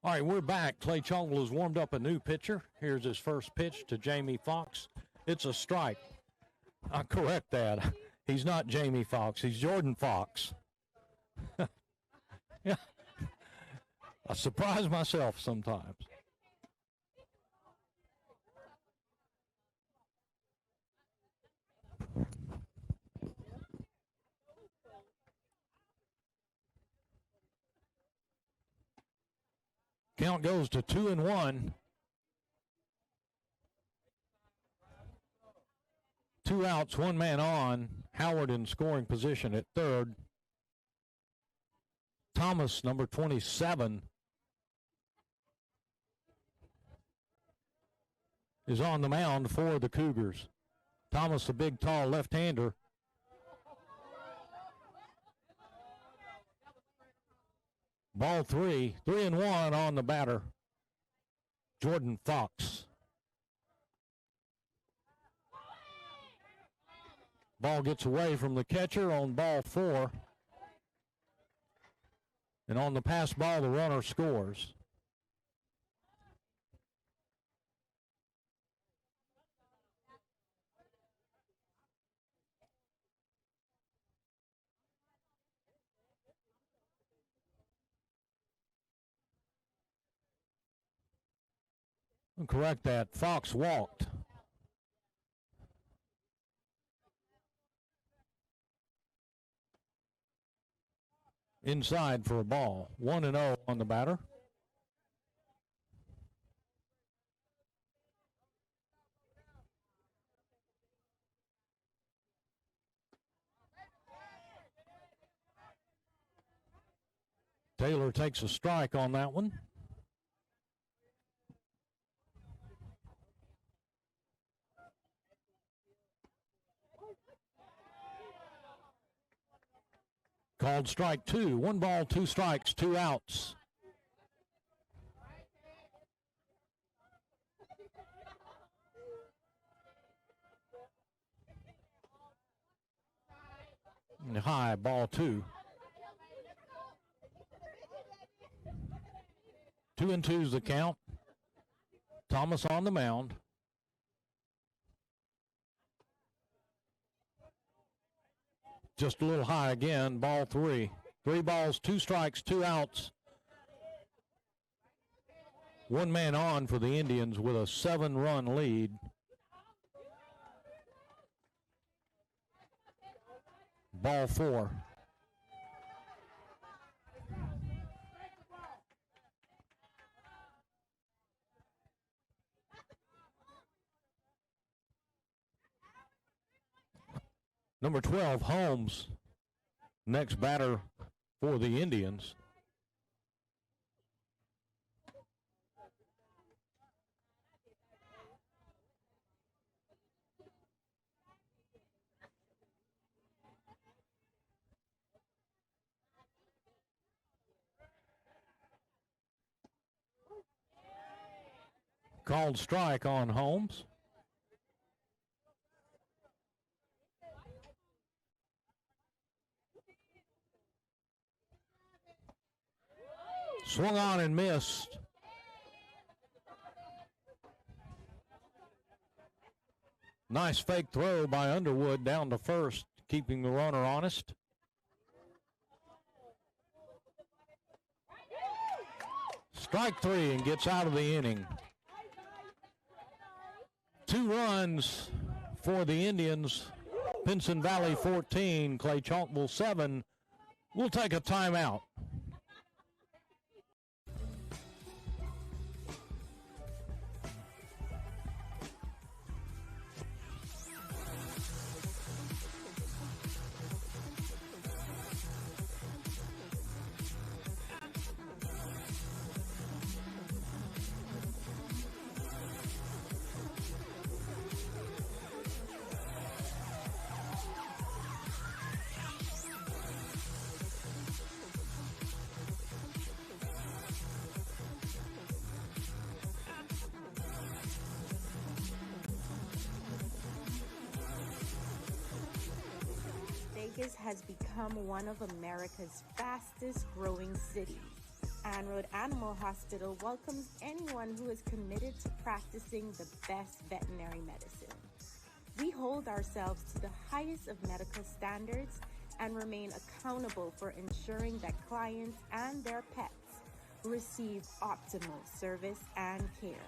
All right, we're back. Clay-Chalkville has warmed up a new pitcher. Here's his first pitch to Jamie Fox. It's a strike. I correct that. He's not Jamie Fox. He's Jordan Fox. Yeah. I surprise myself sometimes. Count goes to 2-1. 2 outs, 1 man on. Howard in scoring position at third. Thomas, number 27, is on the mound for the Cougars. Thomas, a big, tall left-hander. Ball 3-1 on the batter, Jordan Fox. Ball gets away from the catcher on ball 4. And on the pass ball, the runner scores. Correct that. Fox walked. Inside for a ball. 1-0 on the batter. Taylor takes a strike on that one. Called strike 2. 1 ball, 2 strikes, 2 outs. And high, ball 2. 2-2's the count. Thomas on the mound. Just a little high again, ball 3. 3 balls, 2 strikes, 2 outs. 1 man on for the Indians with a 7-run lead. Ball 4. Number 12, Holmes, next batter for the Indians. Called strike on Holmes. Swung on and missed. Nice fake throw by Underwood down to first, keeping the runner honest. Strike 3 and gets out of the inning. 2 runs for the Indians. Pinson Valley 14, Clay-Chalkville 7. We'll take a timeout. Vegas has become one of America's fastest growing cities. Road Animal Hospital welcomes anyone who is committed to practicing the best veterinary medicine. We hold ourselves to the highest of medical standards and remain accountable for ensuring that clients and their pets receive optimal service and care.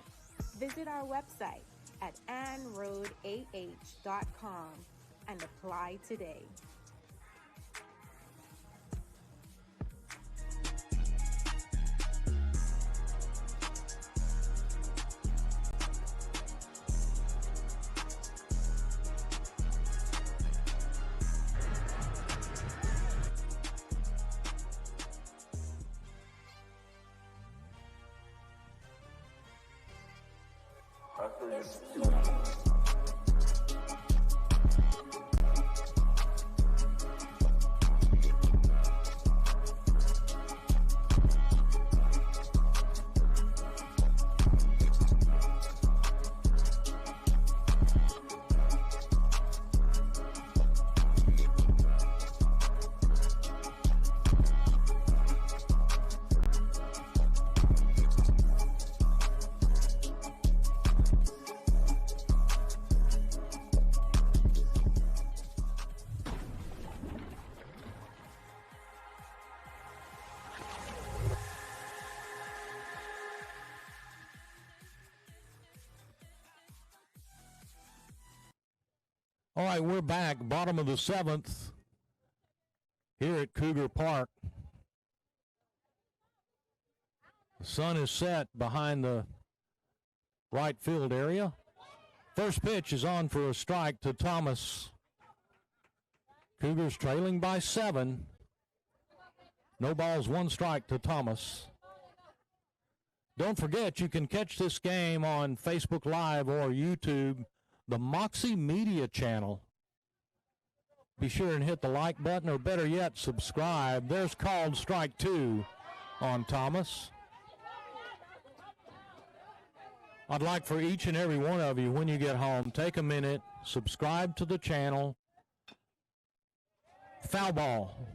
Visit our website at anroadah.com and apply today. All right, we're back, bottom of the seventh, here at Cougar Park. The sun is set behind the right field area. First pitch is on for a strike to Thomas. Cougars trailing by 7. No balls, 1 strike to Thomas. Don't forget, you can catch this game on Facebook Live or YouTube, the Moxie Media channel. Be sure and hit the like button, or better yet, subscribe. There's called strike 2 on Thomas. I'd like for each and every one of you, when you get home, take a minute, subscribe to the channel. Foul ball.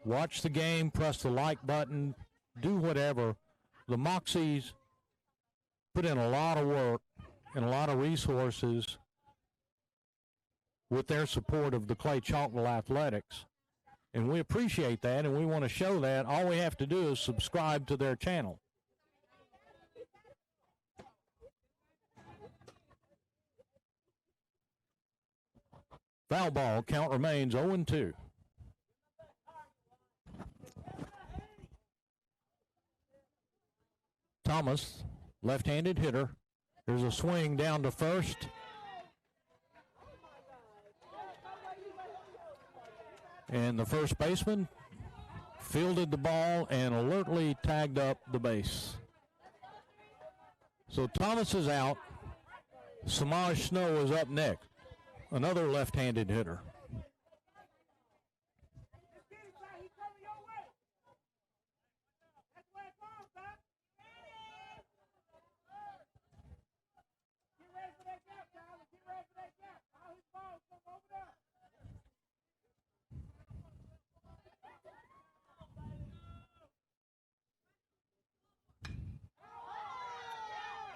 Watch the game, press the like button, do whatever. The Moxies put in a lot of work and a lot of resources with their support of the Clay-Chalkville Athletics. And we appreciate that, and we want to show that. All we have to do is subscribe to their channel. Foul ball, count remains 0-2. Thomas, left-handed hitter. There's a swing down to first. And the first baseman fielded the ball and alertly tagged up the base. So Thomas is out. Samaj Snow is up next, another left-handed hitter.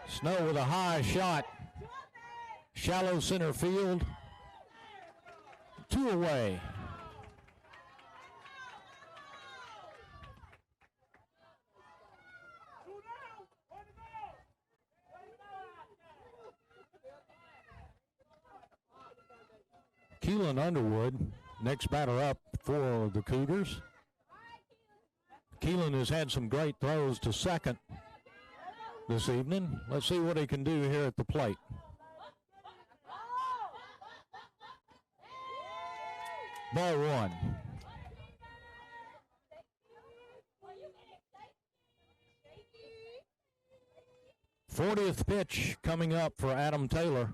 Snow with a high shot. Shallow center field. 2 away. Keelan Underwood, next batter up for the Cougars. Keelan has had some great throws to second this evening. Let's see what he can do here at the plate. Ball 1. '40th pitch coming up for Adam Taylor.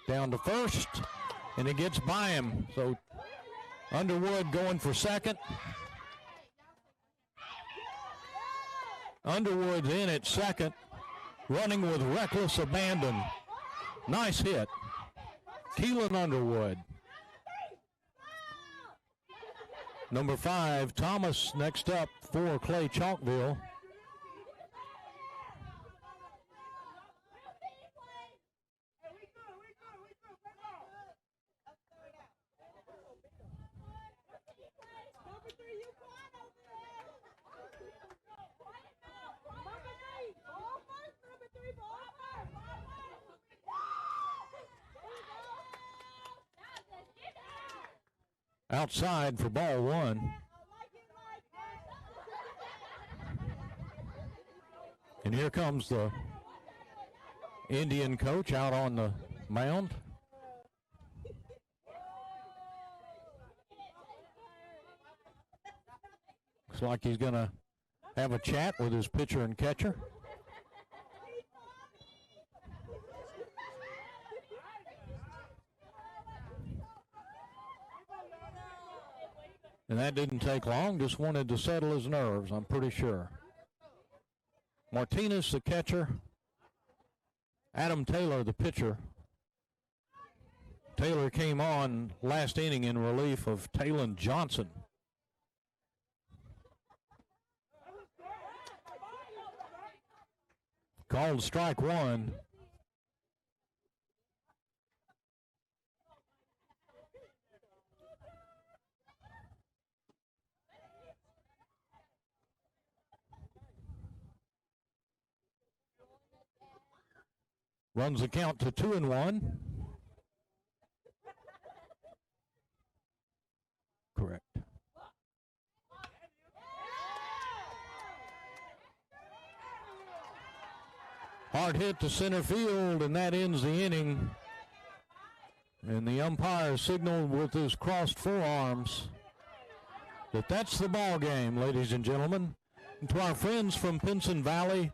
Down to first. and it gets by him. So Underwood going for second. Underwood's in at second, running with reckless abandon. Nice hit. Keelan Underwood. Number 5, Thomas, next up for Clay-Chalkville. Outside for ball 1. And here comes the Indian coach out on the mound. Looks like he's going to have a chat with his pitcher and catcher. And that didn't take long, just wanted to settle his nerves, I'm pretty sure. Martinez, the catcher. Adam Taylor, the pitcher. Taylor came on last inning in relief of Talon Johnson. Called strike 1. Runs the count to 2-1. Correct. Hard hit to center field, and that ends the inning. And the umpire signaled with his crossed forearms that that's the ball game, ladies and gentlemen. And to our friends from Pinson Valley,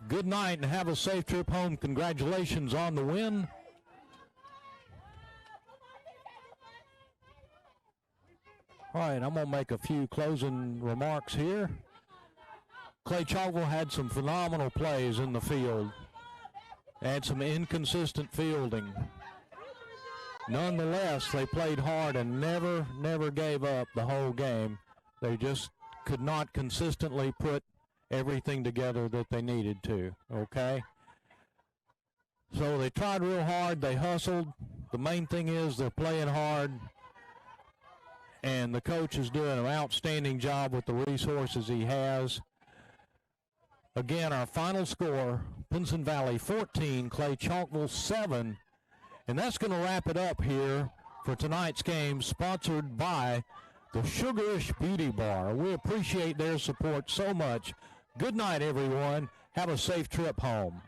good night and have a safe trip home. Congratulations on the win. All right, I'm going to make a few closing remarks here. Clay-Chalkville had some phenomenal plays in the field. Had some inconsistent fielding. Nonetheless, they played hard and never gave up the whole game. They just could not consistently put everything together that they needed to, okay? So they tried real hard, they hustled. The main thing is they're playing hard, and the coach is doing an outstanding job with the resources he has. Again, our final score, Pinson Valley 14, Clay-Chalkville 7, and that's going to wrap it up here for tonight's game, sponsored by the Sugarish Beauty Bar. We appreciate their support so much. Good night, everyone. Have a safe trip home.